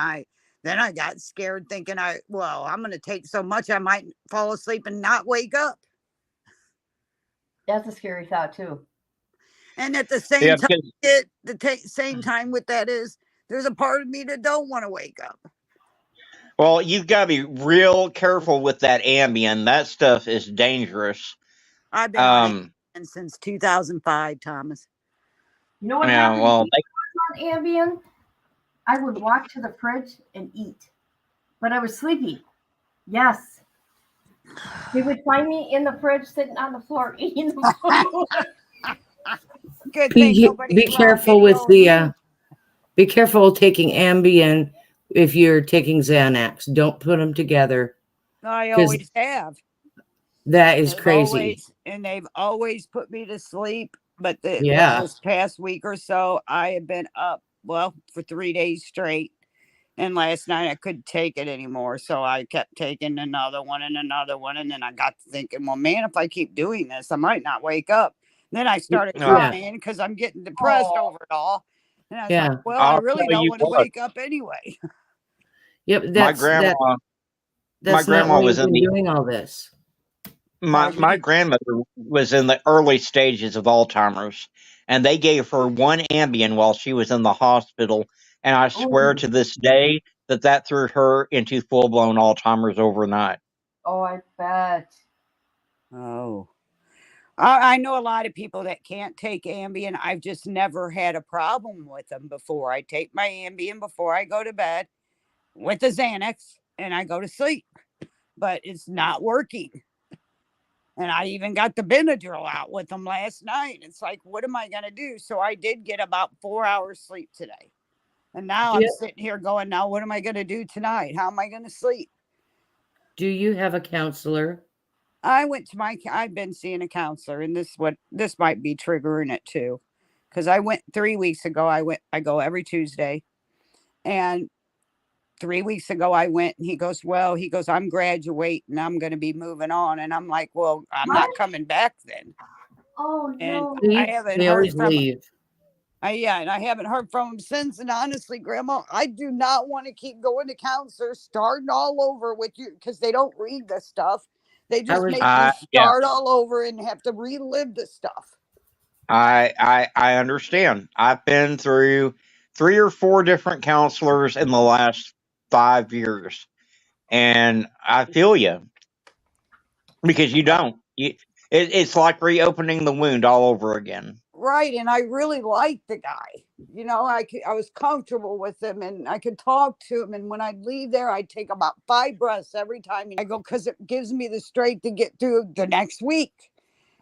then I got scared thinking I'm going to take so much I might fall asleep and not wake up. That's a scary thought too. And at the same Yeah, time, same time with that is there's a part of me that don't want to wake up. Well, you've got to be real careful with that Ambien. That stuff is dangerous. I've been on Ambien since 2005, Thomas. You know what Yeah, happened well, to me on Ambien? I would walk to the fridge and eat, but I was sleepy. Yes. They would find me in the fridge sitting on the floor eating the food. Good thing Be careful with be careful taking Ambien if you're taking Xanax. Don't put them together. I always have. That is crazy. They've always put me to sleep. But Yeah. this past week or so, I have been up, for 3 days straight. And last night I couldn't take it anymore. So I kept taking another one and another one. And then I got to thinking, well, man, if I keep doing this, I might not wake up. Then I started crying because I'm getting depressed over it all. And I was like, well, I really don't want to wake up anyway. Yep. My grandma was doing all this. My grandmother was in the early stages of Alzheimer's, and they gave her one Ambien while she was in the hospital. And I swear to this day that threw her into full-blown Alzheimer's overnight. Oh, I bet. Oh. I know a lot of people that can't take Ambien. I've just never had a problem with them before. I take my Ambien before I go to bed with the Xanax, and I go to sleep. But it's not working. And I even got the Benadryl out with them last night. It's like, what am I going to do? So I did get about 4 hours sleep today. And now I'm sitting here going, now what am I going to do tonight? How am I going to sleep? Do you have a counselor? I've been seeing a counselor, and this might be triggering it too. Because I went 3 weeks ago. I go every Tuesday. And 3 weeks ago I went, and he goes, I'm graduating. I'm going to be moving on. And I'm like, well, I'm not coming back then. Oh, no. And I haven't heard from him. Leave. And I haven't heard from him since. And honestly, Grandma, I do not want to keep going to counselors, starting all over with you, because they don't read the stuff. They just make you start all over and have to relive the stuff. I understand. I've been through 3 or 4 different counselors in the last 5 years, and I feel you, because you don't. It's like reopening the wound all over again. Right, and I really liked the guy. You know, I was comfortable with him, and I could talk to him. And when I'd leave there, I'd take about 5 breaths every time I go, because it gives me the strength to get through the next week.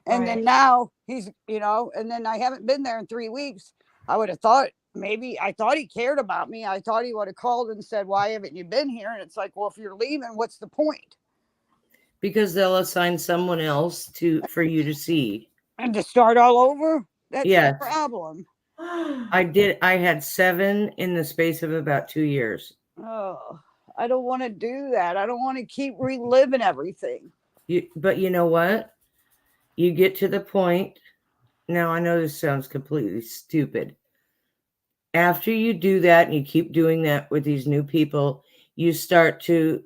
And then now he's, you know, and then I haven't been there in 3 weeks. I would have thought I thought he cared about me. I thought he would have called and said, "Why haven't you been here?" And it's like, well, if you're leaving, what's the point? Because they'll assign someone else for you to see. And to start all over? That's Yes. the problem. I had 7 in the space of about 2 years. Oh, I don't want to do that. I don't want to keep reliving everything. But you know what? You get to the point. Now, I know this sounds completely stupid. After you do that and you keep doing that with these new people, you start to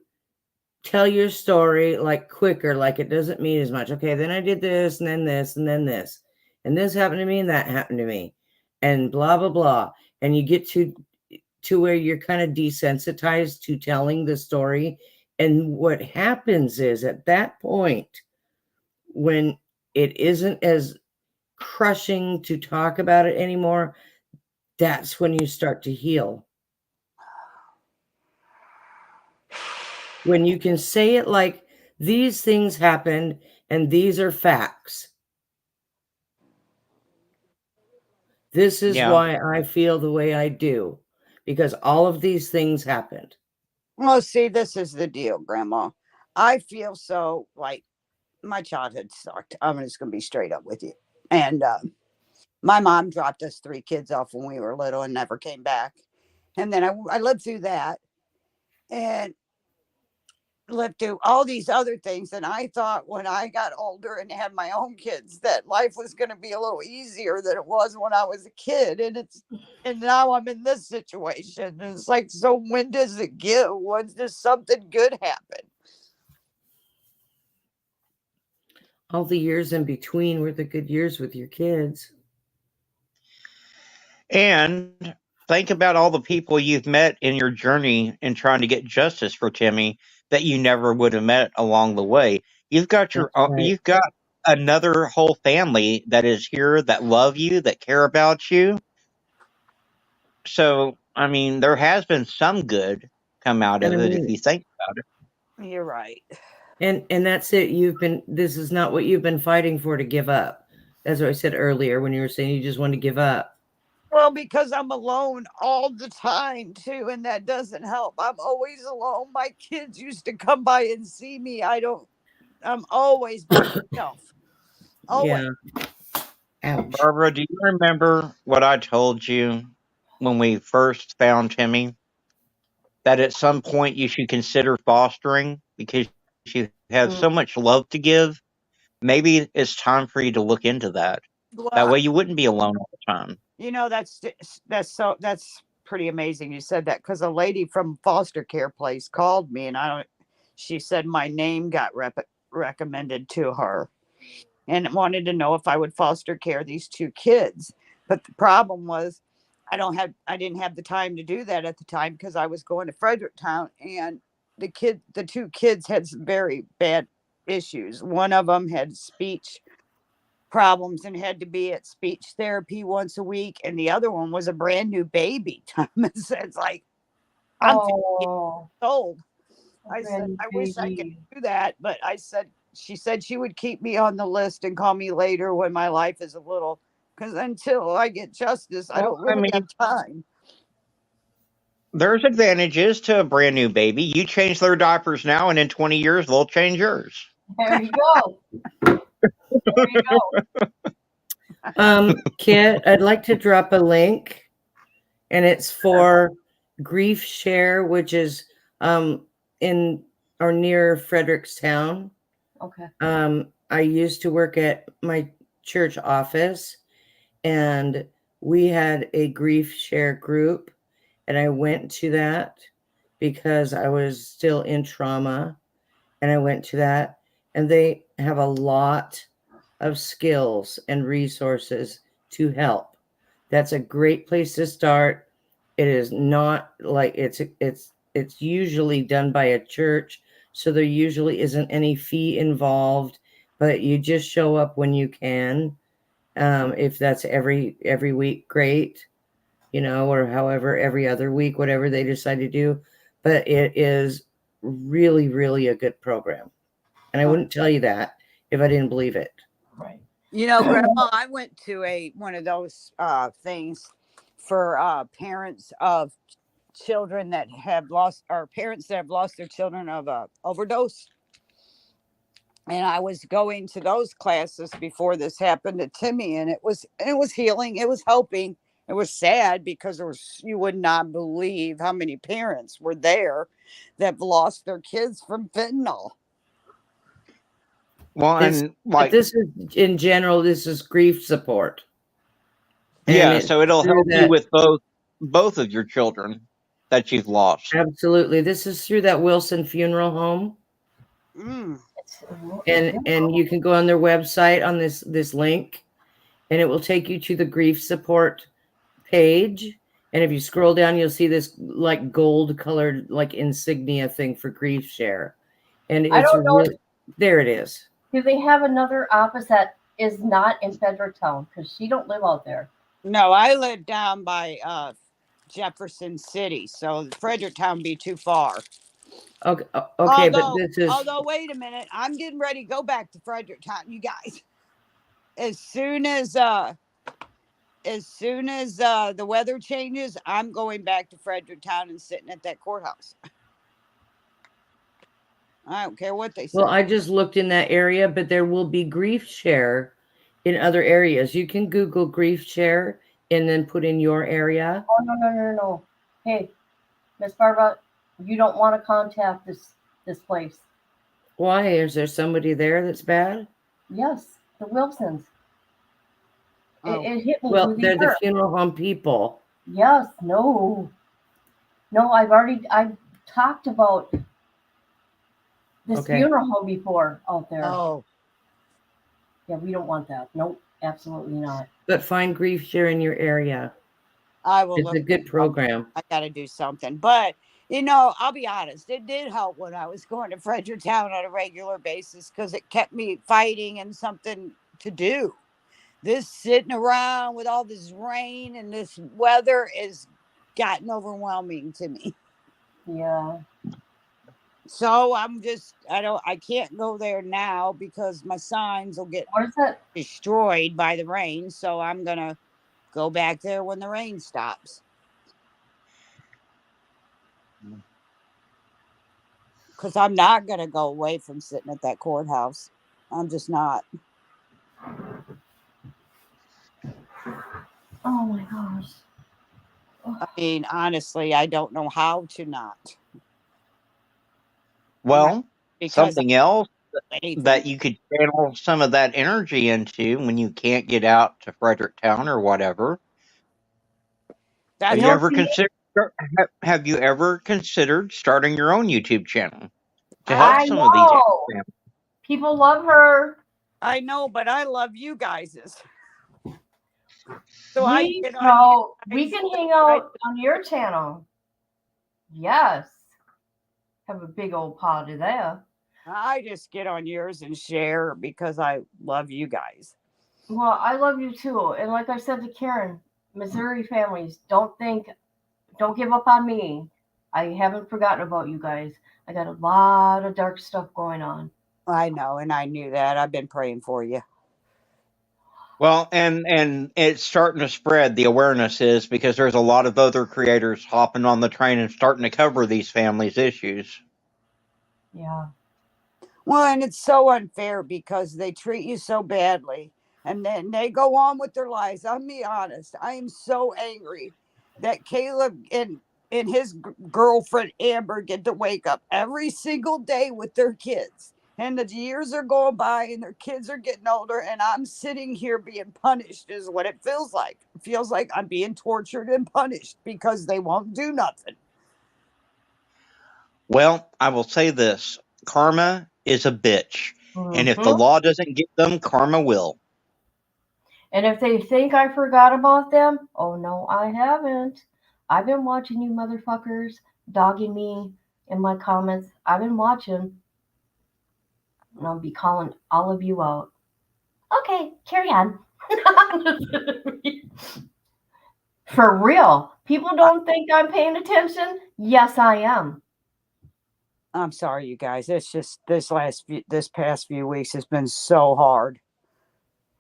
tell your story like quicker, like it doesn't mean as much. Okay, then I did this and then this and then this. And this happened to me and that happened to me. And blah, blah, blah. And you get to where you're kind of desensitized to telling the story. And what happens is at that point, when it isn't as crushing to talk about it anymore, that's when you start to heal. When you can say it like, these things happened and these are facts. This is why I feel the way I do, because all of these things happened. Well, see, this is the deal, Grandma. I feel so like my childhood sucked. I'm just going to be straight up with you. And my mom dropped us 3 kids off when we were little and never came back. And then I lived through that and lived through all these other things. And I thought when I got older and had my own kids that life was going to be a little easier than it was when I was a kid. And now I'm in this situation. And it's like, so when does it get? When does something good happen? All the years in between were the good years with your kids. And think about all the people you've met in your journey in trying to get justice for Timmy that you never would have met along the way. You've got you've got another whole family that is here that love you, that care about you. So, I mean, there has been some good come out of it if you think about it. You're right. And that's it. This is not what you've been fighting for, to give up. That's what I said earlier when you were saying you just want to give up. Well, because I'm alone all the time too, and that doesn't help. I'm always alone. My kids used to come by and see me. I'm always by myself. Always. Yeah. Ouch. Barbara, do you remember what I told you when we first found Timmy? That at some point you should consider fostering because you have so much love to give. Maybe it's time for you to look into that. Well, that way you wouldn't be alone all the time. You know, that's pretty amazing you said that, because a lady from foster care place called me and she said my name got recommended to her and wanted to know if I would foster care these 2 kids. But the problem was I didn't have the time to do that at the time because I was going to Fredericktown, and the 2 kids had some very bad issues. One of them had speech problems and had to be at speech therapy once a week, and the other one was a brand new baby. Thomas, it's like, I'm 50 years old. I said, I wish I could do that, but she said she would keep me on the list and call me later when my life is a little, because until I get justice, I don't really have time. There's advantages to a brand new baby. You change their diapers now, and in 20 years, they'll change yours. There you go. There you go. Kit, I'd like to drop a link, and it's for Grief Share, which is in or near Fredericktown. Okay. I used to work at my church office, and we had a Grief Share group, and I went to that because I was still in trauma, and I went to that, and they have a lot of skills and resources to help. That's a great place to start. It is not like it's usually done by a church, so there usually isn't any fee involved, but you just show up when you can. If that's every week, great, or however, every other week, whatever they decide to do. But it is really, really a good program. And I wouldn't tell you that if I didn't believe it. Right. Grandma, I went to one of those things for parents of children that have lost, or parents that have lost their children of overdose. And I was going to those classes before this happened to Timmy, and it was healing. It was helping. It was sad because you would not believe how many parents were there that lost their kids from fentanyl. Well, but this is in general. This is grief support. Yeah, so it'll help you with both of your children that you've lost. Absolutely, this is through that Wilson Funeral Home. And you can go on their website on this link, and it will take you to the grief support page. And if you scroll down, you'll see this like gold colored like insignia thing for Grief Share, and it's really there. It is. Do they have another office that is not in Fredericktown? Because she don't live out there. No, I live down by Jefferson City, so Fredericktown be too far. Okay, Although, but this is. Although, wait a minute, I'm getting ready to go back to Fredericktown, you guys. As soon as the weather changes, I'm going back to Fredericktown and sitting at that courthouse. I don't care what they say. Well, I just looked in that area, but there will be Grief Share in other areas. You can Google Grief Share and then put in your area. Oh, no. Hey, Miss Barbara, you don't want to contact this place. Why? Is there somebody there that's bad? Yes, the Wilsons. It hit me. Well, they're the funeral home people. Yes, no, I've talked about this funeral home before out there. Oh. Yeah, we don't want that. Nope, absolutely not. But find Grief Share in your area. I will. It's a good program. I got to do something. But, I'll be honest. It did help when I was going to Fredericktown on a regular basis because it kept me fighting and something to do. This sitting around with all this rain and this weather has gotten overwhelming to me. Yeah. So I can't go there now because my signs will get destroyed by the rain. So I'm going to go back there when the rain stops. Because I'm not going to go away from sitting at that courthouse. I'm just not. Oh my gosh. I mean, honestly, I don't know how to not. Well, something else that you could channel some of that energy into when you can't get out to Fredericktown or whatever. Have you ever considered starting your own YouTube channel to help some of these? People love her. I know, but I love you guys. So we can hang out on your channel. Yes. Have a big old party there. I just get on yours and share because I love you guys. Well, I love you too. And like I said to Karen, Missouri families, don't give up on me. I haven't forgotten about you guys. I got a lot of dark stuff going on. I know, and I knew that. I've been praying for you. Well, and it's starting to spread, the awareness is, because there's a lot of other creators hopping on the train and starting to cover these families' issues. Yeah. Well, and it's so unfair because they treat you so badly and then they go on with their lives. I'll be honest. I am so angry that Caleb and his girlfriend Amber get to wake up every single day with their kids. And the years are going by and their kids are getting older. And I'm sitting here being punished is what it feels like. It feels like I'm being tortured and punished because they won't do nothing. Well, I will say this. Karma is a bitch. And if the law doesn't get them, karma will. And if they think I forgot about them, oh no, I haven't. I've been watching you motherfuckers dogging me in my comments. I've been watching. and I'll be calling all of you out. Okay, carry on. For real. People don't think I'm paying attention. Yes, I am. I'm sorry, you guys. It's just this past few weeks has been so hard.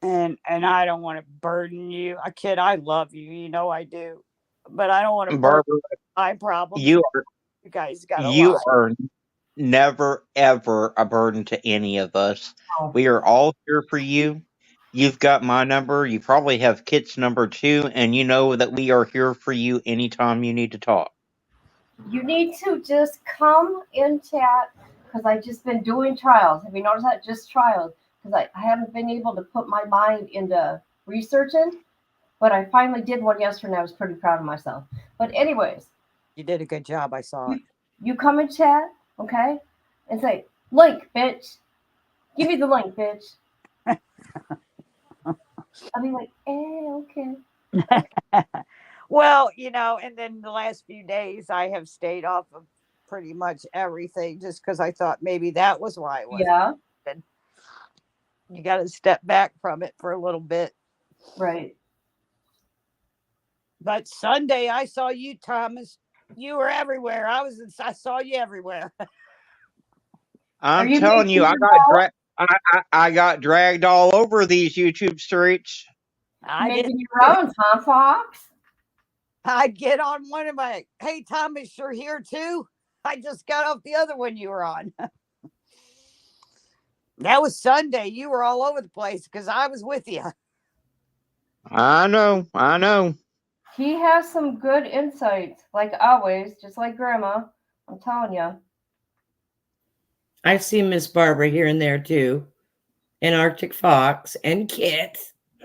And I don't want to burden you. Kid, I love you. You know I do. But I don't want to burden Barbara, my problems. you guys got a you lot. are never ever a burden to any of us. Oh. We are all here for you. You've got my number. You probably have Kit's number too, and you know that we are here for you anytime you need to talk. You need to just come in chat because I've just been doing trials. Have you noticed that? Just trials. Because I haven't been able to put my mind into researching, but I finally did one yesterday and I was pretty proud of myself. But anyways. You did a good job. I saw it. You come in chat, okay? And say, link, bitch. Give me the link, bitch. I'll be like, okay. Well, and then the last few days I have stayed off of pretty much everything just because I thought maybe that was why it was. Yeah. You got to step back from it for a little bit. Right. But Sunday I saw you, Thomas. You were everywhere. I saw you everywhere. I'm telling you, I got dragged all over these YouTube streets. Making your rounds, huh, Fox? I'd get on one of my, hey, Thomas, you're here too? I just got off the other one you were on. That was Sunday. You were all over the place because I was with you. I know. He has some good insights, like always, just like Grandma. I'm telling you. I see Miss Barbara here and there too, and Arctic Fox and Kit.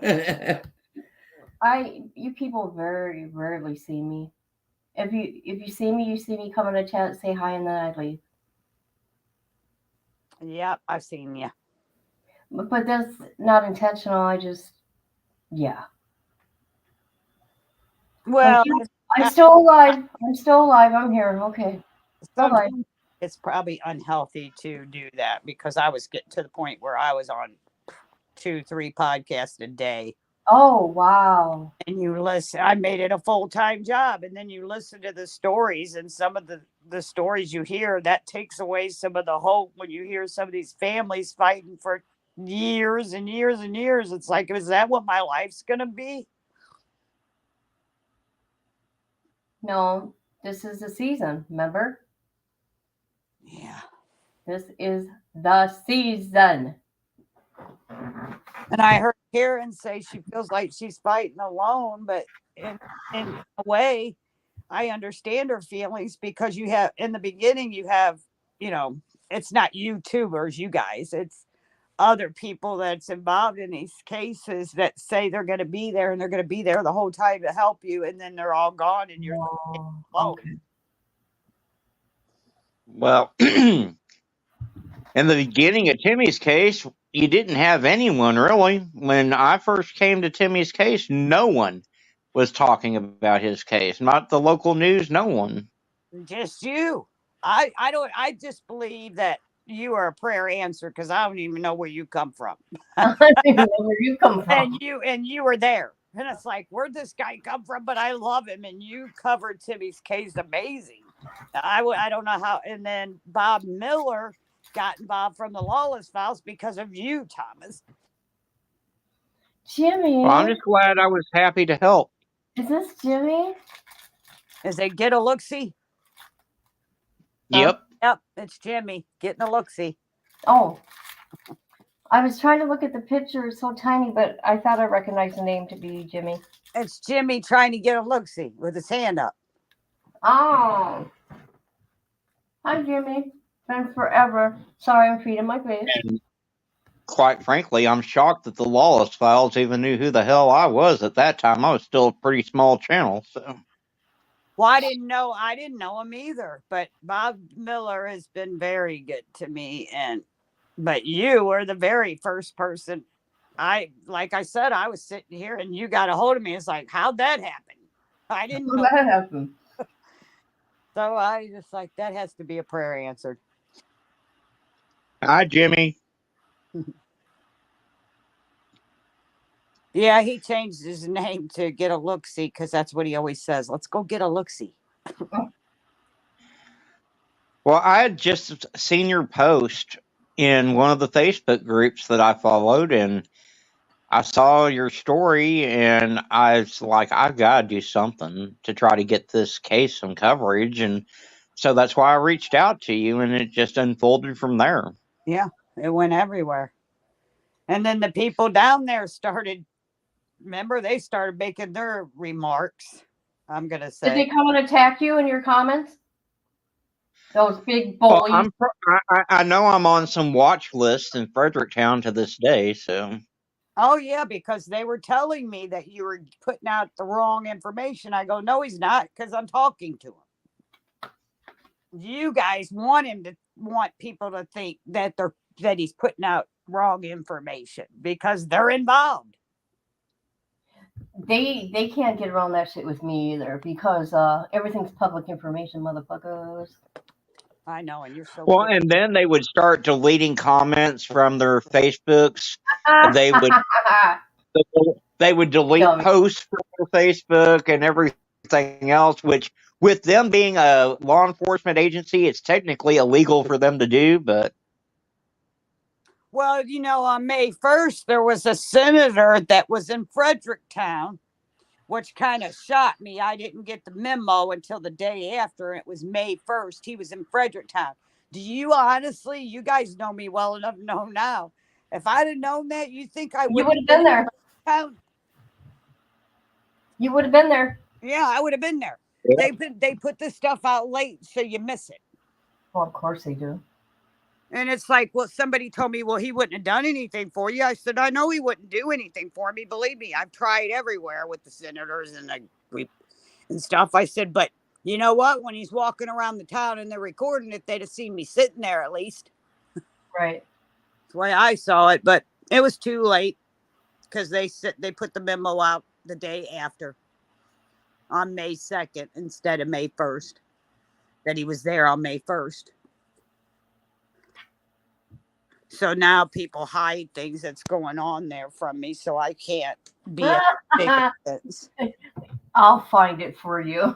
You people very rarely see me. If you see me come in the chat, say hi, and then I leave. Yep, I've seen you. But that's not intentional. Yeah. Well, I'm still alive. I'm here. Okay. Sometimes it's probably unhealthy to do that because I was getting to the point where I was on 2-3 podcasts a day. Oh, wow. And you listen, I made it a full-time job. And then you listen to the stories, and some of the stories you hear, that takes away some of the hope when you hear some of these families fighting for years and years and years. It's like, is that what my life's going to be? No, this is the season, remember? Yeah. This is the season. And I heard Karen say she feels like she's fighting alone, but in a way, I understand her feelings because you have, in the beginning, you have, it's not YouTubers, you guys, it's other people that's involved in these cases that say they're going to be there and they're going to be there the whole time to help you. And then they're all gone and you're alone. Okay. Well, in the beginning of Timmy's case, you didn't have anyone really. When I first came to Timmy's case, no one was talking about his case. Not the local news, no one. Just you. I just believe that you are a prayer answer because I don't even know where you come from. I don't even know where you come from. And you were there. And it's like, where'd this guy come from? But I love him. And you covered Timmy's case amazing. I don't know how. And then Bob Miller got involved from the Lawless Files because of you, Thomas. Jimmy. Well, I'm just glad I was happy to help. Is this Jimmy? Is it Get a Look-See? Yep. Yep, it's Jimmy getting a look-see. Oh. I was trying to look at the picture. It's so tiny, but I thought I recognized the name to be Jimmy. It's Jimmy trying to get a look-see with his hand up. Oh. Hi, Jimmy. Been forever. Sorry, I'm feeding my face. Quite frankly, I'm shocked that the Lawless Files even knew who the hell I was at that time. I was still a pretty small channel, so. Well, I didn't know him either, but Bob Miller has been very good to me. But you were the very first person. Like I said, I was sitting here and you got a hold of me. It's like, how'd that happen? I didn't know that happened. So I just like, that has to be a prayer answered. Hi, Jimmy. Yeah, he changed his name to get a look-see because that's what he always says. Let's go get a look-see. Well, I had just seen your post in one of the Facebook groups that I followed, and I saw your story, and I was like, I've got to do something to try to get this case some coverage. And so that's why I reached out to you, and it just unfolded from there. Yeah, it went everywhere. And then the people down there started, remember, they started making their remarks. I'm going to Did say. they come and attack you in your comments? Those big Well, bullies. I know I'm on some watch lists in Fredericktown to this day, so. Oh, yeah, because they were telling me that you were putting out the wrong information. I go, no, he's not, because I'm talking to him. You guys want people to think that he's putting out wrong information because they're involved. They can't get around that shit with me either because everything's public information, motherfuckers. I know, and you're so Well, good. and then they would start deleting comments from their Facebooks. They would delete posts from their Facebook and everything else, which with them being a law enforcement agency, it's technically illegal for them to do, but. Well, on May 1st, there was a senator that was in Fredericktown, which kind of shocked me. I didn't get the memo until the day after. It was May 1st. He was in Fredericktown. Do you honestly, you guys know me well enough to know now. If I'd have known that, you think I would? You would have been there. You would have been there. Yeah, I would have been there. Yeah. They put this stuff out late, so you miss it. Well, of course they do. And it's like, well, somebody told me, well, he wouldn't have done anything for you. I said, I know he wouldn't do anything for me. Believe me, I've tried everywhere with the senators and stuff. I said, but you know what? When he's walking around the town and they're recording it, they'd have seen me sitting there at least. Right. That's why I saw it, but it was too late because they put the memo out the day after on May 2nd instead of May 1st, that he was there on May 1st. So now people hide things that's going on there from me, so I can't be a big offense. I'll find it for you.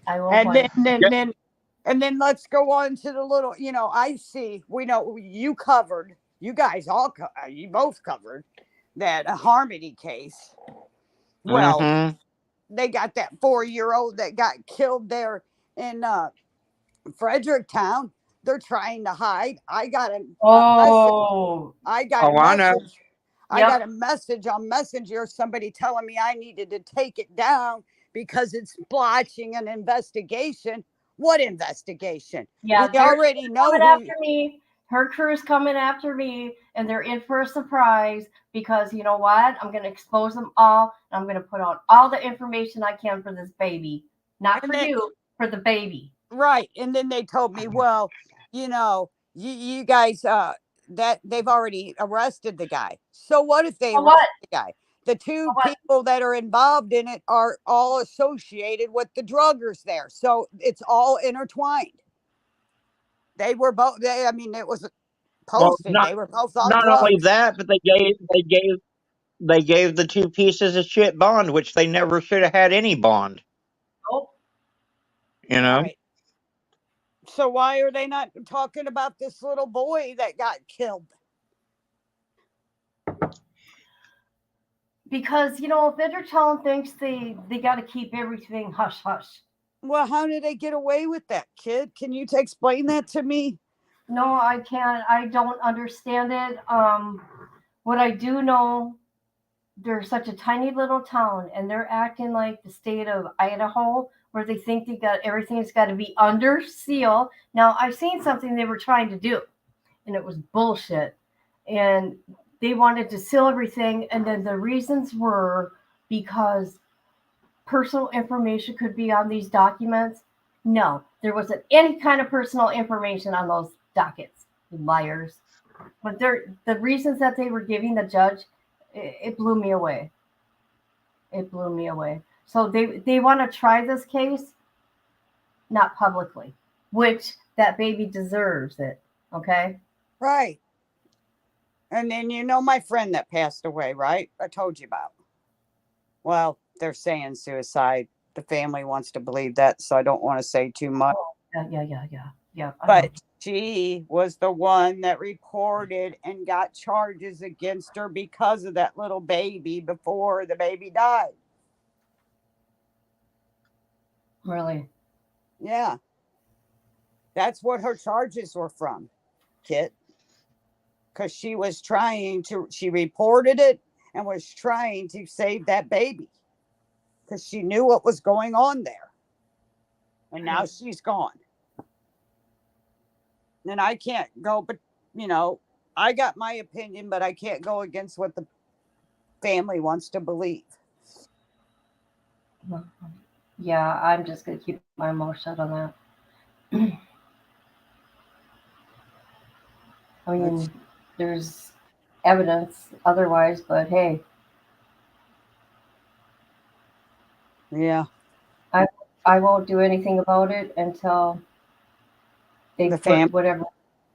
I will. And then let's go on to the little. I see. We know you covered. You guys you both covered that Harmony case. Well, they got that 4-year-old that got killed there in Fredericktown. They're trying to hide. I got a message. I got a message on Messenger, somebody telling me I needed to take it down because it's blotching an investigation. What investigation? Yeah, we already know after me. Her crew's coming after me, and they're in for a surprise because you know what? I'm going to expose them all, and I'm going to put out all the information I can for this baby. Not for you, for the baby. Right. And then they told me, well, you guys, that they've already arrested the guy. So what if they arrest the guy? The two people that are involved in it are all associated with the druggers there. So it's all intertwined. They were both, it was posted. They were both on Not drugs. only that, but they gave the two pieces of shit bond, which they never should have had any bond. Nope. Right. So why are they not talking about this little boy that got killed? Because, Feddertown thinks they got to keep everything hush hush. Well, how did they get away with that, kid? Can you explain that to me? No, I can't. I don't understand it. What I do know, they're such a tiny little town, and they're acting like the state of Idaho, where they think everything's got to be under seal. Now, I've seen something they were trying to do, and it was bullshit. And they wanted to seal everything, and then the reasons were because personal information could be on these documents. No, there wasn't any kind of personal information on those dockets. Liars. But the reasons that they were giving the judge, it blew me away. It blew me away. So they want to try this case, not publicly, which that baby deserves it. Okay. Right. And then you know my friend that passed away, right? I told you about. Well, they're saying suicide. The family wants to believe that, so I don't want to say too much. Yeah. But she was the one that reported and got charges against her because of that little baby before the baby died. Really? Yeah. That's what her charges were from, Kit. Because she reported it and was trying to save that baby. Because she knew what was going on there. And now she's gone. And I can't go, but, I got my opinion, but I can't go against what the family wants to believe. Yeah, I'm just going to keep my mouth shut on that. I mean, there's evidence otherwise, but hey. Yeah. I won't do anything about it until they put whatever.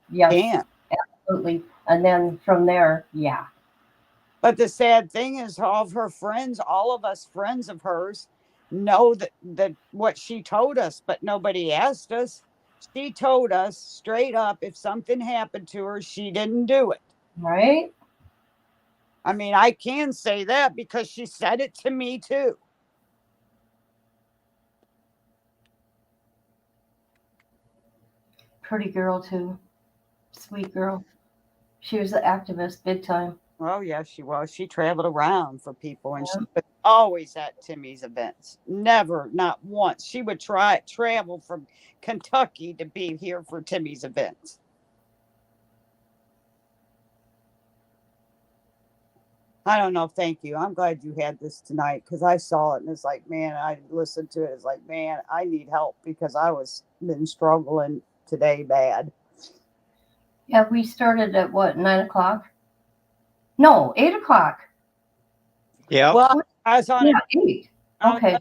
Yes, Can't. absolutely. And then from there, yeah. But the sad thing is, all of her friends, all of us friends of hers, know that what she told us, but nobody asked us. She told us straight up, if something happened to her, she didn't do it. Right? I mean, I can say that because she said it to me too. Pretty girl too. Sweet girl. She was an activist big time. Oh, yeah, she was. She traveled around for people, and she was always at Timmy's events. Never, not once. She would travel from Kentucky to be here for Timmy's events. I don't know. Thank you. I'm glad you had this tonight because I saw it and it's like, man, I listened to it. It's like, man, I need help because been struggling today bad. Yeah, we started at what, 9 o'clock? No, 8 o'clock. Yeah. Well, I was on 8. Okay.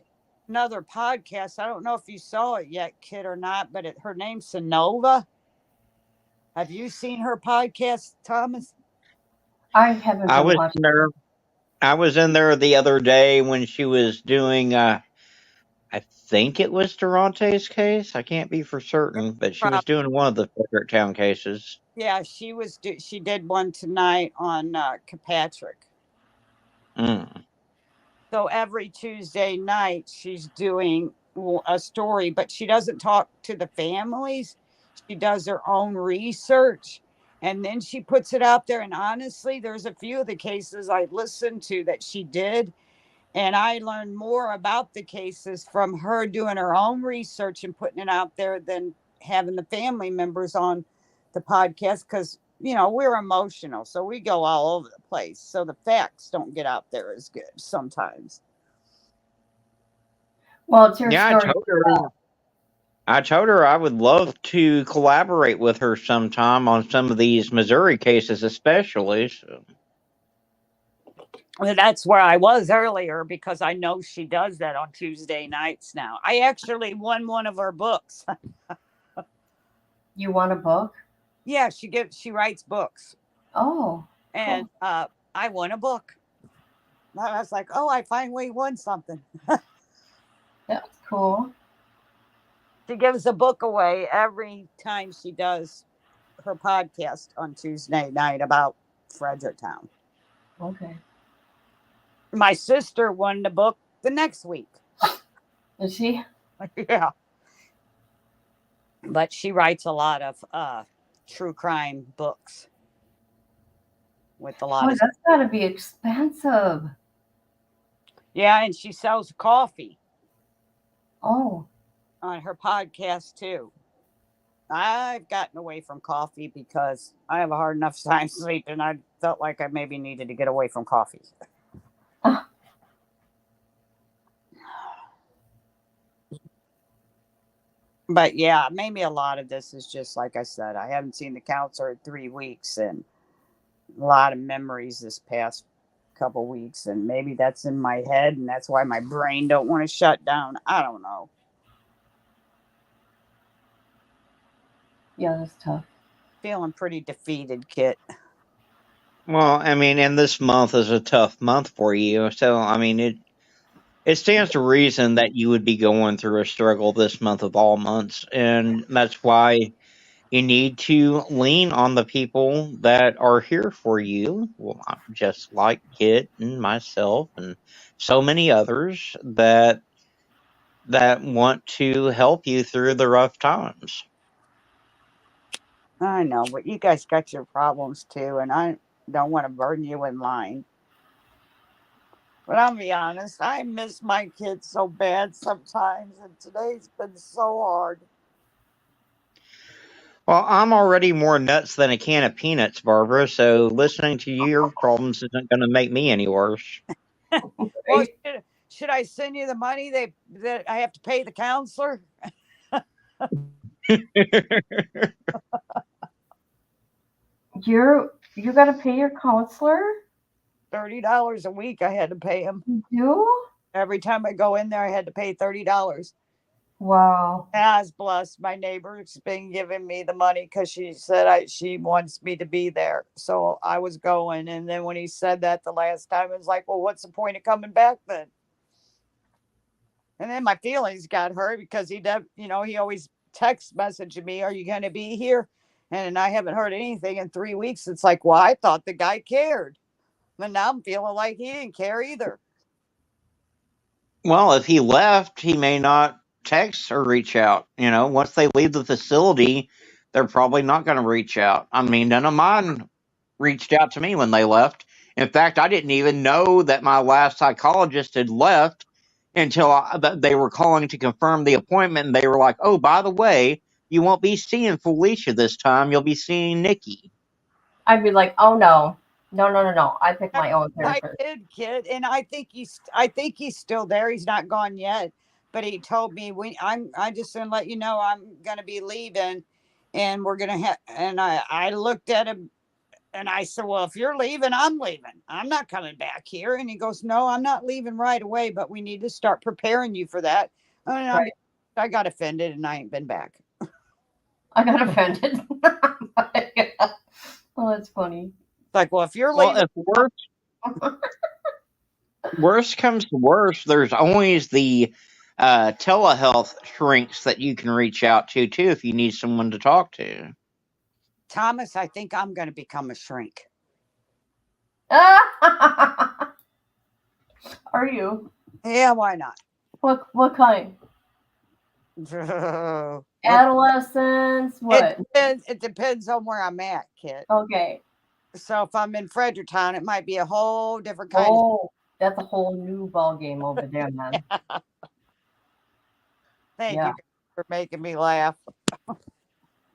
Another podcast. I don't know if you saw it yet, Kid, or not, but her name's Sonova. Have you seen her podcast, Thomas? I haven't. I was in there the other day when she was doing. I think it was Durante's case. I can't be for certain, but she was doing one of the Fredericktown cases. Yeah, she did one tonight on Kirkpatrick. So every Tuesday night she's doing a story, but she doesn't talk to the families. She does her own research and then she puts it out there. And honestly, there's a few of the cases I listened to that she did. And I learned more about the cases from her doing her own research and putting it out there than having the family members on the podcast. Because, we're emotional. So we go all over the place. So the facts don't get out there as good sometimes. Well, it's your Yeah, story. I told her I would love to collaborate with her sometime on some of these Missouri cases, especially. So. Well, that's where I was earlier because I know she does that on Tuesday nights now. I actually won one of her books. You won a book? Yeah, she writes books. Oh. And I won a book. I was like, oh, I finally won something. That's cool. She gives a book away every time she does her podcast on Tuesday night about Fredericktown. Okay. My sister won the book the next week. Is she? Yeah. But she writes a lot of true crime books with a lot of. That's got to be expensive. Yeah, and she sells coffee. Oh. On her podcast too. I've gotten away from coffee because I have a hard enough time sleeping. I felt like I maybe needed to get away from coffee. But yeah, maybe a lot of this is just like I said, I haven't seen the counselor in 3 weeks and a lot of memories this past couple weeks, and maybe that's in my head and that's why my brain don't want to shut down. I don't know. Yeah, that's tough. Feeling pretty defeated, Kit. Well, I mean, and this month is a tough month for you. So, I mean, it stands to reason that you would be going through a struggle this month of all months. And that's why you need to lean on the people that are here for you. Well, just like Kit and myself and so many others that want to help you through the rough times. I know, but you guys got your problems too, and I don't want to burden you with mine. But I'll be honest, I miss my kids so bad sometimes, and today's been so hard. Well, I'm already more nuts than a can of peanuts, Barbara, so listening to your problems isn't going to make me any worse. Well, should I send you the money that I have to pay the counselor? You got to pay your counselor? $30 a week I had to pay him. You? Every time I go in there, I had to pay $30. Wow. As blessed, my neighbor's been giving me the money because she said she wants me to be there. So I was going. And then when he said that the last time, it was like, well, what's the point of coming back then? And then my feelings got hurt because he always text messaged me, are you going to be here? And I haven't heard anything in 3 weeks. It's like, well, I thought the guy cared. But now I'm feeling like he didn't care either. Well, if he left, he may not text or reach out. Once they leave the facility, they're probably not going to reach out. I mean, none of mine reached out to me when they left. In fact, I didn't even know that my last psychologist had left until they were calling to confirm the appointment. And they were like, oh, by the way, you won't be seeing Felicia this time. You'll be seeing Nikki. I'd be like, oh, no. No. I picked my own therapist. I did, Kid, and I think he's still there. He's not gone yet, but he told me I just gonna let you know I'm gonna be leaving, and we're gonna have. And I looked at him, and I said, well, if you're leaving, I'm leaving. I'm not coming back here. And he goes, no, I'm not leaving right away, but we need to start preparing you for that. And Right. I got offended, and I ain't been back. I got offended. Oh, that's funny. Like, well, if you're leaving, if worst comes to worst, there's always the telehealth shrinks that you can reach out to too if you need someone to talk to. Thomas, I think I'm going to become a shrink. Are you? Yeah, why not? What kind? Adolescence? What? It depends on where I'm at, Kit. Okay. So if I'm in Fredericktown, it might be a whole different kind of. That's a whole new ball game over there, man. Thank you for making me laugh.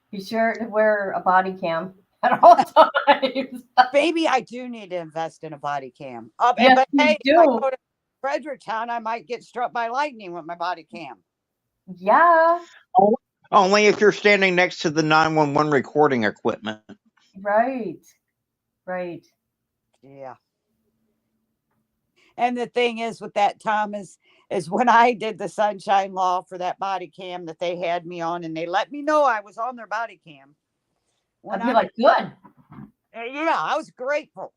Be sure to wear a body cam at all times. Maybe I do need to invest in a body cam. Yes, but hey, you if I do. go to Fredericktown, I might get struck by lightning with my body cam. Yeah. Only if you're standing next to the 911 recording equipment. Right. Yeah. And the thing is with that, Thomas, is when I did the sunshine law for that body cam that they had me on, and they let me know I was on their body cam. I'd be like, good. Yeah, I was grateful.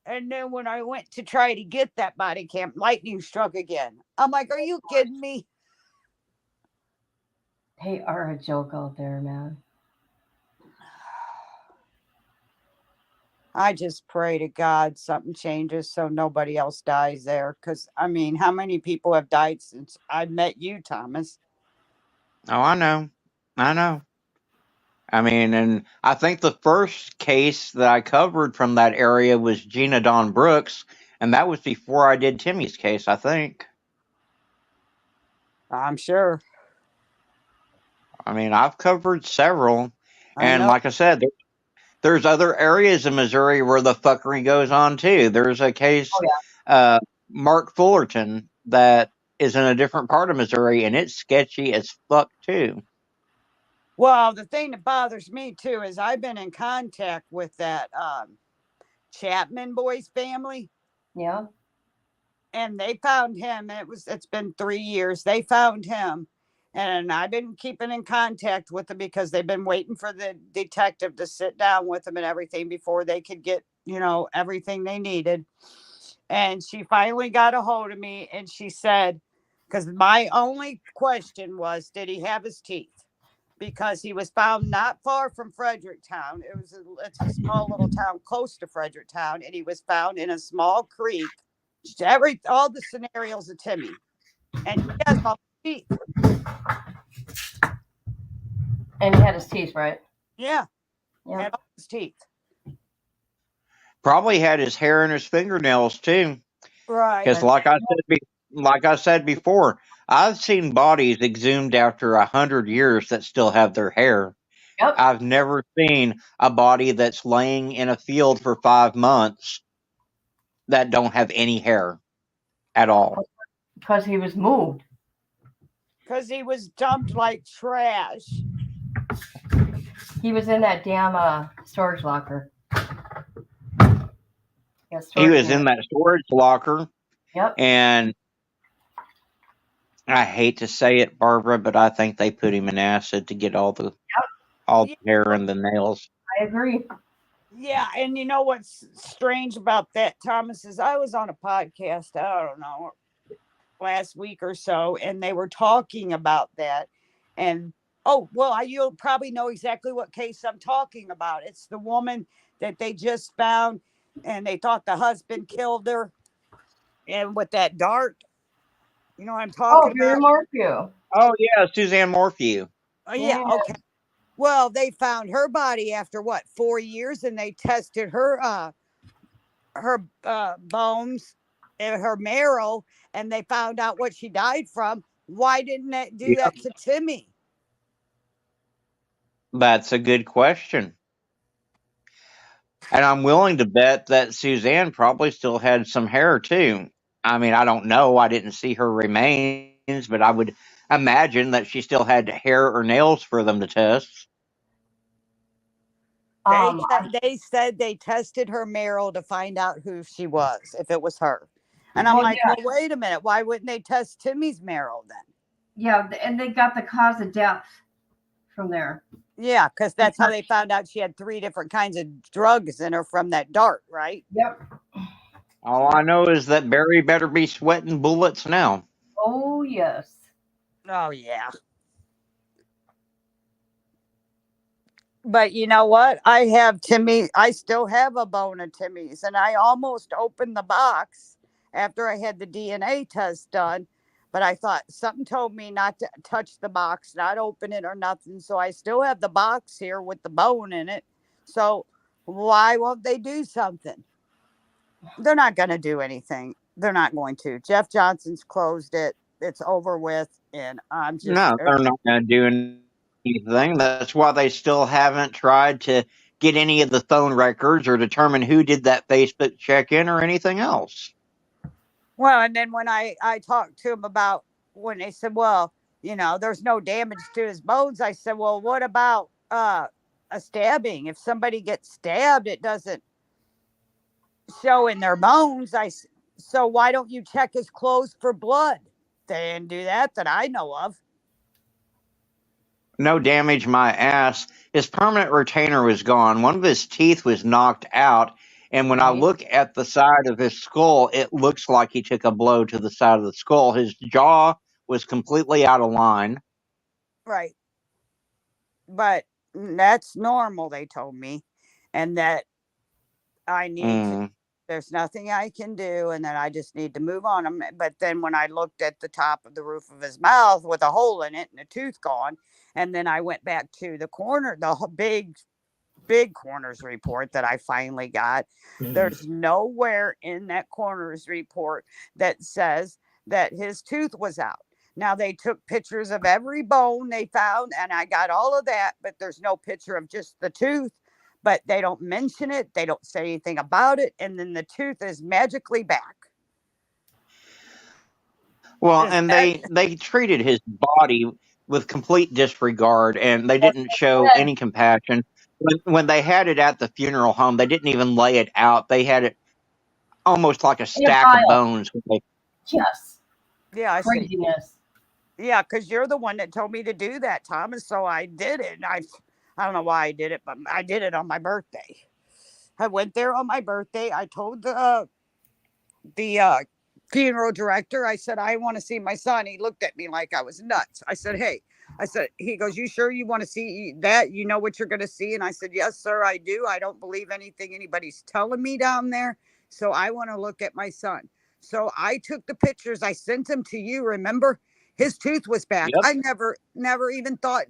And then when I went to try to get that body cam, lightning struck again. I'm like, are you kidding me? They are a joke out there, man. I just pray to God something changes so nobody else dies there. Because, I mean, how many people have died since I met you, Thomas? Oh, I know. I mean, and I think the first case that I covered from that area was Gina Dawn Brooks, and that was before I did Timmy's case, I think. I'm sure. I mean, I've covered several, and like I said, there's other areas in Missouri where the fuckery goes on too. There's a case, Mark Fullerton, that is in a different part of Missouri, and it's sketchy as fuck too. Well, the thing that bothers me too is I've been in contact with that Chapman boys family. Yeah. And they found him. It's been 3 years. They found him, And I've been keeping in contact with them because they've been waiting for the detective to sit down with them and everything before they could get, everything they needed. And she finally got a hold of me and she said, because my only question was, did he have his teeth? Because he was found not far from Fredericktown. It's a small little town close to Fredericktown, and he was found in a small creek. All the scenarios of Timmy, and he has all his teeth. And he had his teeth, right? Yeah, Yeah. had all his teeth. Probably had his hair and his fingernails too. Right. Because like I said before, I've seen bodies exhumed after 100 years that still have their hair. Yep. I've never seen a body that's laying in a field for 5 months that don't have any hair at all. Because he was moved. Because he was dumped like trash. He was in that damn storage locker. Yeah, He was in that storage locker. Yep. And I hate to say it, Barbara, but I think they put him in acid to get all the hair and the nails. I agree. Yeah, and you know what's strange about that, Thomas, is I was on a podcast, I don't know, last week or so, and they were talking about that. And you'll probably know exactly what case I'm talking about. It's the woman that they just found, and they thought the husband killed her, and with that dart. You know what I'm talking about? Mary Morphew. Oh yeah, Suzanne Morphew. Oh yeah, okay. Well, they found her body after 4 years, and they tested her bones and her marrow, and they found out what she died from. Why didn't that do that to Timmy? That's a good question. And I'm willing to bet that Suzanne probably still had some hair too. I mean, I don't know. I didn't see her remains, but I would imagine that she still had hair or nails for them to test. They said they tested her marrow to find out who she was, if it was her. And I'm well, wait a minute. Why wouldn't they test Timmy's marrow then? Yeah, and they got the cause of death from there. Yeah, because that's how they found out she had 3 different kinds of drugs in her from that dart, right? Yep. All I know is that Barry better be sweating bullets now. Oh, yes. Oh, yeah. But you know what? I still have a bone of Timmy's, and I almost opened the box after I had the DNA test done. But I thought something told me not to touch the box, not open it or nothing. So I still have the box here with the bone in it. So why won't they do something? They're not going to do anything. They're not going to. Jeff Johnson's closed it. It's over with. And I'm just. No, they're not going to do anything. That's why they still haven't tried to get any of the phone records or determine who did that Facebook check-in or anything else. Well, and then when I talked to him about when they said, well, there's no damage to his bones. I said, well, what about a stabbing? If somebody gets stabbed, it doesn't show in their bones. So why don't you check his clothes for blood? They didn't do that I know of. No damage, my ass. His permanent retainer was gone. One of his teeth was knocked out. And when I look at the side of his skull, it looks like he took a blow to the side of the skull. His jaw was completely out of line. Right. But that's normal, they told me. And that I need to, there's nothing I can do, and that I just need to move on. But then when I looked at the top of the roof of his mouth with a hole in it and a tooth gone, and then I went back to the corner, the big coroner's report that I finally got. There's nowhere in that coroner's report that says that his tooth was out. Now they took pictures of every bone they found, and I got all of that, but there's no picture of just the tooth. But they don't mention it. They don't say anything about it. And then the tooth is magically back. Well, and they treated his body with complete disregard, and they didn't show any compassion. When they had it at the funeral home, they didn't even lay it out. They had it almost like a stack of bones. Yes. Yeah, I craziness. Yeah, because you're the one that told me to do that, Thomas. So I did it. I don't know why I did it, but I did it on my birthday. I went there on my birthday. I told the funeral director, I said, I want to see my son. He looked at me like I was nuts. I said, hey, he goes, you sure you want to see that? You know what you're going to see? And I said, yes, sir, I do. I don't believe anything anybody's telling me down there. So I want to look at my son. So I took the pictures. I sent them to you. Remember, his tooth was back. Yep. I never even thought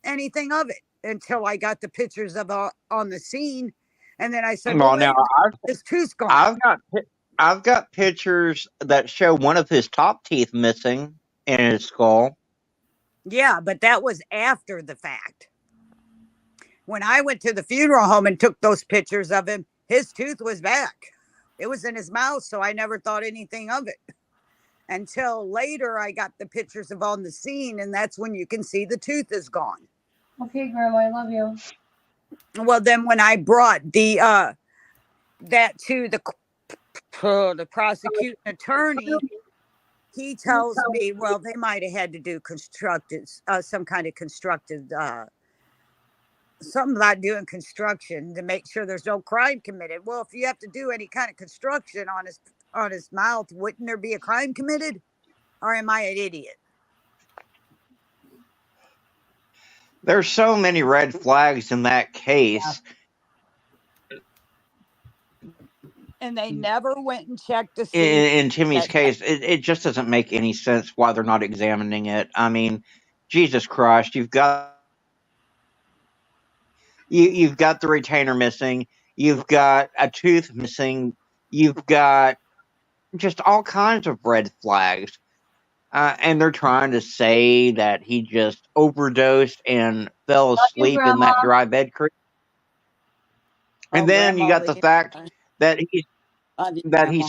anything of it until I got the pictures of on the scene. And then I said, Well, now his tooth's gone. I've got pictures that show one of his top teeth missing in his skull. Yeah, but that was after the fact. When I went to the funeral home and took those pictures of him, his tooth was back. It was in his mouth, so I never thought anything of it. Until later, I got the pictures of on the scene, and that's when you can see the tooth is gone. Okay, Grandma, I love you. Well, then when I brought that to the prosecuting attorney, he tells me, well, they might have had to do some kind of constructed, something about doing construction to make sure there's no crime committed. Well, if you have to do any kind of construction on his mouth, wouldn't there be a crime committed? Or am I an idiot? There's so many red flags in that case. And they never went and checked to see. In Timmy's case, it just doesn't make any sense why they're not examining it. I mean, Jesus Christ, you've got the retainer missing, you've got a tooth missing, you've got just all kinds of red flags. And they're trying to say that he just overdosed and fell asleep in that dry bed creek. And then you got the fact that he's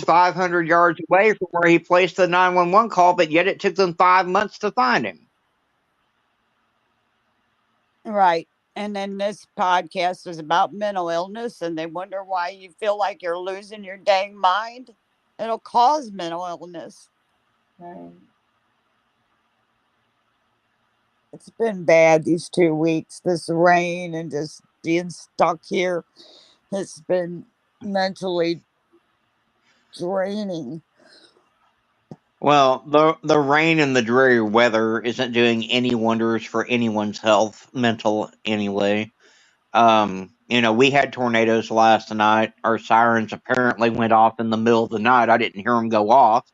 500 yards away from where he placed the 911 call, but yet it took them 5 months to find him. Right. And then this podcast is about mental illness, and they wonder why you feel like you're losing your dang mind. It'll cause mental illness. Right. It's been bad these 2 weeks. This rain and just being stuck here. It's been mentally draining. Well, the rain and the dreary weather isn't doing any wonders for anyone's health, mental anyway. We had tornadoes last night. Our sirens apparently went off in the middle of the night. I didn't hear them go off.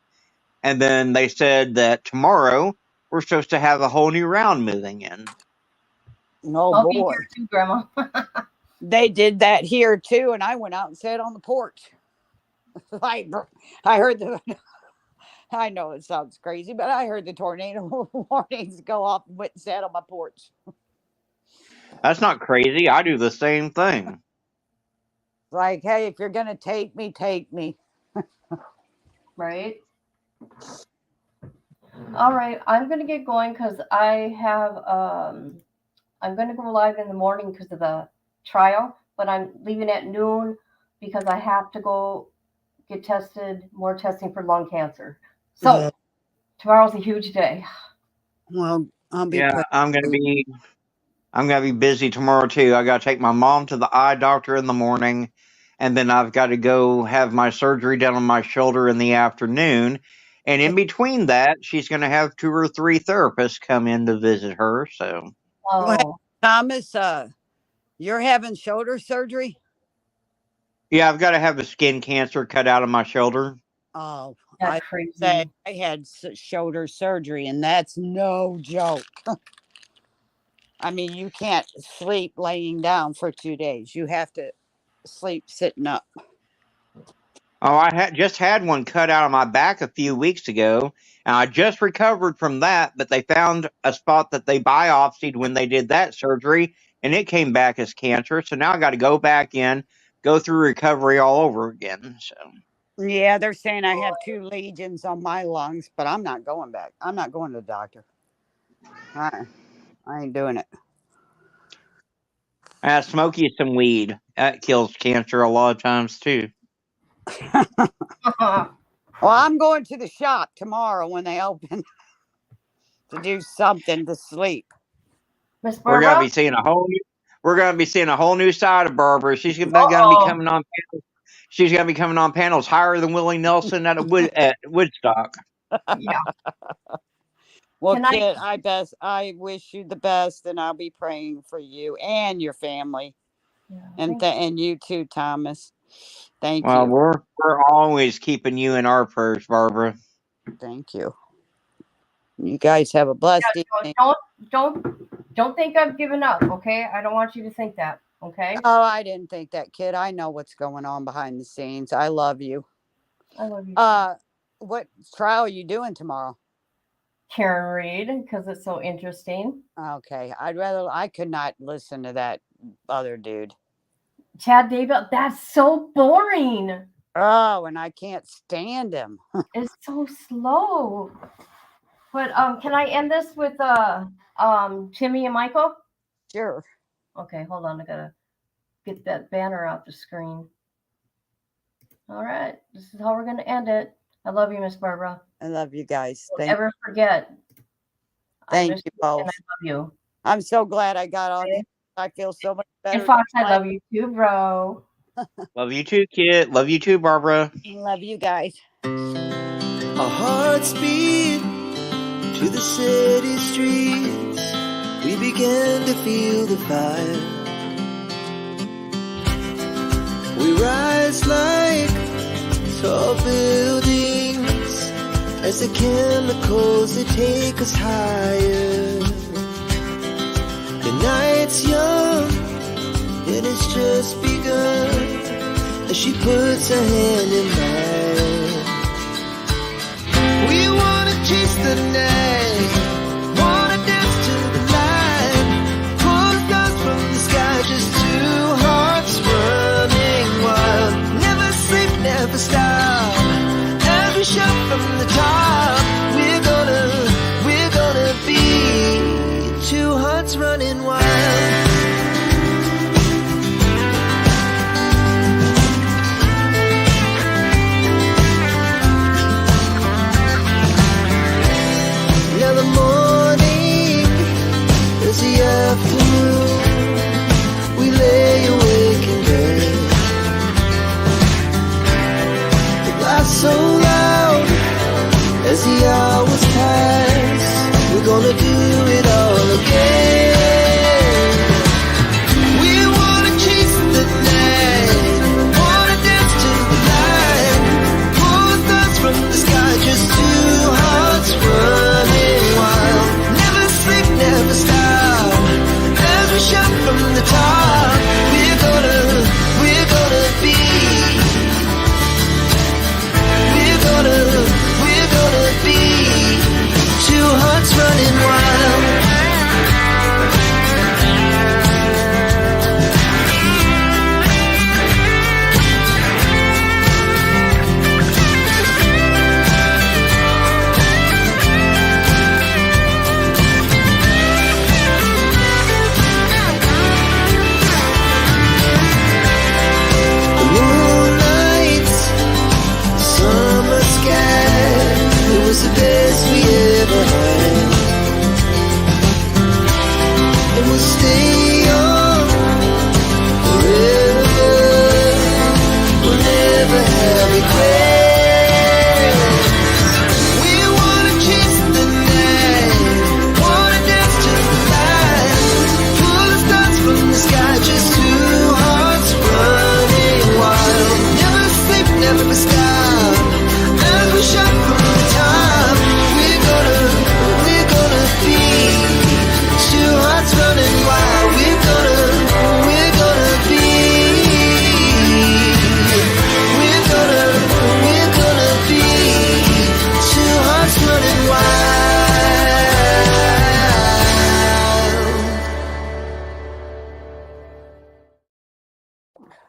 And then they said that tomorrow we're supposed to have a whole new round moving in. Oh, I'll boy. be here too, Grandma. They did that here too, and I went out and sat on the porch. I heard I know it sounds crazy, but I heard the tornado warnings go off and went and sat on my porch. That's not crazy. I do the same thing. Like, hey, if you're gonna take me, take me. Right. All right, I'm gonna get going because I have I'm gonna go live in the morning because of the trial, but I'm leaving at noon because I have to go get tested, more testing for lung cancer. So tomorrow's a huge day. Well, I'm gonna be busy tomorrow too. I gotta take my mom to the eye doctor in the morning, and then I've got to go have my surgery done on my shoulder in the afternoon. And in between that, she's gonna have 2 or 3 therapists come in to visit her. So, Thomas, you're having shoulder surgery? yeah, I've got to have a skin cancer cut out of my shoulder. Oh, that's crazy. I had shoulder surgery, and that's no joke. I mean, you can't sleep laying down for 2 days. You have to sleep sitting up. Oh, I just had one cut out of my back a few weeks ago, and I just recovered from that, but they found a spot that they biopsied when they did that surgery, and it came back as cancer. So now I got to go back in, go through recovery all over again. So yeah, they're saying I have 2 lesions on my lungs, but I'm not going back. I'm not going to the doctor. I ain't doing it. Smoking some weed. That kills cancer a lot of times too. Well, I'm going to the shop tomorrow when they open. to do something to sleep. Miss We're Barbara? gonna be seeing a whole new. We're gonna be seeing a whole new side of Barbara. She's gonna be coming on. She's gonna be coming on panels higher than Willie Nelson at Woodstock. Yeah. Well, Can kid, I wish you the best, and I'll be praying for you and your family, and you too, Thomas. Thank Well, you. we're always keeping you in our prayers, Barbara. Thank you. You guys have a blessed evening. Don't think I've given up, okay? I don't want you to think that, okay? Oh, I didn't think that, kid. I know what's going on behind the scenes. I love you. I love you. What trial are you doing tomorrow? Karen Reed, because it's so interesting. Okay, I could not listen to that other dude. Chad Daybell, that's so boring. Oh, and I can't stand him. It's so slow. But can I end this with Timmy and Michael? Sure. Okay, hold on. I gotta get that banner out the screen. All right, this is how we're gonna end it. I love you, Miss Barbara. I love you guys. Don't ever forget. Thank you both. And I love you. I'm so glad I got on it. I feel so much better. And Fox, I love you too, bro. Love you too, kid. Love you too, Barbara. Love you guys. Our hearts beat to the city streets. We began to feel the fire. We rise like tall buildings as the chemicals that take us higher. The night's young and it's just begun as she puts her hand in mine. We wanna chase the night, wanna dance to the light, pull the stars from the sky, just two hearts running wild. Never sleep, never stop, as we shout from the top. We're gonna be two hearts running wild. Now the morning is the afternoon. We lay awake in bed. The laughs so loud as the hours pass. We're gonna do it all again. We wanna chase the night, wanna dance to the light, pull the stars from the sky, just two hearts running wild. Never sleep, never stop, as we shout from the top. We're gonna be. We're gonna be two hearts running wild. Moonlight, summer sky, it was the best we ever had. And we'll stay